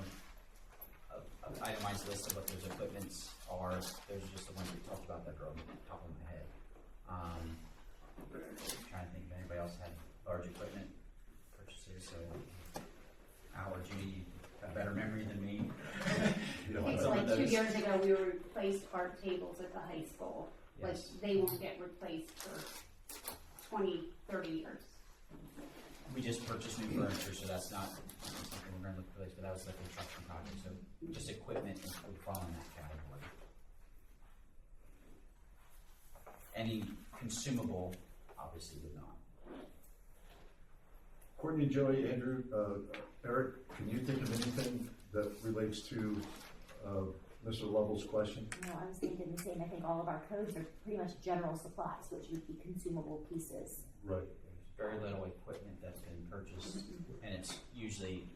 S2: itemized list of what those equipments are, those are just the ones we talked about that are on the top of my head. Trying to think if anybody else had large equipment purchases, so Al or Judy, you have better memory than me.
S15: It's like 2 years ago, we replaced art tables at the high school, but
S2: Yes.
S15: they won't get replaced for 20, 30 years.
S2: We just purchased new furniture, so that's not something we're gonna look for, but that was like a construction project, so just equipment would fall in that category. Any consumable, obviously would not.
S11: Courtney, Joey, Andrew, Eric, can you think of anything that relates to Mr. Lovell's question?
S14: No, I was thinking the same. I think all of our codes are pretty much general supplies, which would be consumable pieces.
S11: Right.
S2: There's very little equipment that's been purchased, and it's usually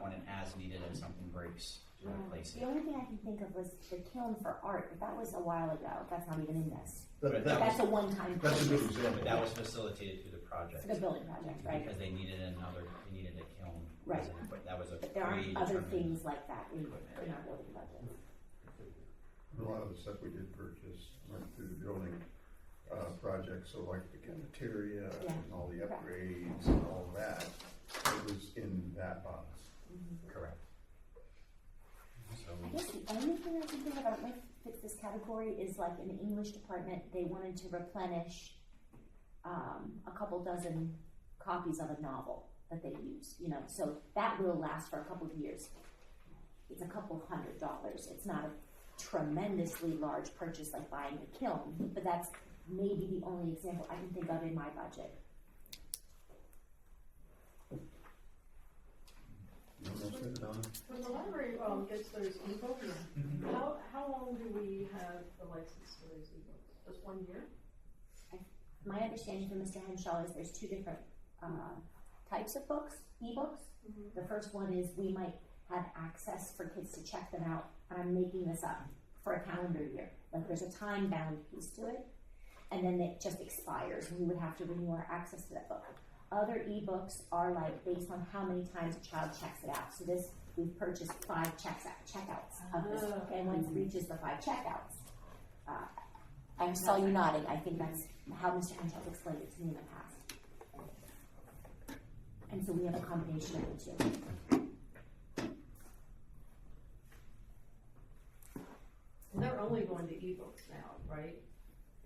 S2: on an as needed if something breaks to replace
S14: The
S2: it.
S14: only thing I can think of was the kiln for art, but that was a while ago. That's not even in this.
S11: That
S14: That's a one-time
S11: That's a good
S14: purchase
S11: example.
S2: But that was facilitated through the project.
S14: for the building project, right?
S2: Because they needed a kiln.
S14: Right.
S2: But that was a
S14: But there aren't other
S2: predetermined-
S14: things like that in our building budget.
S1: A lot of the stuff we did purchase went through the building project, so like the cafeteria
S14: Yeah.
S1: and all the
S14: Correct.
S1: upgrades and all that, it was in that box.
S2: Correct. So,
S14: I guess the only thing I can think of that might fit this category is like in the English department, they wanted to replenish a couple dozen copies of a novel that they use, so that will last for a couple of years. It's a couple $100. It's not a tremendously large purchase like buying a kiln, but that's maybe the only example I can think of in my budget.
S7: When the library gets those ebooks, how long do we have the license for those ebooks? Just 1 year?
S14: My understanding from Mr. Henshaw is there's two different types of books, ebooks. The first one is we might have access for kids to check them out, and I'm making this up, for a calendar year. Like there's a time-bound piece to it, and then it just expires, and we would have to renew our access to that book. Other ebooks are like based on how many times a child checks it out. So this, we've purchased 5 checkouts of this book, and once it reaches the 5 checkouts, I saw you nodding. I think that's how Mr. Henshaw's explained it to me in the past. And so we have a combination of the two.
S7: And they're only going to ebooks now, right?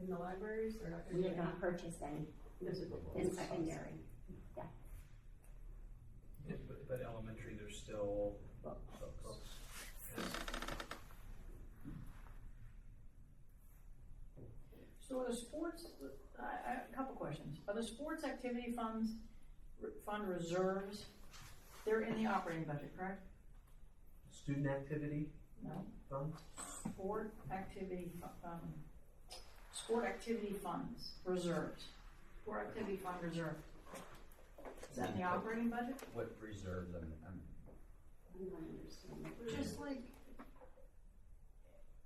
S7: In the libraries, they're not going
S14: We
S7: to.
S14: have not purchased any
S7: Physical
S14: in
S7: books.
S14: secondary. Yeah.
S9: Yeah, but elementary, there's still books.
S8: So are the sports, a couple questions. Are the sports activity fund reserves, they're in the operating budget, correct?
S9: Student activity
S8: No.
S9: fund?
S8: Sport activity funds, reserves. Sport activity fund reserve. Is that in the operating budget?
S2: what reserves,
S8: Just like,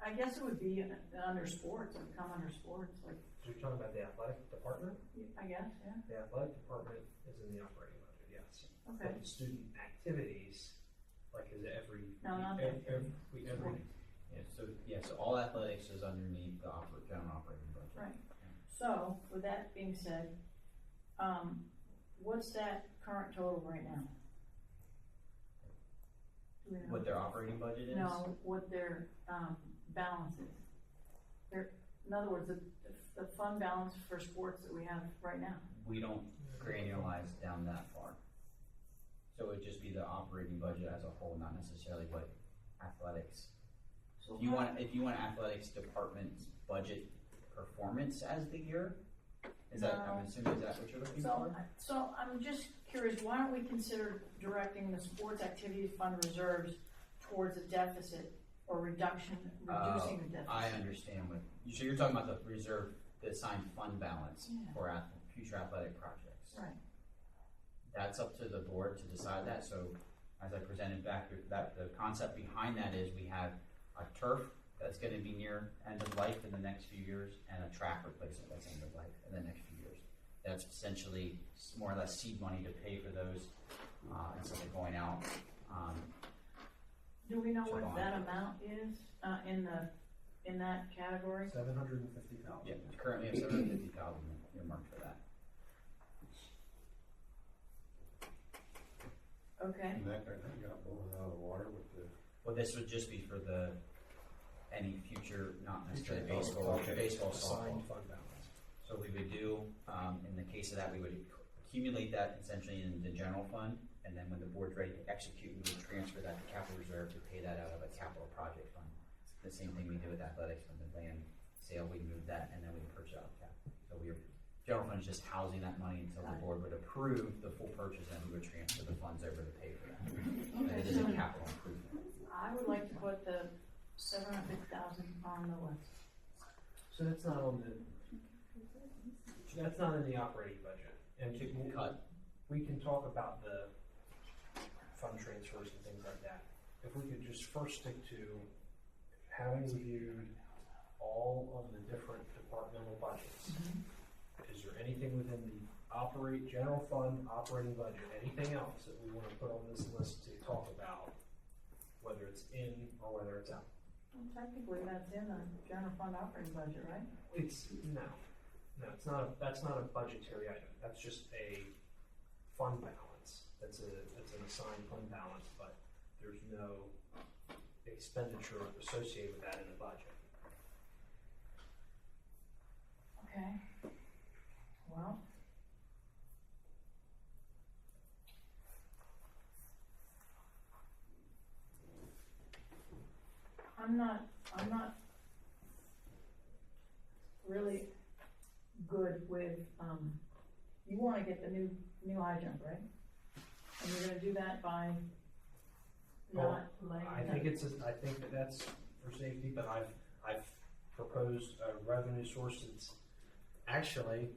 S8: I guess it would be under sports, it would come under sports, like,
S9: So you're talking about the athletic department?
S8: I guess, yeah.
S9: The athletic department is in the operating budget, yes.
S8: Okay.
S9: But the student activities, like is it every?
S8: No, not
S9: every.
S2: so all athletics is underneath the general operating budget.
S8: Right. So, with that being said, what's that current total right now? Do we know?
S2: What their operating budget is?
S8: No, what their balance is. In other words, the fund balance for sports that we have right now.
S2: We don't granularize down that far. So it would just be the operating budget as a whole, not necessarily what athletics.
S8: So
S2: If you want athletics department's budget performance as the year, is that, I'm assuming, is that what you're looking for?
S8: So I'm just curious, why don't we consider directing the sports activities fund reserves towards a deficit or reducing the deficit?
S2: I understand what, so you're talking about the reserve, the assigned fund balance
S8: Yeah.
S2: for future athletic projects.
S8: Right.
S2: That's up to the board to decide that, so as I presented back, that the concept behind that is we have a turf that's gonna be near end of life in the next few years, and a track replacement that's end of life in the next few years. That's essentially more or less seed money to pay for those, instead of going out.
S8: Do we know
S2: So
S8: what
S2: on.
S8: that amount is, in that category?
S9: $750,000.
S2: Yeah, currently have 750,000 earmarked for that.
S8: Okay.
S1: And that got blown out of the water with the.
S2: Well, this would just be for any future, not necessarily
S1: Future, okay.
S2: baseball,
S9: Assigned
S2: softball.
S9: fund balance.
S2: So we would do, in the case of that, we would accumulate that essentially in the general fund, and then when the board's ready to execute, we would transfer that to capital reserve to pay that out of a capital project fund. The same thing we do with athletics, when the land sale, we move that, and then we purchase out of capital. So general fund is just housing that money until the board would approve the full purchase, and we would transfer the funds over to pay for that. But it is a capital improvement.
S8: I would like to put the 750,000 on the list.
S9: So that's not on that's not in the operating budget. And
S2: Cut.
S9: we can talk about the fund transfers and things like that. If we could just first stick to having reviewed all of the different departmental budgets. Is there anything within the general fund operating budget, anything else that we want to put on this list to talk about, whether it's in or whether it's out?
S8: Well, technically, that's in the general fund operating budget, right?
S9: It's not. That's not a budgetary item. That's just a fund balance. That's an assigned fund balance, but there's no expenditure associated with that in the budget.
S8: Okay. Well. I'm not really good with, you wanna get the new high jump, right? And you're gonna do that by not letting.
S9: I think that's for safety, but I've proposed a revenue source that's actually,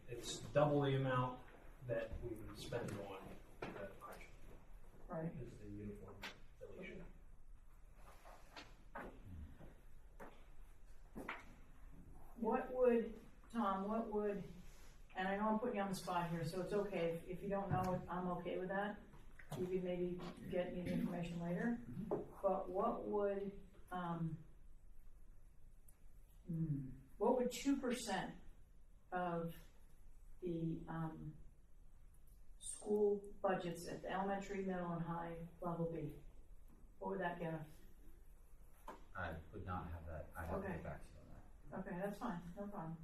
S9: it's double the amount that we would spend on that high jump.
S8: Right.
S9: Is the uniform deletion.
S8: Tom, and I know I'm putting you on the spot here, so it's okay, if you don't know, I'm okay with that. You can maybe get me the information later, but what would 2% of the, school budgets at the elementary, middle, and high level be? What would that get us?
S2: I would not have that. I have to
S8: Okay.
S2: get back to you on that.
S8: Okay, that's fine, no problem.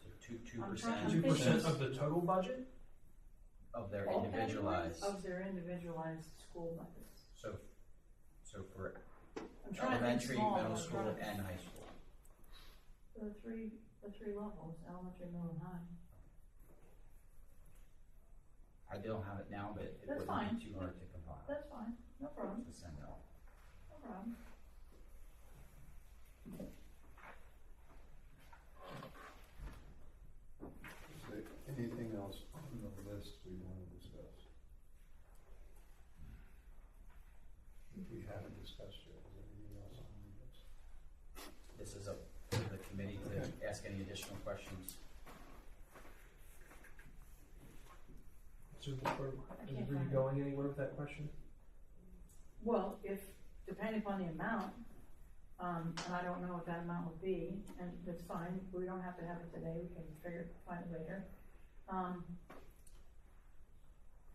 S2: So 2%.
S8: I'm trying-
S9: 2% of the total budget?
S2: Of their
S8: All
S2: individualized.
S8: categories Of their individualized school budgets.
S2: So for
S8: I'm trying to think
S2: elementary,
S8: small,
S2: middle
S8: I'm
S2: school,
S8: trying to-
S2: and high school.
S8: The three levels, elementary, middle, and high.
S2: I don't have it now, but it
S8: That's
S2: wouldn't
S8: fine.
S2: be too hard to compile.
S8: That's fine, no problem,
S2: To send out.
S8: no problem.
S1: Is there anything else on the list we want to discuss? If we haven't discussed yet, is there anything else on the list?
S2: This is up to the committee to ask any additional questions.
S9: So are you going anywhere with that question?
S8: Well, depending upon the amount, and I don't know what that amount would be, and that's fine, we don't have to have it today, we can find it later.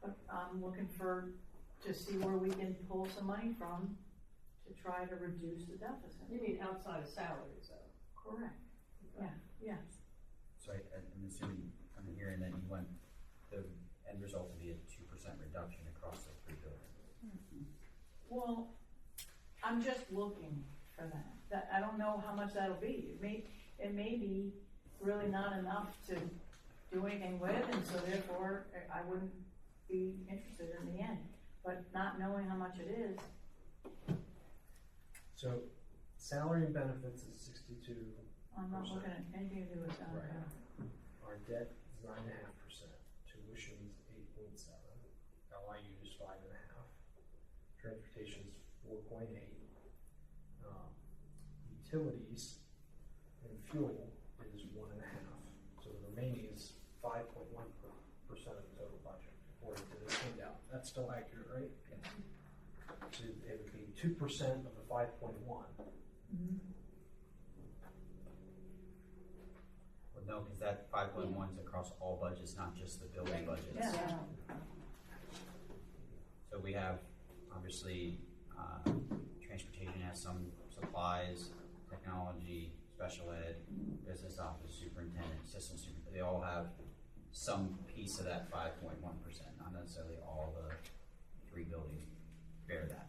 S8: But I'm looking to see where we can pull some money from to try to reduce the deficit.
S7: You mean outside of salaries, though?
S8: Correct, yeah, yes.
S2: So I'm assuming, I'm hearing that you want the end result to be a 2% reduction across the three buildings.
S8: Well, I'm just looking for that. I don't know how much that'll be. It may be really not enough to do anything with, and so therefore I wouldn't be interested in the end. but not knowing how much it is,
S9: So salary and benefits is 62.
S8: I'm not looking at anything to do with that.
S9: Right. Our debt is 9.5%. Tuition's 8.7. LIU is 5.5. Transportation is 4.8. Utilities and fuel is 1.5. So the remaining is 5.1% of the total budget according to this handout. That's still accurate, right? Yes. So it would be 2% of the 5.1.
S2: Well, no, because that 5.1 is across all budgets, not just the building budgets.
S8: Yeah.
S2: So we have, obviously, transportation has some supplies, technology, special ed, business office, superintendent, system superintendent. They all have some piece of that 5.1%, not necessarily all the 3 buildings bear that.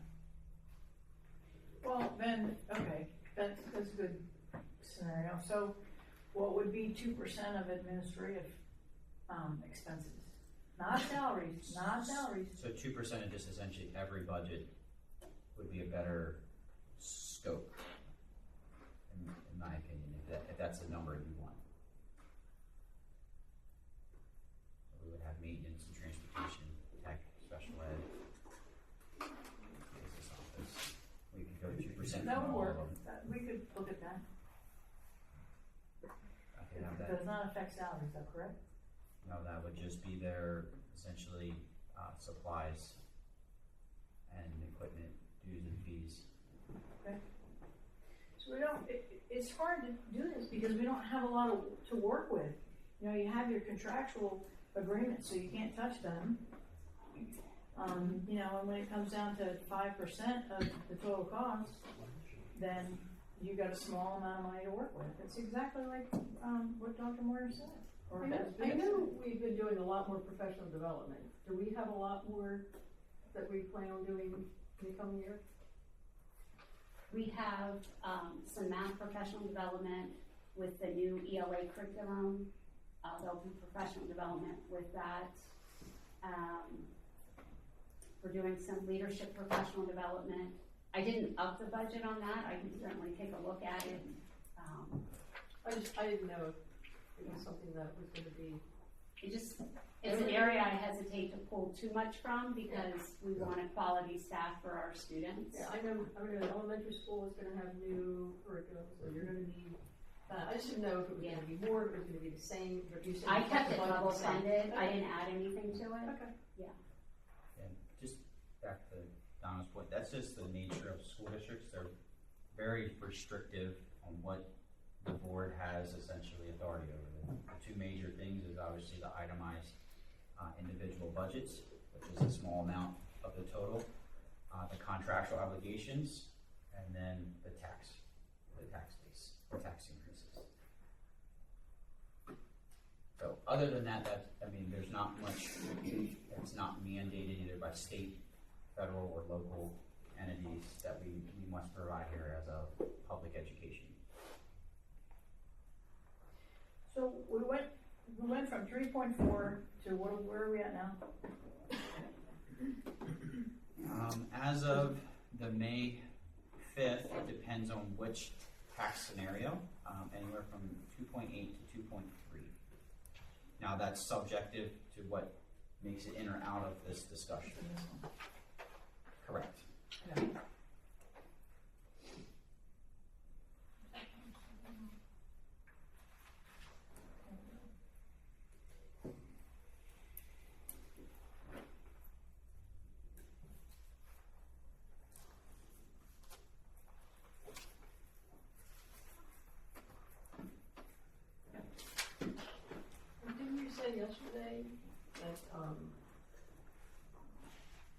S8: Well, then, okay, that's a good scenario. So what would be 2% of administrative expenses? Not salaries, not salaries.
S2: So 2% of just essentially every budget would be a better scope, in my opinion, if that's the number you want. So we would have maintenance and transportation, tech, special ed, business office. We could go 2%
S8: That
S2: from
S8: would
S2: all
S8: work.
S2: of them.
S8: We could look at that.
S2: I could have
S8: It
S2: that.
S8: does not affect salaries, is that correct?
S2: No, that would just be their essentially supplies and equipment, dues and fees.
S8: Okay. So we don't, it's hard to do this because we don't have a lot to work with. You know, you have your contractual agreements, so you can't touch them. You know, and when it comes down to 5% of the total cost, then you got a small amount of money to work with. It's exactly like what Dr. Moyer said. Or
S7: I know we've been doing a lot more professional development. Do we have a lot more that we plan on doing in the coming year?
S15: We have some math professional development with the new ELA curriculum. There'll be professional development with that. We're doing some leadership professional development. I didn't up the budget on that. I can certainly take a look at it.
S7: I didn't know if it was something that was going to be.
S15: It's an area I hesitate to pull too much from because we want a quality staff for our students.
S7: Yeah, I know the elementary school is going to have new curriculum, so you're going to need. I just didn't know if it was going to be more, if it was going to be the same. But you said
S15: I kept it
S7: the budget
S15: level
S7: the same.
S15: funded. I
S7: Okay.
S15: didn't add anything to it.
S7: Okay.
S15: Yeah.
S2: And just back to Donna's point, that's just the nature of school districts. They're very restrictive on what the board has essentially authority over. The 2 major things is obviously the itemized individual budgets, which is a small amount of the total, the contractual obligations, and then the tax base or tax increases. So other than that, there's not much that's not mandated either by state, federal, or local entities that we must provide here as a public education.
S8: So we went from 3.4 to where are we at now?
S2: As of the May 5th, it depends on which tax scenario, anywhere from 2.8 to 2.3. Now that's subjective to what makes it in or out of this discussion. Correct.
S8: Yeah.
S7: Didn't you say yesterday that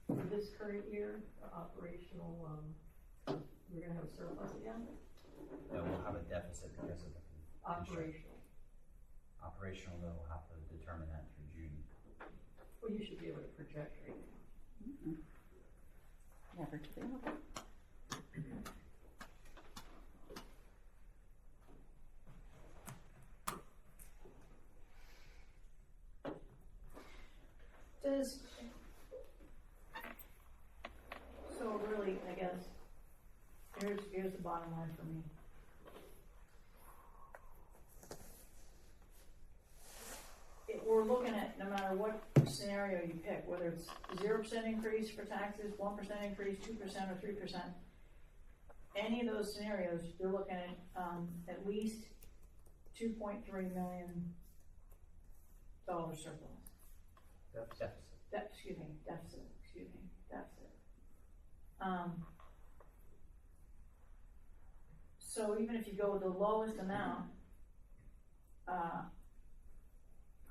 S7: for this current year, the operational, we're going to have a surplus again?
S2: Then we'll have a deficit because of the
S7: Operational.
S2: Operational, though, we'll have to determine that through June.
S7: Well, you should be able to project right now.
S3: Average available.
S8: here's the bottom line for me. We're looking at, no matter what scenario you pick, whether it's 0% increase for taxes, 1% increase, 2% or 3%, any of those scenarios, you're looking at least $2.3 million surplus.
S2: Deficit.
S8: Deficit. So even if you go with the lowest amount,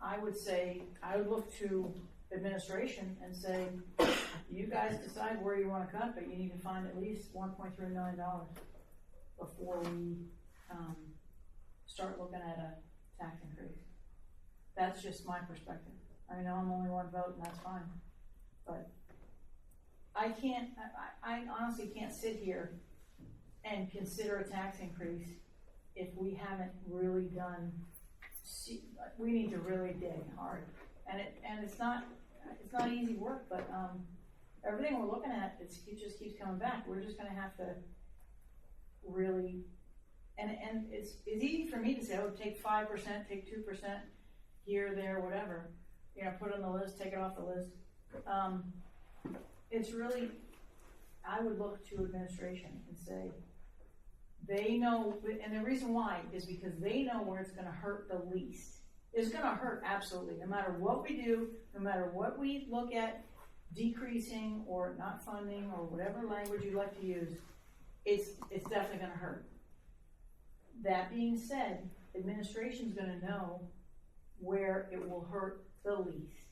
S8: I would say, I would look to administration and say, you guys decide where you want to cut, but you need to find at least $1.3 million before we start looking at a tax increase. That's just my perspective. I know I'm only one vote, and that's fine. But I honestly can't sit here and consider a tax increase if we haven't really done. We need to really dig hard, and it's not easy work. But everything we're looking at, it just keeps coming back. We're just going to have to really, and it's easy for me to say, oh, take 5%, take 2%, here, there, whatever. You know, put it on the list, take it off the list. It's really, I would look to administration and say, they know, and the reason why is because they know where it's going to hurt the least. It's going to hurt absolutely, no matter what we do, no matter what we look at decreasing or not funding or whatever language you like to use. It's definitely going to hurt. That being said, administration's going to know where it will hurt the least.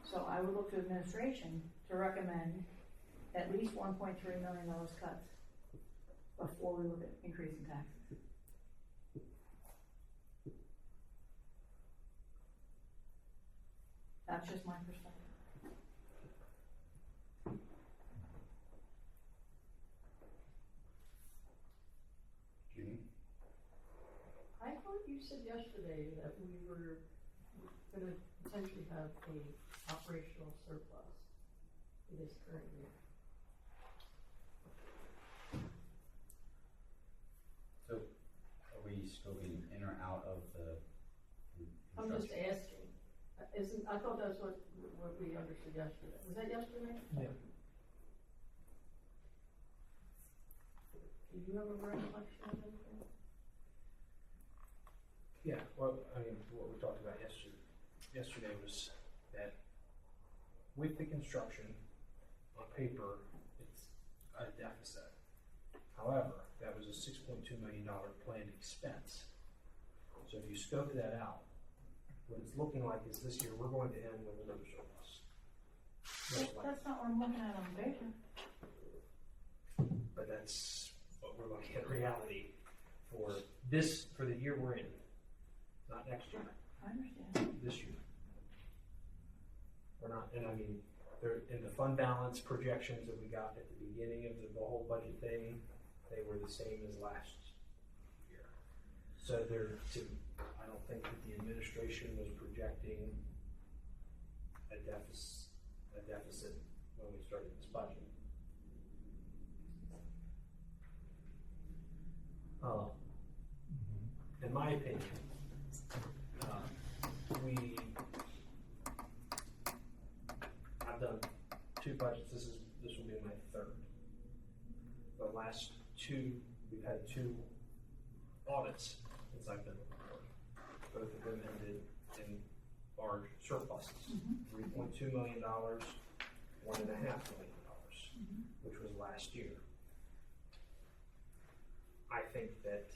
S8: So I would look to administration to recommend at least $1.3 million cuts before we look at increasing taxes. That's just my perspective.
S11: Jeannie?
S7: I thought you said yesterday that we were going to potentially have a operational surplus for this current year.
S2: So, are we scoping in or out of the
S7: I'm just
S2: construction?
S7: asking. I thought that's what we understood yesterday. Was that yesterday?
S9: Yeah.
S7: Do you have a recollection of it?
S9: Yeah, well, I mean, what we talked about yesterday was that with the construction, on paper, it's a deficit. However, that was a $6.2 million planned expense. So if you scope that out, what it's looking like is this year we're going to end with another surplus.
S8: That's not what I'm looking at on paper.
S9: But that's what we're looking at reality for the year we're in. Not next year.
S8: I understand.
S9: This year. We're not, and I mean, they're in the fund balance projections that we got at the beginning of the whole budget thing, they were the same as last year. So I don't think that the administration was projecting a deficit when we started this budget. In my opinion, I've done 2 budgets. This will be my 3rd. The last 2, we've had 2 audits since I've been on the board. Both of them ended in large surpluses. $3.2 million, $1.5 million, which was last year. I think that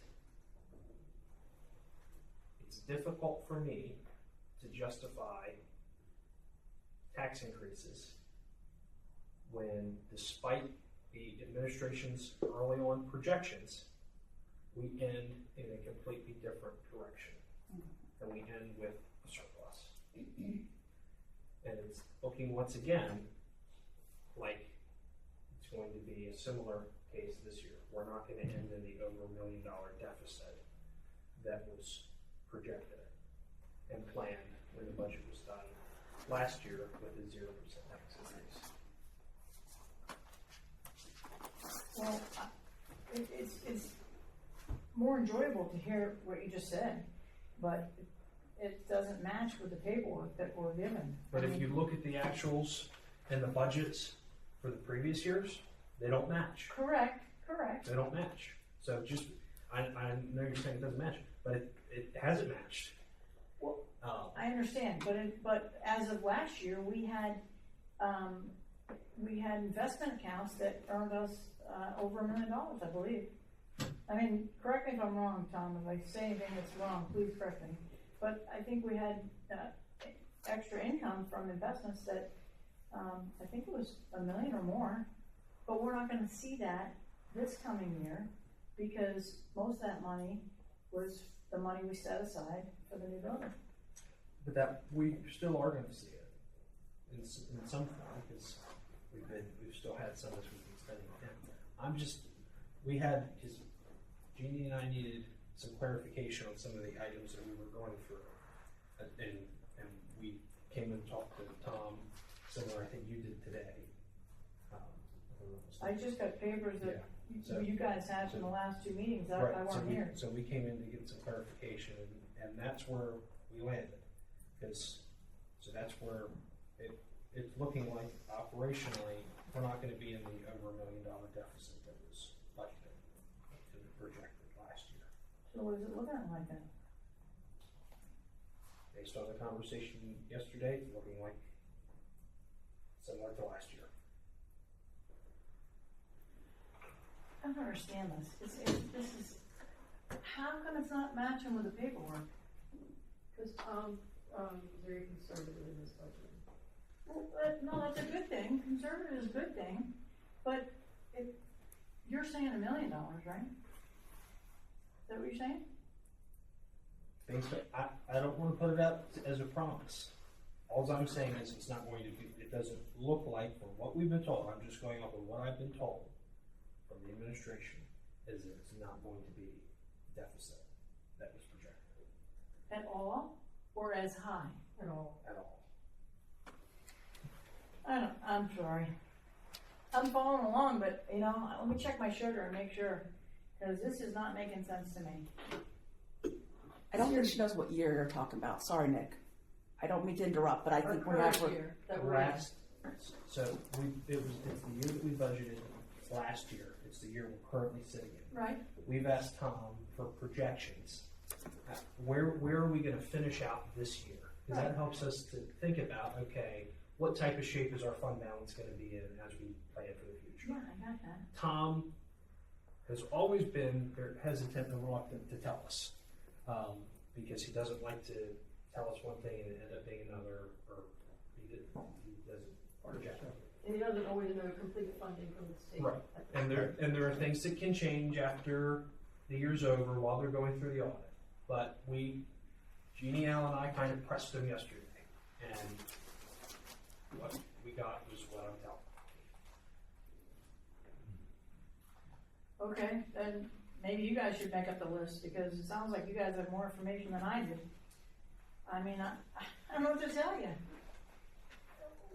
S9: it's difficult for me to justify tax increases when, despite the administration's early on projections, we end in a completely different direction. And we end with a surplus. And it's looking once again like it's going to be a similar case this year. We're not going to end in the over $1 million deficit that was projected and planned when the budget was done last year with a 0% tax increase.
S8: Well, more enjoyable to hear what you just said, but it doesn't match with the paperwork that we're given.
S9: But if you look at the actuals and the budgets for the previous years, they don't match.
S8: Correct.
S9: They don't match. So just, I know you're saying it doesn't match, but it hasn't matched.
S8: Well, I understand, but as of last year, we had investment accounts that earned us over $1 million, I believe. I mean, correct me if I'm wrong, Tom. If I say anything that's wrong, please correct me. But I think we had extra income from investments that I think it was $1 million or more. But we're not going to see that this coming year because most of that money was the money we set aside for the new building.
S9: But that, we still are gonna see it in some form, because we've still had some of this we've been spending down. Because Jeannie and I needed some clarification on some of the items that we were going through. And we came and talked to Tom, similar, I think you did today.
S8: I just got papers that
S9: So-
S8: you guys had from the last two meetings. I
S9: Right,
S8: weren't here.
S9: so we came in to get some clarification, and that's where we landed. So that's where it's looking like operationally, we're not gonna be in the over $1 million deficit that was budgeted and projected last year.
S8: So what is it looking like then?
S9: Based on the conversation yesterday, it's looking like similar to last year.
S8: I don't understand this. This is, how come it's not matching with the paperwork?
S7: Because Tom very conservative in his budget.
S8: Well, no, that's a good thing. Conservative is a good thing, but you're saying $1 million, right? Is that what you're saying?
S9: I don't want to put it out as a promise. All I'm saying is it's not going to be, it doesn't look like, from what we've been told, I'm just going off of what I've been told from the administration, is that it's not going to be deficit that was projected.
S8: At all, or as high?
S7: At all.
S9: At all.
S8: I'm sorry. I'm following along, but let me check my sugar and make sure, because this is not making sense to me.
S3: I don't think she knows what year you're talking about. Sorry, Nick. I don't mean to interrupt, but I think we're not.
S9: So it's the year that we budgeted last year. It's the year we're currently sitting in.
S8: Right.
S9: We've asked Tom for projections. Where are we going to finish out this year? Because that helps us to think about, okay, what type of shape is our fund balance going to be in as we plan for the future?
S8: Yeah, I got that.
S9: Tom has always been hesitant and reluctant to tell us because he doesn't like to tell us one thing and it end up being another, or he doesn't project.
S7: And he doesn't always know complete funding from the state.
S9: Right, and there are things that can change after the year's over while they're going through the audit. But Jeannie, Al, and I kind of pressed them yesterday, and what we got was what I'm telling.
S8: Okay, then maybe you guys should make up the list, because it sounds like you guys have more information than I do. I mean, I don't know what to tell you.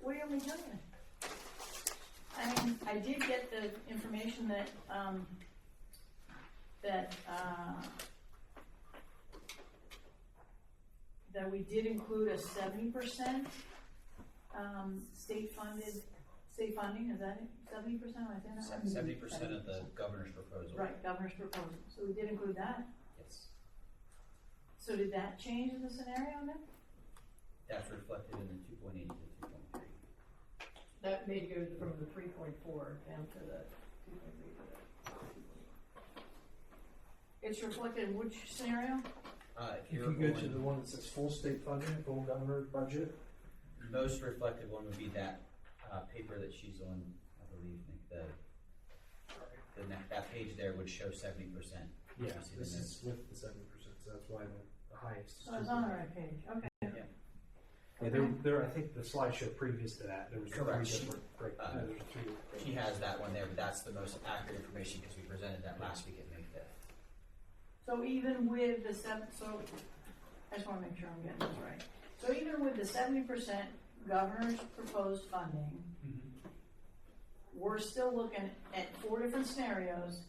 S8: What do you want me to tell you? I mean, I did get the information that that we did include a 70% state funding, is that it? 70%, am I saying that right?
S2: 70% of the governor's proposal.
S8: Right, governor's proposal. So we did include that?
S2: Yes.
S8: So did that change the scenario then?
S2: That's reflected in the 2.8 to 2.3.
S7: That made it go from the 3.4 down to the 2.3.
S8: It's reflected in which scenario?
S9: If you go to the one that says full state funding, full governor's budget.
S2: Most reflective one would be that paper that she's on, I believe, Nick, that page there would show 70%.
S9: Yeah, this is with the 70%, so that's why the highest.
S8: Oh, it's on the right page, okay.
S9: Yeah, there. I think the slideshow previous to that, there was
S2: Correct.
S9: three different breakdowns.
S2: She has that one there, but that's the most accurate information because we presented that last week at May 5th.
S8: So even with the I just want to make sure I'm getting this right. So even with the 70% governor's proposed funding, we're still looking at 4 different scenarios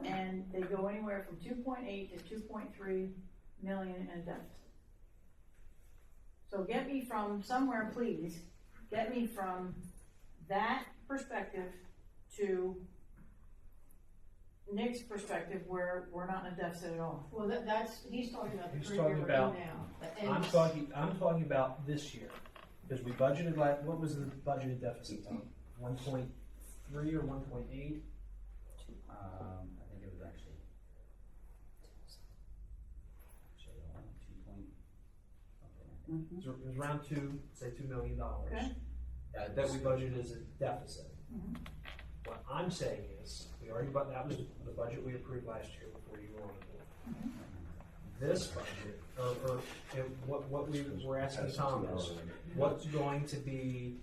S8: and they go anywhere from 2.8 to 2.3 million in deficit. So get me from somewhere, please, get me from that perspective to Nick's perspective where we're not in a deficit at all.
S7: Well, that's, he's talking about the
S9: He's
S7: current year
S9: talking
S7: we're in
S9: about-
S7: now. the
S9: I'm
S7: ends.
S9: talking about this year, because we budgeted, what was the budgeted deficit, Tom? 1.3 or 1.8?
S2: I think it was actually.
S9: It was around $2 million.
S8: Okay.
S9: That we budgeted as a deficit. What I'm saying is, we already, that was the budget we approved last year before you were on the board. This budget, or what we were asking Tom is, what's going to be,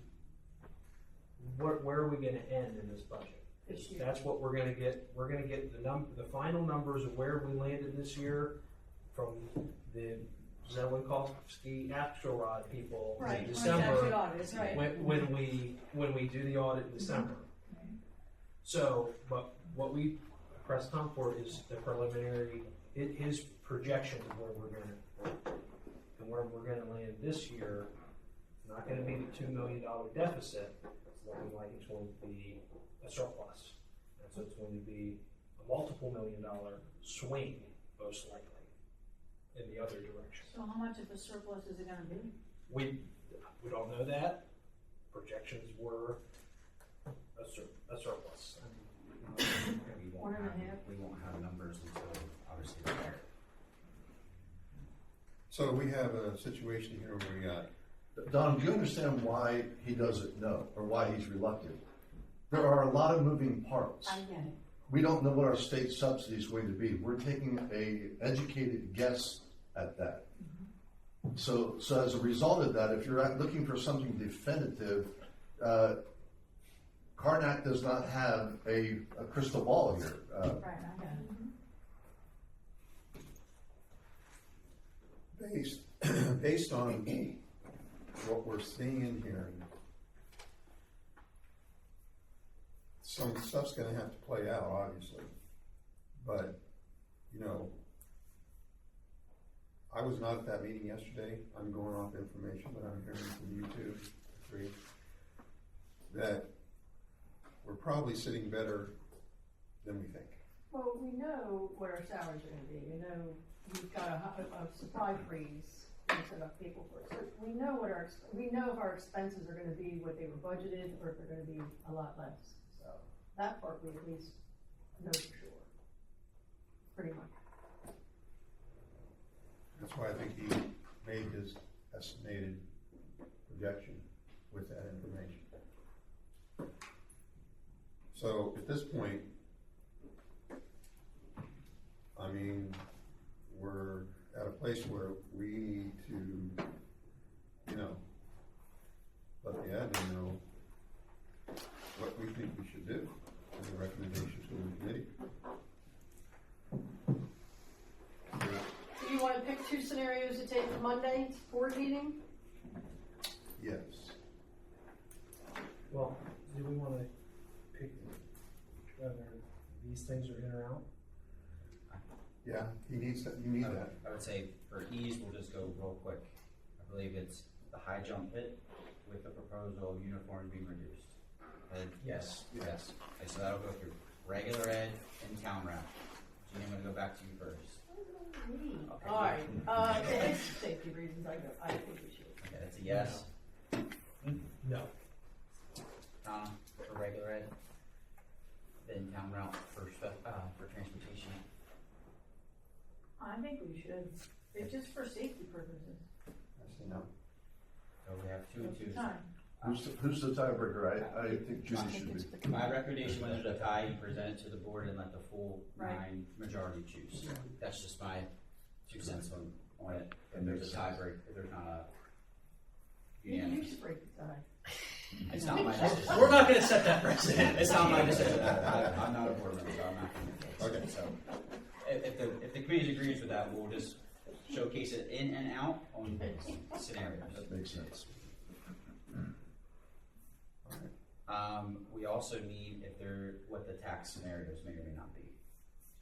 S9: where are we gonna end in this budget?
S8: This year.
S9: That's what we're gonna get the final numbers of where we landed this year from the Zelenkovsky Axelrod people in
S8: Right,
S9: December.
S8: that's right.
S9: When we do the audit in December. So, but what we pressed Tom for is the preliminary, his projection of where we're gonna, and where we're gonna land this year. It's not gonna be the $2 million deficit, it's looking like it's going to be a surplus. And so it's going to be a multiple $1 million swing, most likely, in the other direction.
S8: So how much of a surplus is it gonna be?
S9: We don't know that. Projections were a surplus.
S2: We won't
S8: 1.5.
S2: we won't have numbers until obviously the year.
S1: So we have a situation here where we got,
S11: Don, do you understand why he doesn't know, or why he's reluctant? There are a lot of moving parts.
S8: I get it.
S11: We don't know what our state subsidy is going to be. We're taking a educated guess at that. So as a result of that, if you're looking for something definitive, Karnak does not have a crystal ball here.
S8: Right, I got it.
S1: based on what we're seeing and hearing, some stuff's gonna have to play out, obviously. But, you know, I was not at that meeting yesterday. I'm going off information that I'm hearing from you two, three, that we're probably sitting better than we think.
S7: Well, we know what our salaries are gonna be, we know we've got a supply freeze, we set up people for it, so we know we know if our expenses are gonna be what they were budgeted, or if they're gonna be a lot less, so that part we at least know for sure, pretty much.
S1: That's why I think he made his estimated projection with that information. So at this point, I mean, we're at a place where we need to, you know, let the admin know what we think we should do and the recommendations to the committee.
S7: Do you wanna pick two scenarios to take to Monday's board meeting?
S1: Yes.
S9: Well, do we wanna pick whether these things are in or out?
S1: Yeah, he needs that, you need that.
S2: I would say for ease, we'll just go real quick. I believe it's the high jump hit with the proposal of uniform being reduced.
S9: Yes.
S2: Yes. Okay, so that'll go through regular ed and town rep. Gina, I'm gonna go back to you first. Okay.
S7: Alright, for safety reasons, I think we should.
S2: Okay, that's a yes.
S9: No.
S2: For regular ed. Then town route for transportation.
S8: I think we should, it's just for safety purposes.
S1: I say no.
S2: So we have 2 and 2.
S8: Time.
S11: Who's the tiebreaker? I think Judy should be.
S2: My recommendation was to tie, you present it to the board and let the full
S8: Right.
S2: 9 majority choose. That's just my 2 cents on it. If there's a tiebreak, if there's not a
S7: You
S2: unanimous.
S7: should break the tie.
S2: It's not my decision.
S9: We're not gonna set that precedent.
S2: It's not my decision. I'm not a board member, so I'm not gonna make it.
S1: Okay.
S2: So, if the committee agrees with that, we'll just showcase it in and out on scenarios.
S11: That makes sense.
S2: We also need what the tax scenarios may or may not be.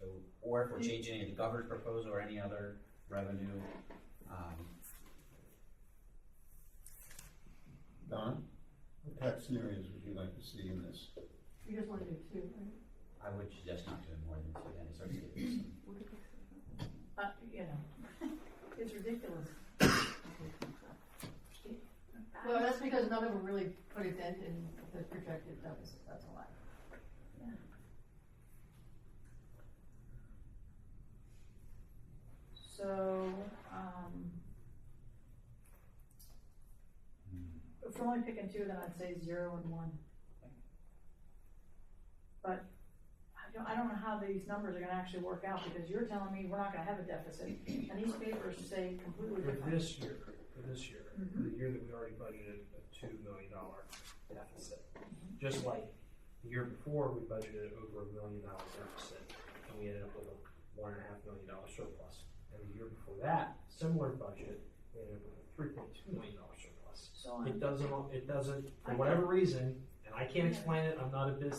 S2: So, or if we're changing any of the governor's proposal or any other revenue,
S1: Don, what tax scenarios would you like to see in this?
S7: You just wanna do two, right?
S2: I would suggest not doing more than two, then it starts getting some.
S8: You know, it's ridiculous.
S7: Well, that's because none of them really put a dent in the projected deficit, that's a lot.
S8: Yeah. So, if we're only picking two, then I'd say 0 and 1. But I don't know how these numbers are gonna actually work out, because you're telling me we're not gonna have a deficit, and these papers say completely
S9: For
S7: different.
S9: this year, the year that we already budgeted a $2 million deficit. Just like the year before, we budgeted over $1 million deficit, and we ended up with a $1.5 million surplus. And the year before that, similar budget, we ended up with a $3.2 million surplus.
S8: So
S9: It doesn't, for whatever reason, and I can't explain it, I'm not a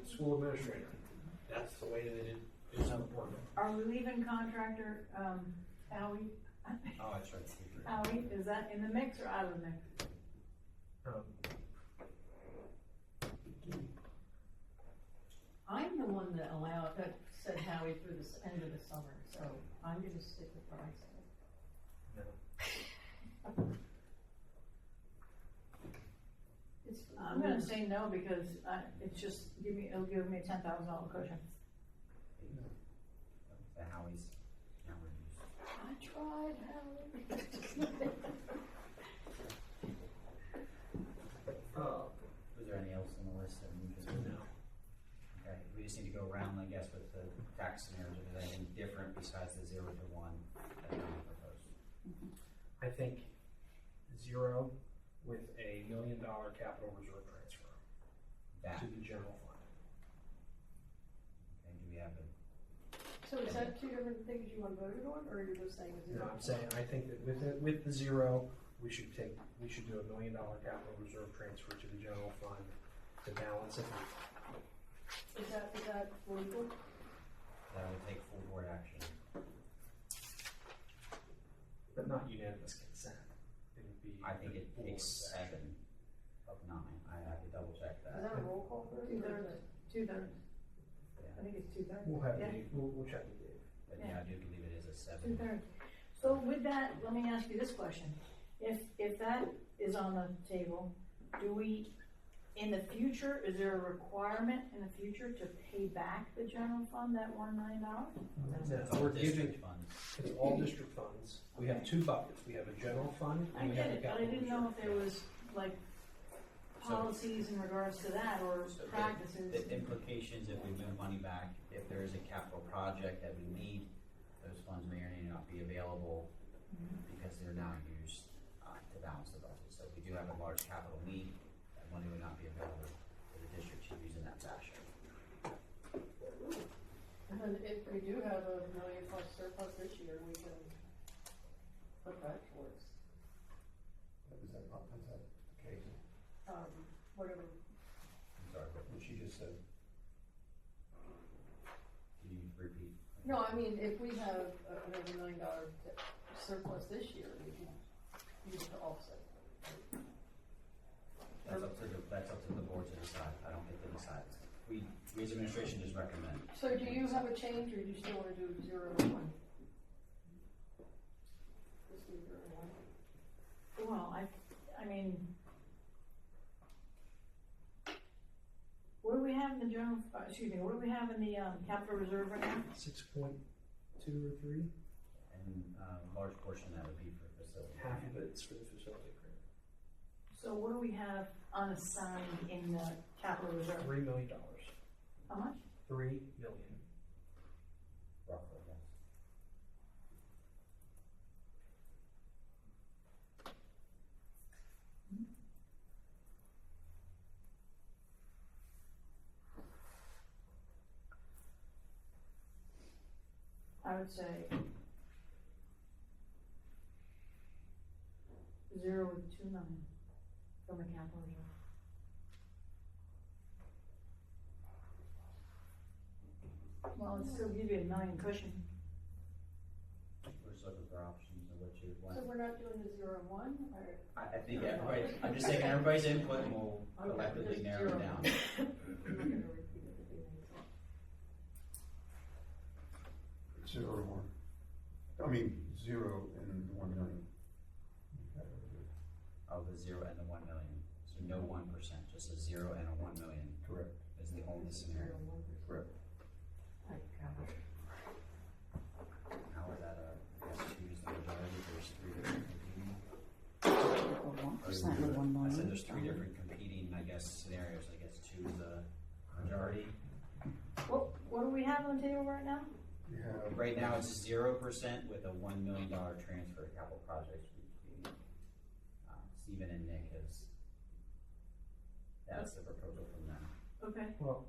S9: school administrator. That's the way that it is working.
S8: are we leaving contractor, Howie?
S2: Oh, I tried to see through.
S8: Howie, is that in the mix or out of the mix?
S7: I'm the one that said Howie through the end of the summer, so I'm gonna stick with what I said.
S9: No.
S8: I'm gonna say no, because it's just, it'll give me a $10,000 cushion.
S2: The Howie's now reduced.
S8: I tried, Howie.
S2: Was there any else on the list that we just?
S9: No.
S2: Okay, we just need to go around, I guess, with the tax scenarios, if there's anything different besides the 0 to 1 that we proposed.
S9: I think 0 with a $1 million capital reserve transfer
S2: That,
S9: to the general fund.
S2: okay, do we have it?
S7: So is that two different things you want voted on, or you're just saying
S9: No,
S7: 0?
S9: I'm saying, I think that with the 0, we should do a $1 million capital reserve transfer to the general fund to balance it.
S7: Is that legal?
S2: That would take full board action.
S9: But not unanimous consent. It would be.
S2: I think it
S9: board
S2: takes
S9: action.
S2: 7 of 9. I have to double check
S7: Is
S2: that.
S7: that a roll call for it?
S8: 2/3. 2/3.
S2: Yeah.
S8: I think it's 2/3.
S9: We'll have
S8: Yeah.
S9: Dave, we'll check with Dave.
S2: But yeah, I do believe it is a 7.
S8: 2/3. So with that, let me ask you this question. If that is on the table, do we, in the future, is there a requirement in the future to pay back the general fund, that $1 million?
S2: It's all
S9: We're
S2: district
S9: giving-
S2: funds.
S9: It's all district funds. We have 2 buckets. We have a general fund
S8: I
S9: and we
S8: get
S9: have a
S8: it, but I
S9: capital
S8: didn't know
S9: reserve.
S8: if there was like policies in regards to that or
S2: So
S8: practices.
S2: The implications, if we move money back, if there is a capital project that we need, those funds may or may not be available because they're now used to balance the budget. So if we do have a large capital need, that money would not be available for the district to use in that fashion.
S7: And if we do have a $1 million+ surplus this year, we can put that towards,
S11: Is that the case?
S7: whatever.
S2: I'm sorry, but
S11: What she just said.
S2: can you repeat?
S7: No, I mean, if we have another $1 million surplus this year, we can use it to offset.
S2: That's up to the board to decide. I don't get to decide. We as administration just recommend.
S7: So do you have a change, or do you still want to do 0 and 1? Just do 0 and 1?
S8: Well, I mean, what do we have in the general, excuse me, what do we have in the capital reserve right now?
S9: 6.2 or 3.
S2: And a large portion of that would be for facility.
S9: Half of it's for the facility grant.
S8: So what do we have unassigned in the capital reserve?
S9: $3 million.
S8: How much?
S9: $3 million.
S2: Roughly, yes.
S8: I would say 0 with 2 million from the capital reserve.
S7: Well, it's still give you $1 million cushion.
S2: We're just looking for options of what you want.
S7: So we're not doing the 0 and 1, or?
S2: I think everybody, I'm just taking everybody's input and we'll
S7: Okay,
S2: collectively
S7: just
S2: narrow it
S7: 0.
S2: down.
S7: I'm not gonna repeat it again.
S1: 0 or 1. I mean, 0 and 1 million.
S2: Oh, the 0 and the 1 million. So no 1%, just a 0 and a 1 million
S1: Correct.
S2: is the only scenario.
S1: Correct.
S7: My God.
S2: How is that I guess choose the majority? There's 3 different competing.
S3: 1% and 1 million.
S2: I said there's 3 different competing, I guess, scenarios. I guess choose the majority.
S7: What do we have on the table right now?
S1: You have.
S2: Right now it's 0% with a $1 million transfer to capital projects. Stephen and Nick that's the proposal from them.
S7: Okay.
S9: Well,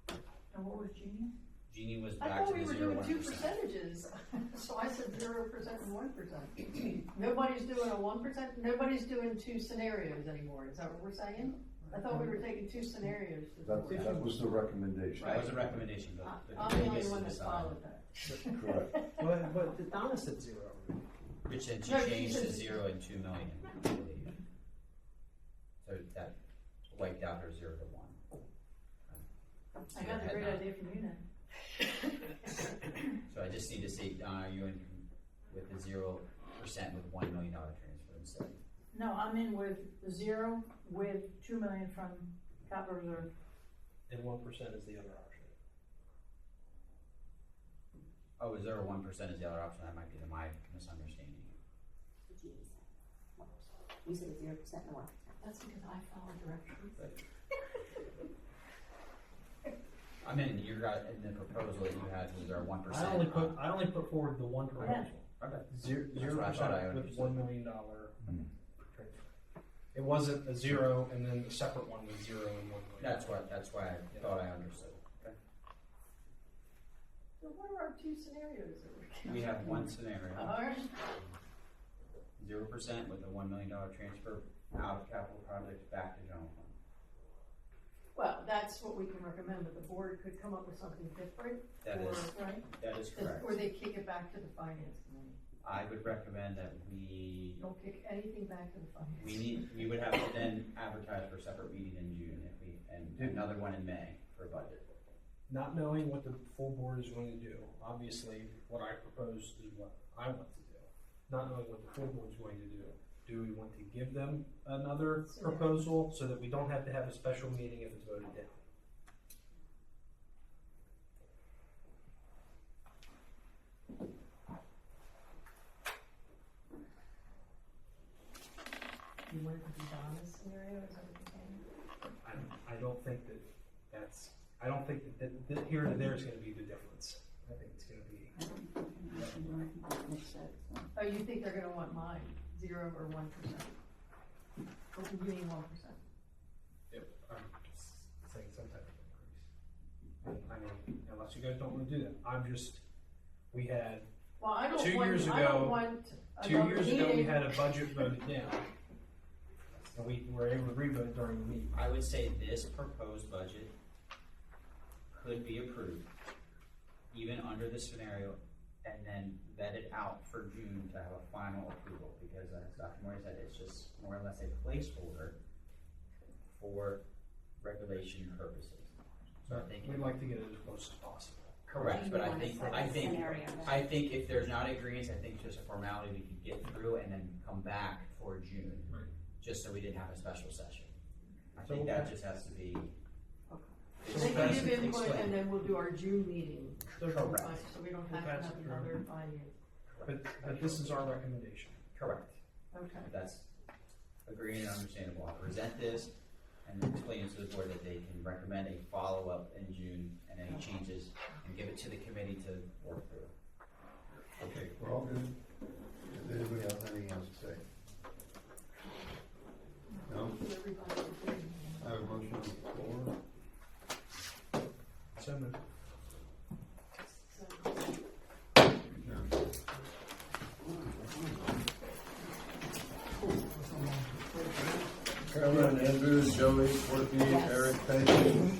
S7: And what was Jeannie?
S2: Jeannie was
S7: I
S2: back
S7: thought
S2: to
S7: we
S2: the
S7: were
S2: 0
S7: doing 2
S2: 1%.
S7: percentages, so I said 0% and 1%. Nobody's doing a 1%, nobody's doing 2 scenarios anymore, is that what we're saying? I thought we were taking 2 scenarios.
S11: That was the recommendation.
S2: That was a recommendation, but the
S7: I'm the
S2: committee
S7: only
S2: gets to
S7: one that
S2: decide.
S7: followed that.
S11: Correct.
S9: but Donna said 0.
S2: Which then she
S7: No, she
S2: changed to
S7: said-
S2: 0 and 2 million, I believe. So that wiped out her 0 to 1.
S7: I got a great idea from you now.
S2: So I just need to see, Donna, are you in with the 0% with $1 million transfer instead?
S7: No, I'm in with 0 with 2 million from capital reserve.
S9: And 1% is the other option.
S2: Oh, 0 or 1% is the other option, that might be my misunderstanding.
S14: You said 0% and 1%.
S7: That's because I follow directions.
S2: I mean, you got, in the proposal that you had, was there 1%?
S9: I only put forward the one proposal.
S2: Okay.
S9: Zero
S2: That's what I thought I
S9: percent with
S2: understood.
S9: $1 million transfer. It wasn't a 0 and then the separate one was 0 and 1 million.
S2: That's why I thought I understood. Okay.
S7: So what are our 2 scenarios that we're
S2: We have one scenario,
S7: Alright.
S2: 0% with a $1 million transfer out of capital projects back to general fund.
S7: Well, that's what we can recommend, but the board could come up with something different.
S2: That
S7: or,
S2: is-
S7: right?
S2: That is correct.
S7: Or they kick it back to the finance committee.
S2: I would recommend that we
S7: Don't kick anything back to the finance.
S2: we would have to then advertise for a separate meeting in June and another one in May for budget.
S9: Not knowing what the full board is going to do. Obviously, what I proposed is what I want to do. Not knowing what the full board is going to do. Do we want to give them another proposal so that we don't have to have a special meeting if it's voted down?
S7: You want it to be Donna's scenario, is that what you're saying?
S9: I don't think I don't think that here to there is going to be the difference. I think it's going to be.
S7: Oh, you think they're gonna want mine, 0 or 1%? Or you mean 1%?
S9: I'm just saying some type of increase. I mean, unless you guys don't want to do that. We had,
S7: Well, I don't
S9: 2
S7: want,
S9: years
S7: I
S9: ago-
S7: don't want
S9: 2
S7: another
S9: years ago, we
S7: meeting.
S9: had a budget voted down. And we were able to revote during the meeting.
S2: I would say this proposed budget could be approved, even under this scenario, and then vet it out for June to have a final approval, because as Dr. Moore said, it's just more or less a placeholder for regulation purposes. So I think.
S9: We'd like to get it as close as possible.
S2: Correct, but I think
S14: Scenario.
S2: if there's not agreement, I think just a formality we could get through and then come back for June,
S9: Right.
S2: just so we didn't have a special session. I
S9: So
S2: think
S9: we'll
S2: that
S9: pass-
S2: just has to be.
S7: They can give input
S2: explained.
S7: and then we'll do our June meeting.
S2: Correct.
S7: So we don't
S9: We'll
S7: have to
S9: pass
S7: have
S9: it through.
S7: another finance.
S9: But this is our recommendation.
S2: Correct.
S7: Okay.
S2: That's agreeing and understandable. I'll present this and then explain it to the board that they can recommend a follow-up in June and any changes and give it to the committee to work through.
S1: Okay, we're all good. Does anybody else have anything else to say? No? I have a motion on the floor.
S9: So moved.
S11: Carolyn, Andrew, Joey, Courtney, Eric, thank you.